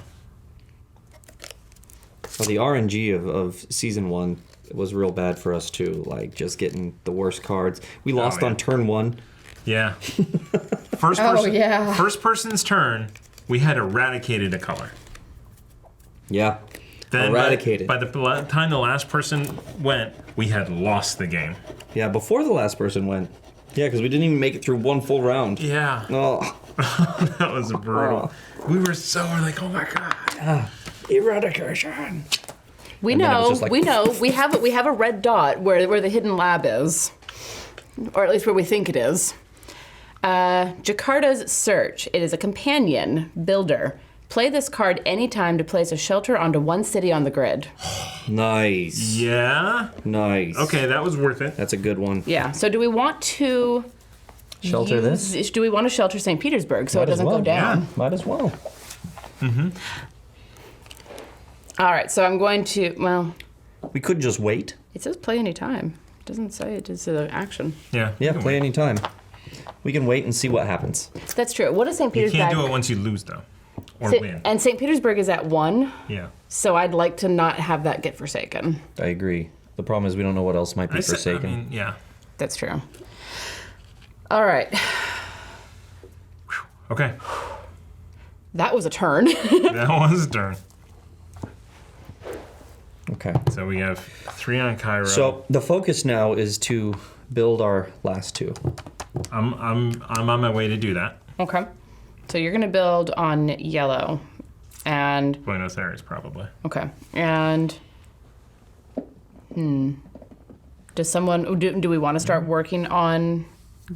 Well, the RNG of season 1 was real bad for us too. Like just getting the worst cards. We lost on turn 1. Yeah. First person's turn, we had eradicated a color. Yeah. Then eradicated. By the time the last person went, we had lost the game. Yeah, before the last person went. Yeah, because we didn't even make it through 1 full round. Yeah. Oh. That was brutal. We were like, oh my god. Eradication. We know. We have a red dot where the hidden lab is, or at least where we think it is. Jakarta's Search. It is a companion builder. Play this card anytime to place a shelter onto 1 city on the grid. Nice. Yeah. Nice. Okay, that was worth it. That's a good one. Yeah. So do we want to shelter this? Do we want to shelter St. Petersburg so it doesn't go down? Yeah, might as well. Mm-hmm. All right. So I'm going to. Well, we could just wait. It says play anytime. It doesn't say it is an action. Yeah. Yeah. Play anytime. We can wait and see what happens. That's true. What is St. Petersburg? You can't do it once you lose though. Or win. And St. Petersburg is at 1. Yeah. So I'd like to not have that get forsaken. I agree. The problem is we don't know what else might be forsaken. Yeah. That's true. All right. Okay. That was a turn. That was a turn. Okay. So we have 3 on Cairo. So the focus now is to build our last 2. I'm on my way to do that. Okay. So you're going to build on yellow. And... Buenos Aires, probably. Okay. And... Does someone... Do we want to start working on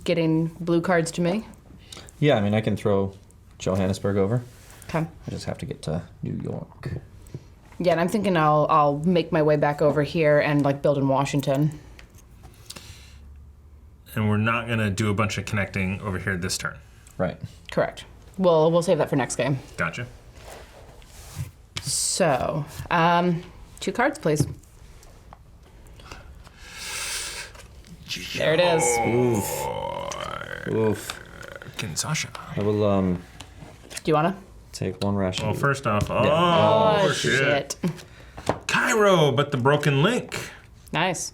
getting blue cards to me? Yeah, I mean, I can throw Johannesburg over. Okay. I just have to get to New York. Yeah, and I'm thinking I'll make my way back over here and like build in Washington. And we're not going to do a bunch of connecting over here this turn. Right. Correct. We'll save that for next game. Gotcha. So, 2 cards, please. There it is. Oof. Can Sasha. I will Do you wanna? take 1 ration. Well, first off, Oh, shit. Cairo, but the broken link. Nice.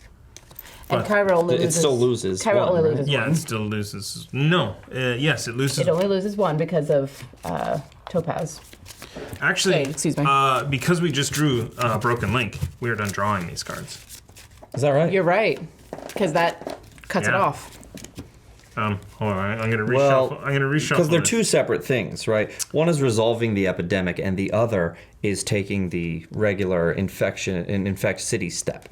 And But Cairo only It loses. still loses. Cairo one, only right? loses Yeah, one. it still loses. No. Yes, it loses. It only loses 1 because of Topaz. Actually, Wait, excuse me. Because we just drew Broken Link, we are done drawing these cards. Is that right? You're right, because that cuts it Yeah. off. Hold on, I'm gonna reshuffle. Well, I'm gonna reshuffle. Because they're this. 2 separate things, right? One is resolving the epidemic, and the other is taking the regular infection and infect city step.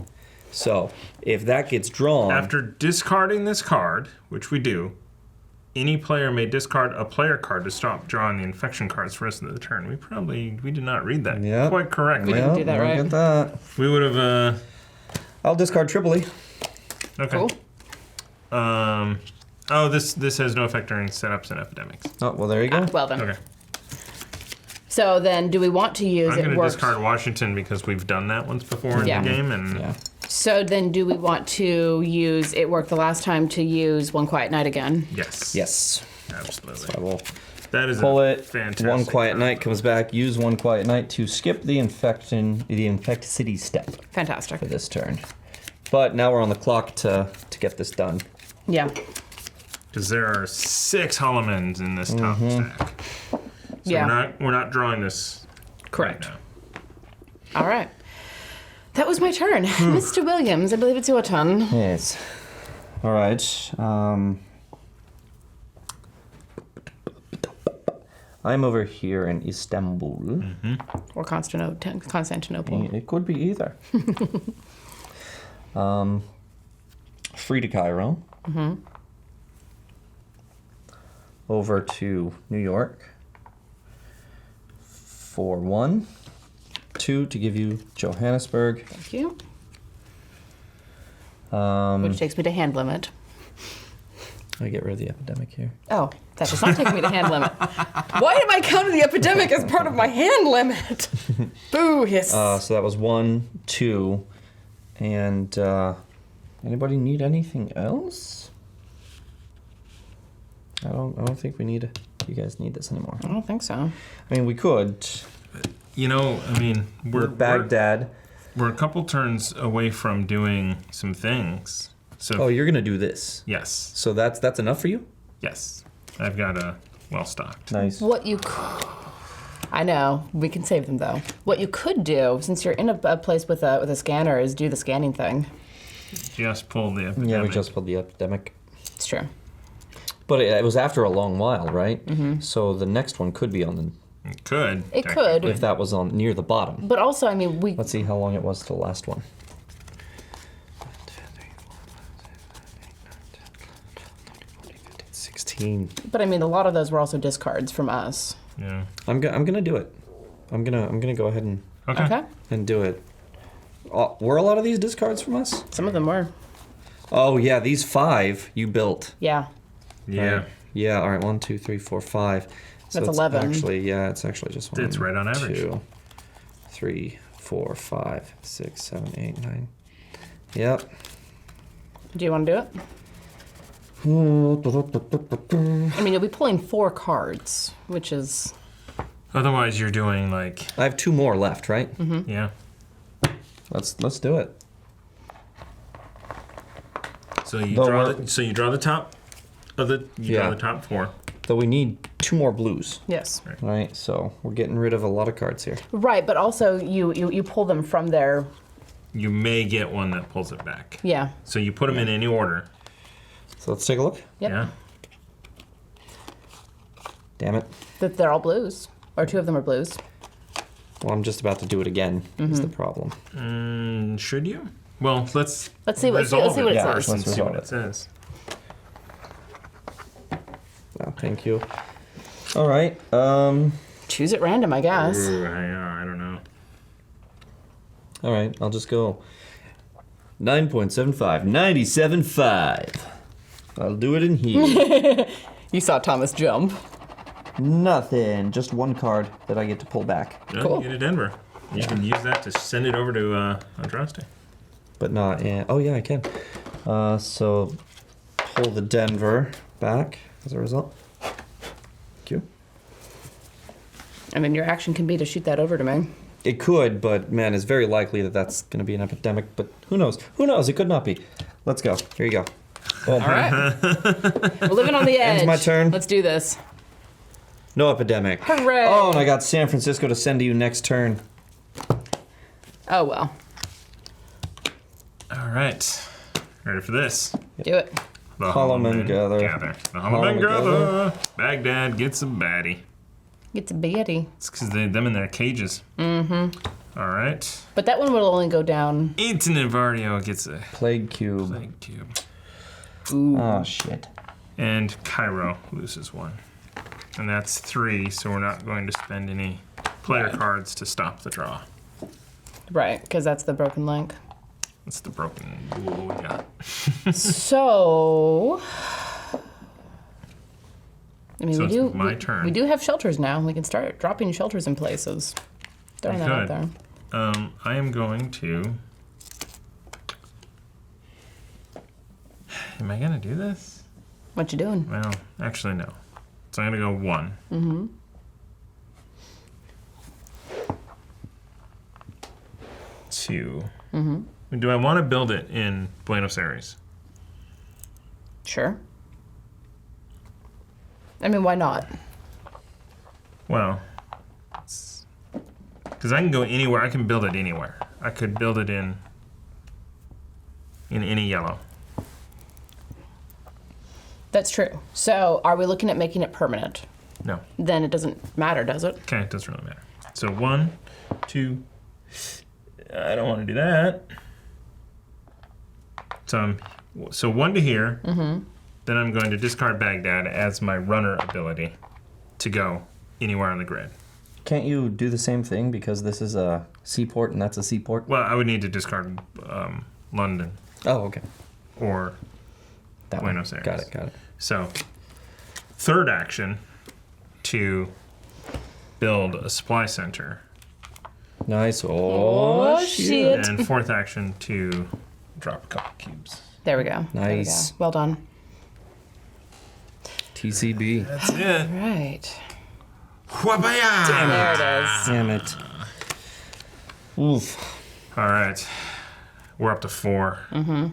So if that gets drawn, After discarding this card, which we do, any player may discard a player card to stop drawing the infection cards for the rest of the turn. We did not read that Yep. quite correctly. didn't do that look right. at that. We would have. I'll discard Tripoli. Okay. Cool. Oh, this has no effect during setups and epidemics. Oh, well, there you go. Well then. Okay. So then, do we want to use I'm it? going to Works. discard Washington because we've done that once before in Yeah. the game, and Yeah. So then, do we want to use it? Worked the last time to use One Quiet Night again. yes, Yes. absolutely. I will That is pull a it. fantastic. 1 quiet card. night comes back. Use 1 quiet night to skip the infect city step Fantastic. for this turn. But now we're on the clock to get this done. Yeah. Because there are 6 Holomans in this top stack. So Yeah. we're not drawing this Correct. right All right. That was my turn, Hmm. Mr. Williams. I believe it's your turn. Yes. All right. I'm over here in Istanbul. Or Constantinople. It could be either. Free to Cairo. Over to New York. For 1. 2 to give you Johannesburg. Thank you. Um, Which takes me to hand limit. I get rid of the epidemic here. Oh, that does not take me to hand limit. Why am I counting the epidemic as part of my hand limit? Boo, hiss. So that was 1, 2, and anybody need anything else? I don't think we need. You guys need this anymore. I don't think so. I mean, we could. You know, I mean, we're With Baghdad. We're a couple turns away from doing some things. So Oh, you're gonna do this. yes, So that's enough for you? yes, I've got a well stocked. Nice. What you could... I know. We can save them, though. What you could do, since you're in a place with a scanner, is do the scanning thing. Just pull the epidemic. Yeah, we just pulled the epidemic. It's true. But it was after a long while, right? Mm-hmm. So the next one could be on the. It could. It could. If that was on near the bottom. But also, I mean, we... Let's see how long it was to the last one. But I mean, a lot of those were also discards from us. Yeah. I'm gonna do it. I'm gonna go ahead Okay. and do it. Were a lot of these discards from us? Some of them were. Oh yeah, these 5 you built. Yeah. Yeah. Right. Yeah. All right. 1, 2, 3, 4, 5. So That's it's 11. Actually, yeah, it's actually just 1. It's right on average. 2, 3, 4, 5, 6, 7, 8, 9. Yep. Do you want to do it? I mean, you'll be pulling 4 cards, which is... Otherwise, you're doing like I have 2 more left, right? yeah. Let's do it. So you Though draw. we're- So you draw the top of the. You draw Yeah. the top 4. Though we need 2 more blues, Yes. right? So we're getting rid of a lot of cards here. Right, but also you pull them from their... You may get one that pulls it back. Yeah. So you put them in any order. So let's take a look. Yep. Yeah. Damn it. That they're all blues. Or 2 of them are blues. Well, I'm just about to do it again. Is the problem? Should you? Well, let's Let's see what resolve it Yeah, says. first and let's see what resolve it says. Oh, thank you. All right. Choose at random, I guess. Ooh, I don't know. All right, I'll just go 9.75, 97.5. I'll do it in here. You saw Thomas jump. Nothing. Just one card that I get to pull back. Yeah, Cool. You get a Denver. You can use that to send it over to Andraste. But not in... Oh, yeah, I can. So pull the Denver back as a result. Thank you. I mean, your action can be to shoot that over to me. It could, but man, it's very likely that that's going to be an epidemic. But who knows? Who knows? It could not be. Let's go. Here you go. All right. We're living on the edge. Ends my turn. Let's do this. No epidemic. Hooray. Oh, and I got San Francisco to send to you next turn. Oh, well. All right. Ready for this? Do it. The Hollow Men gather. The Hollow Men gather. Baghdad gets a baddie. It's a baddie. It's because them in their cages. Mm-hmm. All right. But that one will only go down. Eaton and Vardio gets a Plague Cube. plague cube. Ooh. Oh, shit. And Cairo loses 1. And that's 3, so we're not going to spend any player cards to stop the draw. Right, because that's the broken link. That's the broken rule we got. So... I mean, So we it's my turn. We do have shelters now. We can start dropping shelters in places. Throwing that out there. I am going to... Am I going to do this? What you doing? Well, actually, no. So I'm going to go 1. Mm-hmm. 2. Mm-hmm. Do I want to build it in Buenos Aires? Sure. I mean, why not? Well, because I can go anywhere. I can build it anywhere. I could build it in any yellow. That's true. So, are we looking at making it permanent? No. Then it doesn't matter, does it? Okay, it doesn't really matter. So 1, 2. I don't want to do that. So 1 to here. Mm-hmm. Then I'm going to discard Baghdad as my runner ability to go anywhere on the grid. Can't you do the same thing because this is a seaport and that's a seaport? Well, I would need to discard London Oh, okay. or That Buenos one. Aires. Got it. So, third action to build a supply center. Nice. Oh, shit. And fourth action to drop a couple cubes. There we go. There we Nice. go. Well done. TCB. That's it. Right. Wabaya! There it is. Damn it. Oof. All right. We're up to 4. Mm-hmm.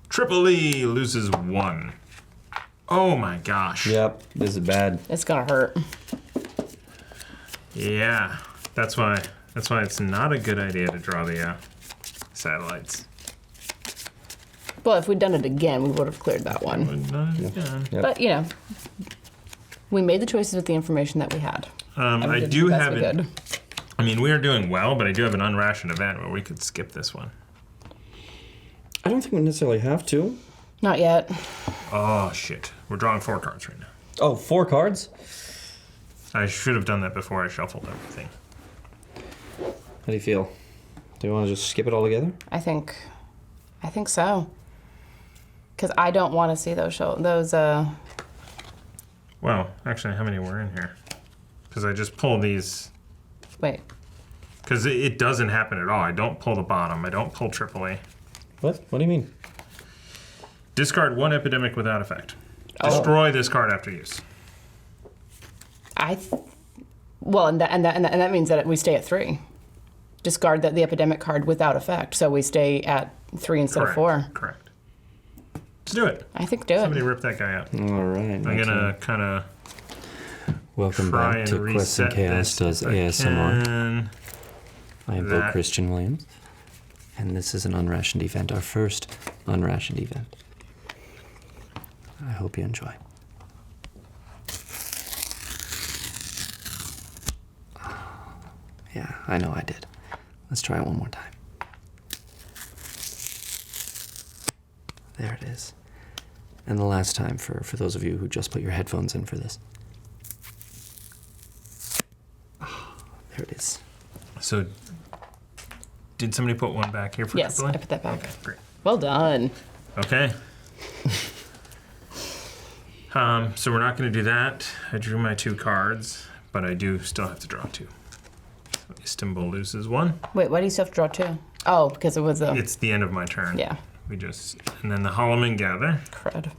Triple E loses 1. Oh my gosh. Yep, this is bad. It's gonna hurt. Yeah. That's why it's not a good idea to draw the satellites. Well, if we'd done it again, we would have cleared that one. Yep. But, you know, we made the choices with the information that we had. And we I did do the best have we it. could. I mean, we are doing well, but I do have an unrationed event where we could skip this one. I don't think we necessarily have to. Not yet. Oh, shit. We're drawing 4 cards right now. Oh, 4 cards? I should have done that before I shuffled everything. How do you feel? Do you want to just skip it all together? I think so. Because I don't want to see those Well, actually, how many were in here? Because I just pull these. Wait. Because it doesn't happen at all. I don't pull the bottom. I don't pull AAA. What? What do you mean? Discard 1 epidemic without effect. Oh. Destroy this card after use. Well, and that means that we stay at 3. Discard the epidemic card without effect, so we stay at 3 instead of 4. Correct. Let's do it. I think do Somebody it. rip that guy out. All right. I'm gonna kind of Welcome try back and to Quests and reset Chaos this does if I ASMR. can. I am Beau That. Christian Williams, and this is an unrationed event, our first unrationed event. I hope you enjoy. Yeah, I know I did. Let's try it one more time. There it is. And the last time for those of you who just put your headphones in for this. There it is. So did somebody put one back here for Yes, AAA? I put that back. Okay, great. Well done. Okay. So we're not going to do that. I drew my 2 cards, but I do still have to draw 2. So Istanbul loses 1. Wait, why do you still have to draw 2? Oh, because it was a... It's the end of my turn. Yeah. And then the Holloman Gather. Crud.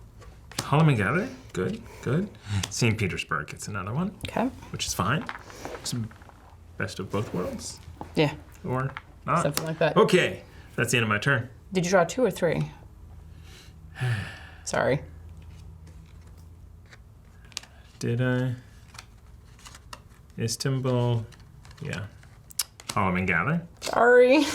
Holloman Gather, good. St. Petersburg gets another one, Okay. which is fine. It's best of both worlds, Yeah, or not. something like that. Okay, that's the end of my turn. Did you draw 2 or 3? Sorry. Did I? Istanbul, yeah. Holloman Gather. Sorry.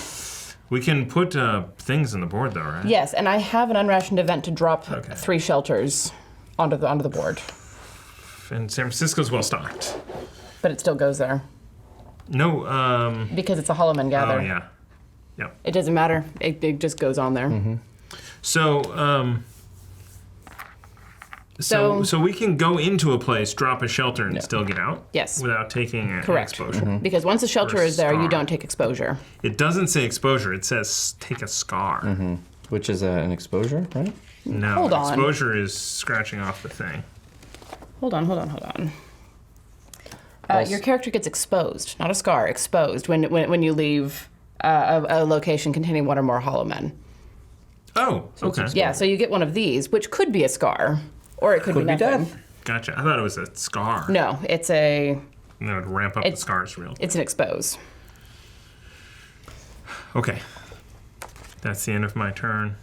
We can put things on the board though, right? Yes, and I have an unrationed event to drop Okay. 3 shelters onto the board, And San Francisco's well stocked. but it still goes there No, because it's a Holloman Gather. oh yeah. It doesn't matter. It just goes on there. So, so we can go into a place, drop a shelter, and still get out? Yes. Without taking an Correct. exposure? Because once the shelter Or a is there, you scar. don't take exposure. It doesn't say exposure, it says take a scar. Which is an exposure, right? No, Hold on. exposure is scratching off the thing. Hold on. Your character gets exposed, not a scar, exposed when you leave a location containing 1 or more hollow men. Oh, okay. Yeah, so you get one of these, which could be a scar, or it could be nothing. death. Gotcha. I thought it was a scar. No, it's a And that would ramp up the scars real. it's an expose. Okay. That's the end of my turn.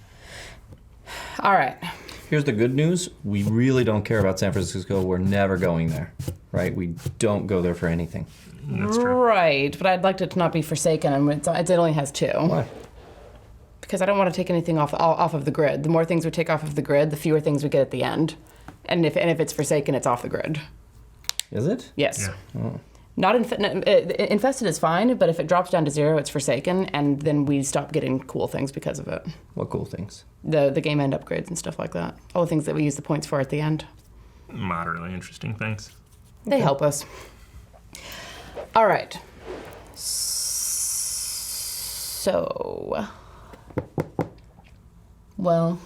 All right. Here's the good news. We really don't care about San Francisco. We're never going there, right? We don't go there for anything. That's true. Right, but I'd like it to not be Forsaken, and it only has 2. Why? Because I don't want to take anything off of the grid. The more things we take off of the grid, the fewer things we get at the end. And if it's Forsaken, it's off the grid. Is it? Yes. Yeah. Not Infested is fine, but if it drops down to 0, it's Forsaken, and then we stop getting cool things because of it. What cool things? The game end upgrades and stuff like that. All the things that we use the points for at the end. Moderately interesting things. They help us. All right. So, well,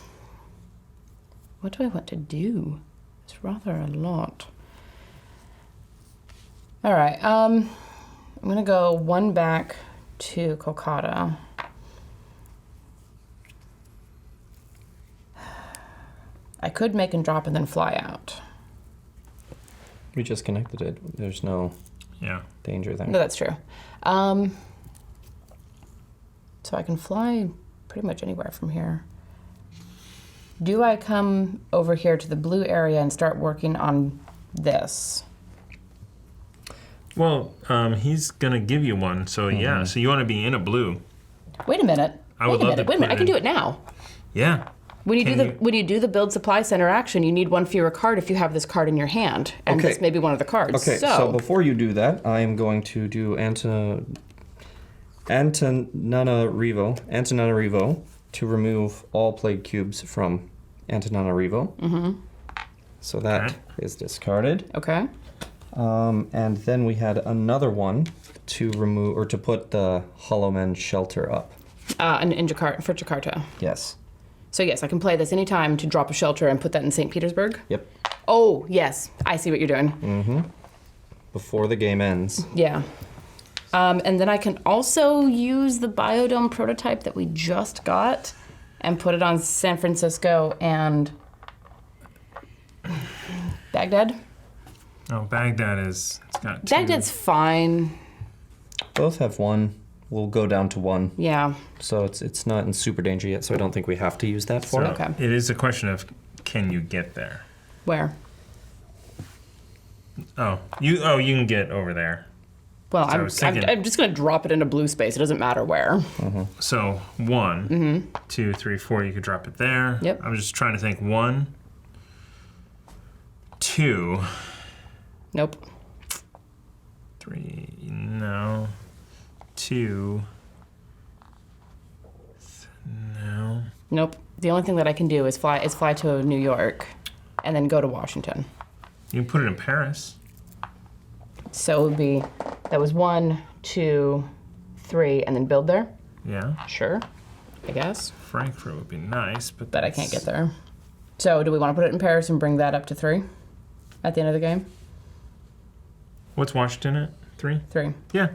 what do I want to do? It's rather a lot. All right. I'm gonna go 1 back to Kolkata. I could make and drop and then fly out. We just connected it. There's no Yeah. danger there. No, that's true. So I can fly pretty much anywhere from here. Do I come over here to the blue area and start working on this? Well, he's gonna give you one, so yeah. So you want to be in a blue? Wait a minute. I would love to Wait a minute. put I can in- do it now. Yeah. When you Can when you do the build supply center action, you need 1 fewer card if you have this card in your hand, and Okay. this may be one of the cards. Okay, so before you do that, I am going to do Antananarivo to remove all plague cubes from Antananarivo. So that is discarded. Okay. And then we had another one to remove or to put the Hollow Men shelter up. In Jakarta for Jakarta. Yes. So yes, I can play this anytime to drop a shelter and put that in St. Petersburg. Yep. Oh yes, I see what you're doing. Before the game ends. Yeah. And then I can also use the biodome prototype that we just got and put it on San Francisco and Baghdad. Oh, Baghdad is. It's got 2. Baghdad's fine. Both have 1. We'll go down to 1. Yeah. So it's not in super danger yet, so I don't think we have to use that for So it. Okay. it is a question of can you get there? Where? Oh, you can get over there. Well, So I was thinking- I'm just going to drop it into blue space. It doesn't matter where. So 1, 2, 3, 4. You could drop it there. Yep. I'm just trying to think. 1, 2, Nope. 3. No. 2. No. Nope. The only thing that I can do is fly to New York and then go to Washington. You can put it in Paris. So it would be, that was 1, 2, 3, and then build there. Yeah. Sure, I guess. Frankfurt would be nice, But I can't get there. So do we want to put it in Paris and bring that up to 3 at the end of the game? What's Washington at? 3? 3. Yeah,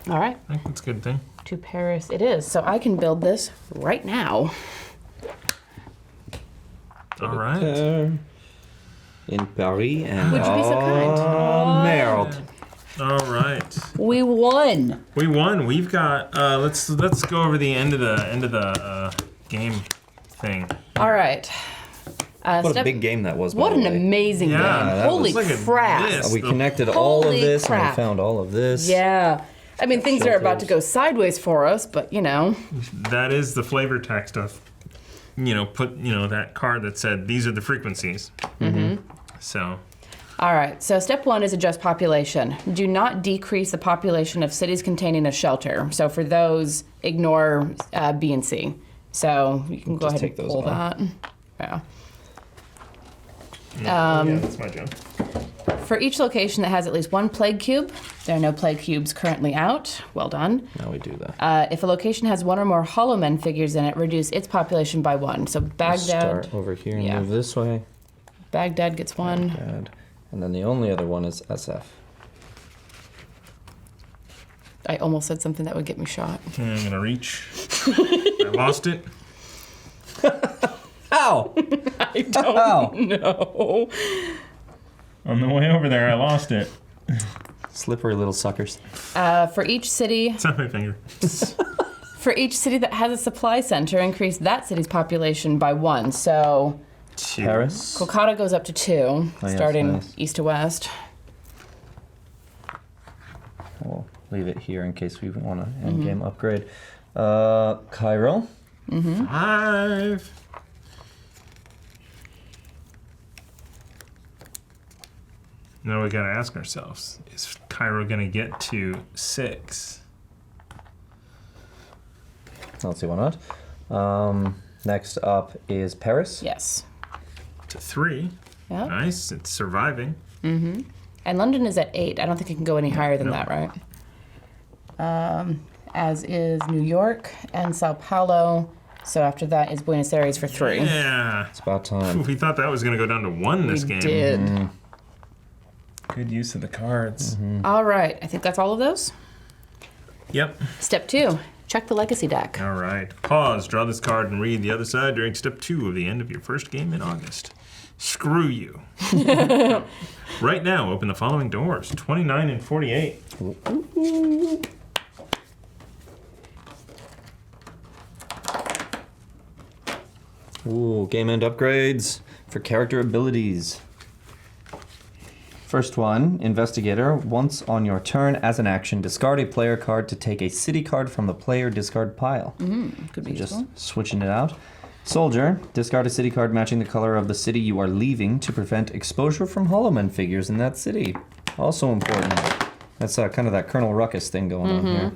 All right. I think that's a good thing. To Paris it is. So I can build this right now. All right. In Paris and Would you be so kind? merde. All right. We won. We won. We've got. Let's go over the end of the game thing. All right. What a big game that was, by What the an way. amazing Yeah, game. that Holy was like a crap. list. We connected all of Holy this and crap. we found all of this. Yeah. I mean, things are about to Shelters. go sideways for us, but you know. That is the flavor text of, put that card that said these are the frequencies. Mm-hmm. So. All right. So step 1 is adjust population. Do not decrease the population of cities containing a shelter. So for those, ignore B and C. So you can go Just ahead take and those pull off. that. Yeah. Yeah, that's my job. For each location that has at least 1 plague cube, there are no plague cubes currently out. Well done. Now we do that. If a location has 1 or more Hollow Men figures in it, reduce its population by 1. So Baghdad, Start over here and yeah. move this way. Baghdad gets 1. Bad. And then the only other one is SF. I almost said something that would get me shot. Okay, I'm gonna reach. I lost it. Ow! I don't know. On the way over there, I lost it. Slippery little suckers. For each city, It's on my finger. that has a supply center, increase that city's population by 1. So Paris. Kolkata goes up to 2, yes, starting nice. east to west. We'll leave it here in case we want to end game upgrade. Cairo. 5. Now we gotta ask ourselves: is Cairo gonna get to 6? Let's see, why not? Next up is Paris. Yes. To 3. Yeah. Nice. It's surviving. And London is at 8. I don't think it can go any higher than No. that, right? As is New York and Sao Paulo. So after that is Buenos Aires for 3. Yeah. It's about time. We thought that was gonna go down to 1 this We game. did. Good use of the cards. All right. I think that's all of those. Yep. Step 2. Check the legacy deck. All right. Pause. Draw this card and read the other side during step 2 of the end of your first game in August. Screw you. Right now, open the following doors: 29 and 48. Ooh, game end upgrades for character abilities. First one, Investigator. Once on your turn, as an action, discard a player card to take a city card from the player discard pile. Could be Just useful. switching it out. Soldier. Discard a city card matching the color of the city you are leaving to prevent exposure from Hollow Men figures in that city. Also important. That's kind of that Colonel Ruckus thing going on here.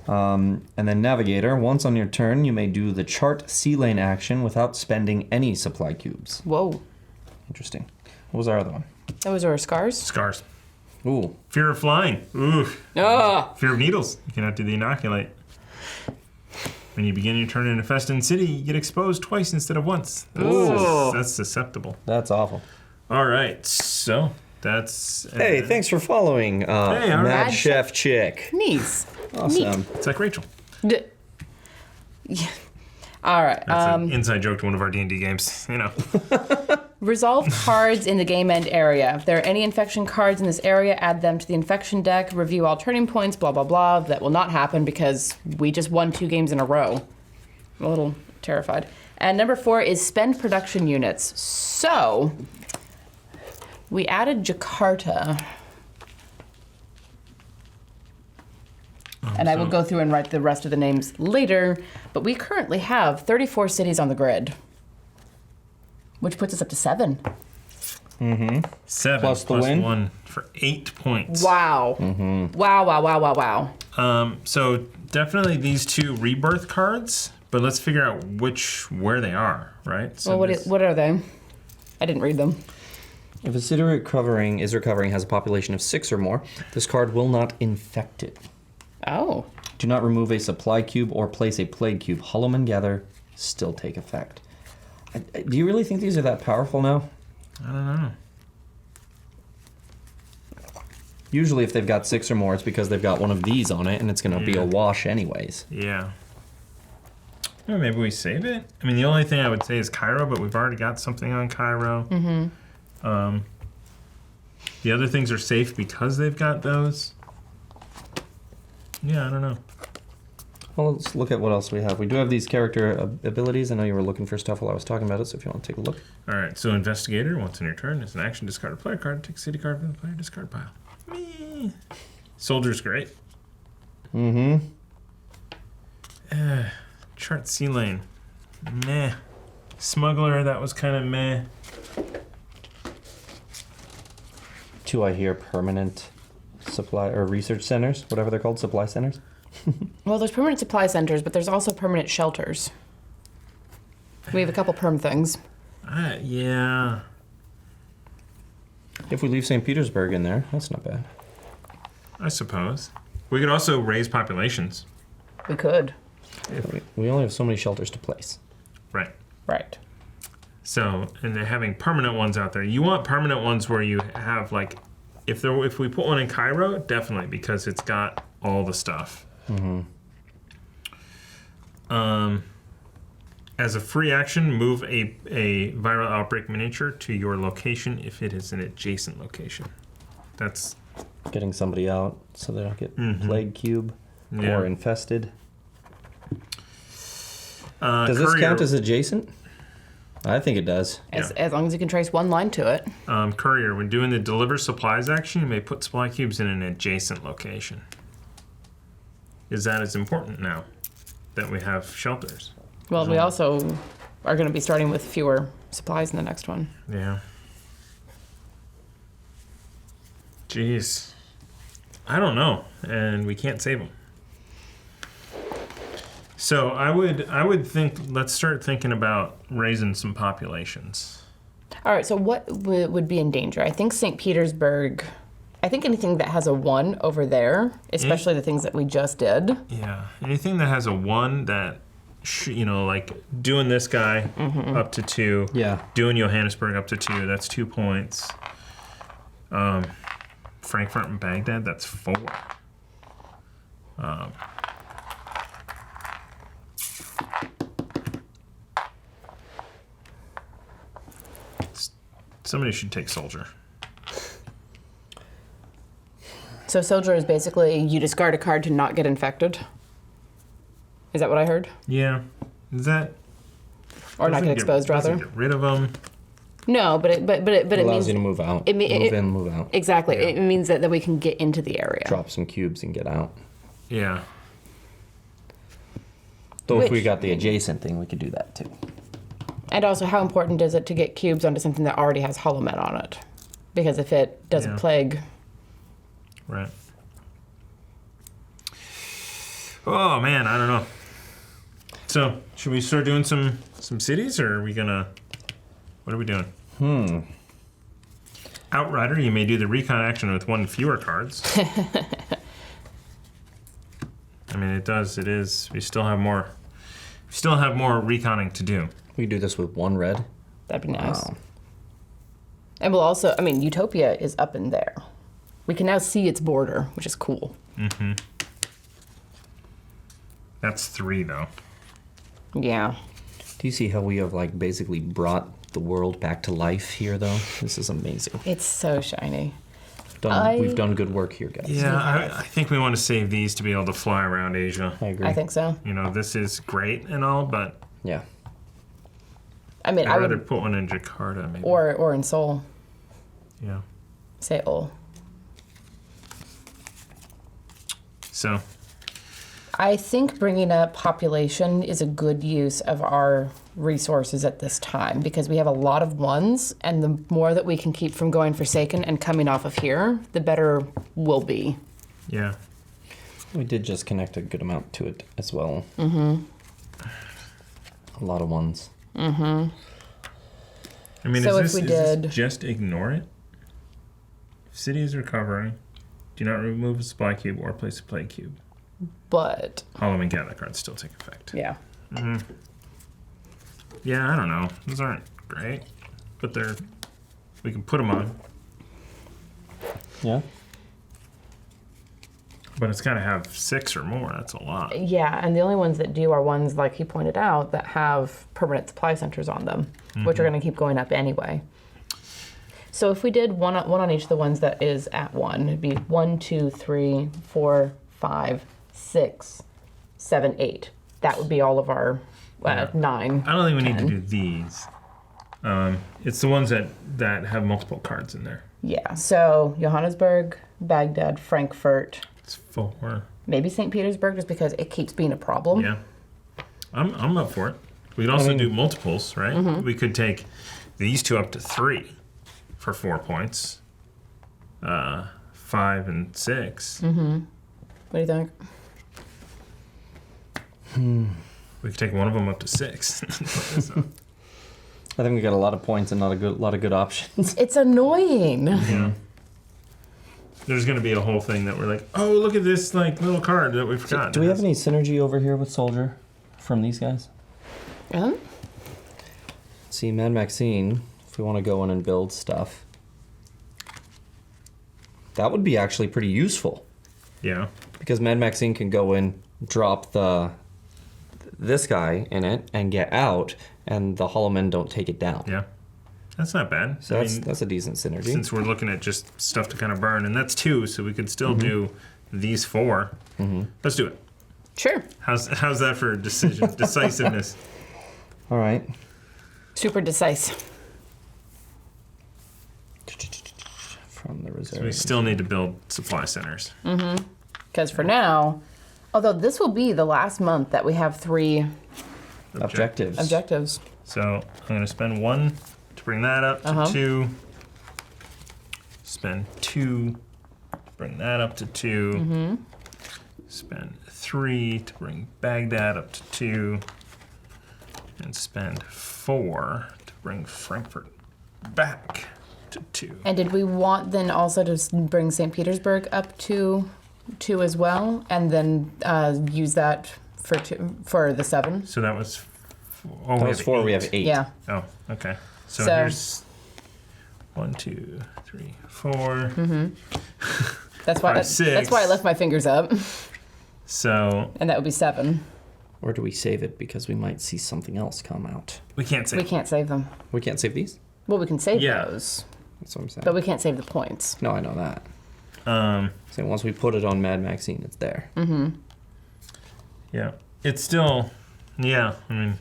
And then Navigator. Once on your turn, you may do the chart C lane action without spending any supply cubes. Whoa. Interesting. What was our other one? Those are scars. Scars. Ooh. Fear of flying. Ooh. Ah. Fear of needles. You cannot do the inoculate. When you begin your turn in a Infesting city, you get exposed twice instead of once. That's susceptible. That's awful. All right. So that's. Hey, thanks for following all Mad right. Chef Chick. Knees. Awesome. It's like Rachel. Yeah. All right. That's an inside joke to one of our D&D games. You know. Resolve cards in the game end area. If there are any infection cards in this area, add them to the infection deck. Review all turning points, blah, blah, blah. That will not happen because we just won 2 games in a row. I'm a little terrified. And number 4 is spend production units. So, we added Jakarta. And I will go through and write the rest of the names later. But we currently have 34 cities on the grid, which puts us up to 7. 7 Plus the win? 1 for 8 points. Wow. Wow. So definitely these 2 rebirth cards, but let's figure out where they are, right? So Well, what are they? I didn't read them. If a city is recovering has a population of 6 or more, this card will not infect it. Oh. Do not remove a supply cube or place a plague cube. Hollow Men Gather still take effect. Do you really think these are that powerful now? I don't know. Usually if they've got 6 or more, it's because they've got one of these on it, and it's going to be a wash anyways. Yeah. Well, maybe we save it? I mean, the only thing I would say is Cairo, but we've already got something on Cairo. Mm-hmm. The other things are safe because they've got those. Yeah, I don't know. Well, let's look at what else we have. We do have these character abilities. I know you were looking for stuff while I was talking about it, so if you want to take a look. All right, so Investigator, once on your turn, is an action, discard a player card, take a city card from the player discard pile. Meh. Soldier's great. Mm-hmm. Chart C lane. Meh. Smuggler, that was kind of meh. 2 I hear permanent supply or research centers, whatever they're called, supply centers. Well, there's permanent supply centers, but there's also permanent shelters. We have a couple perm things. Yeah. If we leave St. Petersburg in there, that's not bad. I suppose. We could also raise populations. We could. We only have so many shelters to place. Right. Right. So, and they're having permanent ones out there. You want permanent ones where you have, like, if we put one in Cairo, definitely, because it's got all the stuff. Mm-hmm. As a free action, move a viral outbreak miniature to your location if it is an adjacent location. That's getting somebody out so they don't get plague cube or infested. Does this count as adjacent? I think it does. As long as you can trace one line to it. Courier, when doing the deliver supplies action, you may put supply cubes in an adjacent location. Is that as important now that we have shelters? Well, we also are going to be starting with fewer supplies in the next one. Yeah. Jeez. I don't know, and we can't save them. So I would think, let's start thinking about raising some populations. All right, so what would be in danger? I think St. Petersburg, I think anything that has a 1 over there, especially the things that we just did. Yeah, anything that has a 1 that, like doing this guy up to 2. Yeah. Doing Johannesburg up to 2, that's 2 points. Frankfurt and Baghdad, that's 4. Somebody should take Soldier. So Soldier is basically you discard a card to not get infected. Is that what I heard? Yeah. Is that... Or not get exposed, rather? Get rid of them. No, but it allows means you to move out. Move in, move out. Exactly. Yeah. It means that we can get into the area. Drop some cubes and get out. Yeah. Though if we got the adjacent thing, we could do that too. And also, how important is it to get cubes onto something that already has Hollow Men on it? Because if it doesn't plague... Right. Oh, man, I don't know. So, should we start doing some cities, or are we gonna... What are we doing? Outrider, you may do the recon action with 1 fewer cards. I mean, it is. We still have more reconning to do. We could do this with 1 red. That'd be nice. Wow. And we'll also, Utopia is up in there. We can now see its border, which is cool. Mm-hmm. That's 3, though. Yeah. Do you see how we have, basically brought the world back to life here, though? This is amazing. It's so shiny. We've done good work here, guys. Yeah, I think we want to save these to be able to fly around Asia. I agree. I think so. This is great and all, but... Yeah. I'd rather put one in Jakarta, maybe. Or in Seoul. Yeah. Seoul. So... I think bringing up population is a good use of our resources at this time because we have a lot of 1s, and the more that we can keep from going Forsaken and coming off of here, the better we'll be. Yeah. We did just connect a good amount to it as well. Mm-hmm. A lot of 1s. Mm-hmm. I mean, so is this just ignore it? If city is recovering, do not remove a supply cube or place a plague cube. but Halloween Gather cards still take effect. yeah. Yeah, I don't know. Those aren't great, but we can put them on. Yeah. But it's got to have 6 or more. That's a lot. Yeah, and the only ones that do are ones, like he pointed out, that have permanent supply centers on them, which are going to keep going up anyway. So if we did one on each of the ones that is at 1, it'd be 1, 2, 3, 4, 5, 6, 7, 8. That would be all of our 9. I don't think we need to do these. It's the ones that have multiple cards in there. Yeah, so Johannesburg, Baghdad, Frankfurt, It's 4. maybe St. Petersburg, just because it keeps being a problem. Yeah. I'm up for it. We could also do multiples, right? We could take these 2 up to 3 for 4 points. 5 and 6. What do you think? We could take one of them up to 6. I think we got a lot of points and not a lot of good options. It's annoying. Yeah. There's going to be a whole thing that we're like, oh, look at this like little card that we forgot. Do we have any synergy over here with Soldier from these guys? See, Mad Maxine, if we want to go in and build stuff, that would be actually pretty useful. Yeah. Because Mad Maxine can go in, drop this guy in it, and get out, and the Hollow Men don't take it down. Yeah. That's not bad. So that's a decent synergy. Since we're looking at just stuff to kind of burn, and that's 2, so we could still do these 4. Let's do it. Sure. How's that for decisiveness? All right. Super decisive. From the reserve. So we still need to build supply centers. Because for now, although this will be the last month that we have 3 Objectives. So I'm going to spend 1 to bring that up to 2. Spend 2 to bring that up to 2. Spend 3 to bring Baghdad up to 2. And spend 4 to bring Frankfurt back to 2. And did we want then also to bring St. Petersburg up to 2 as well, and then use that for the 7? So that was That was 4. We have 8. Yeah. Oh, okay. So So- here's 1, 2, 3, 4. That's why. 5, 6. That's why I left my fingers up, So and that would be 7. Or do we save it because we might see something else come out? we can't say. We can't save them. We can't save these? Well, we can save Yeah. those, That's what I'm saying. but we can't save the points. No, I know that. Um, So once we put it on Mad Maxine, it's there. yeah. It's still. Yeah. I mean,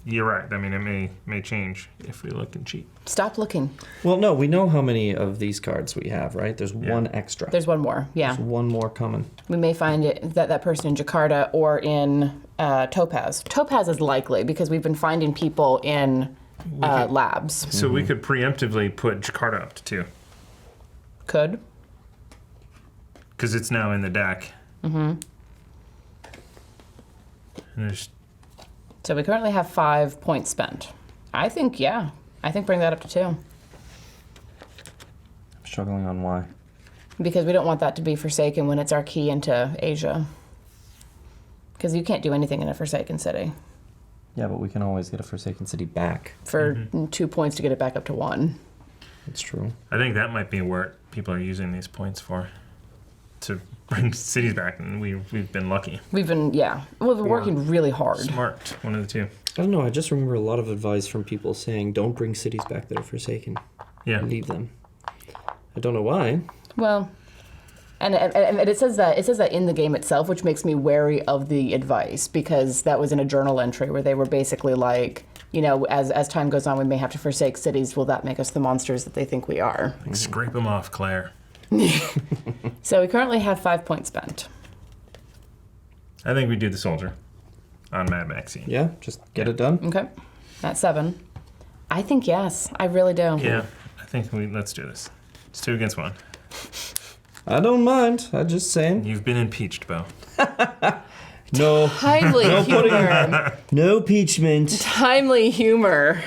you're right. I mean, it may change if we look and cheat. Stop looking. Well, no, we know how many of these cards we have, right? There's one extra. There's one more. Yeah. There's one more coming. We may find it that person in Jakarta or in Topaz. Topaz is likely because we've been finding people in labs. So we could preemptively put Jakarta up to 2 Could. because it's now in the deck. And there's So we currently have 5 points spent. I think bring that up to 2. I'm struggling on why. Because we don't want that to be Forsaken when it's our key into Asia. Because you can't do anything in a Forsaken city Yeah, but we can always get a Forsaken City back. for 2 points to get it back up to 1. That's true. I think that might be where people are using these points for, to bring cities back, and we've been lucky. We've been working really hard. Smart, one of the 2. I don't know. I just remember a lot of advice from people saying, don't bring cities back that are Forsaken. Yeah. Leave them. I don't know why. Well, and it says that in the game itself, which makes me wary of the advice, because that was in a journal entry where they were basically like, as time goes on, we may have to forsake cities. Will that make us the monsters that they think we are? Like, scrape them off, Claire. So we currently have 5 points spent. I think we do the soldier on Mad Maxine. Yeah, just get it done. Okay, that's 7. I think yes, I really do. Yeah, I think let's do this. It's 2 against 1. I don't mind. I'm just saying. You've been impeached, Beau. No. Timely humor. No peachment. Timely humor.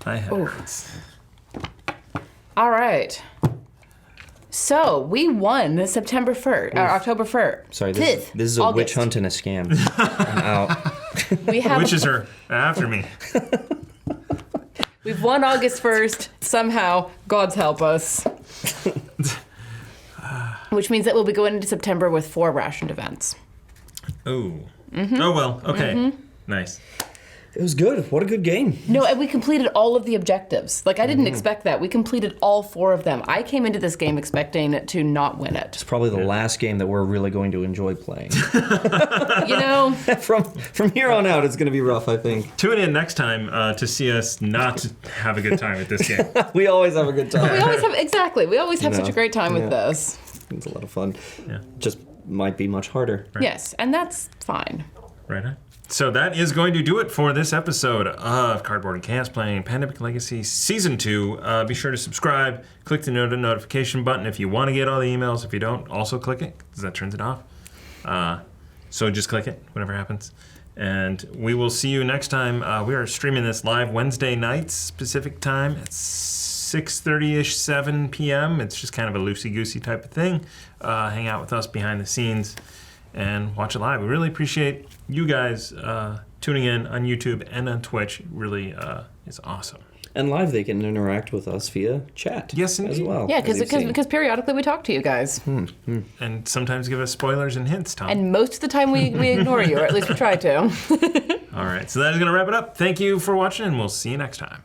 My head hurts. All right. So we won September 1st, or October 1st. Sorry, this is a August. witch hunt and a scam. I'm out. We have Witches are after me. We've won August 1st. Somehow, God's help us. Which means that we'll be going into September with 4 rationed events. Oh. Oh, well. Okay. Nice. It was good. What a good game. No, and we completed all of the objectives. Like, I didn't expect that. We completed all 4 of them. I came into this game expecting to not win it. It's probably the last game that we're really going to enjoy playing. You know? From here on out, it's going to be rough, I think. Tune in next time to see us not have a good time at this game. We always have a good time. We always have such a great time with this. It's a lot of fun. Yeah. Just might be much harder. Right. Yes, and that's fine. Right on. So that is going to do it for this episode of Cardboard and Chaos playing Pandemic Legacy Season 2. Be sure to subscribe. Click the notification button if you want to get all the emails. If you don't, also click it, because that turns it off. So just click it, whatever happens. And we will see you next time. We are streaming this live Wednesday nights, Pacific time. It's 6:30-ish, 7 p.m. It's just kind of a loosey-goosey type of thing. Hang out with us behind the scenes and watch it live. We really appreciate you guys tuning in on YouTube and on Twitch. It really is awesome. And live, they can interact with us via chat. Yes, indeed. As well. Yeah, because periodically we talk to you guys. And sometimes give us spoilers and hints, Tom. And most of the time we ignore you, or at least we try to. All right, so that is going to wrap it up. Thank you for watching, and we'll see you next time.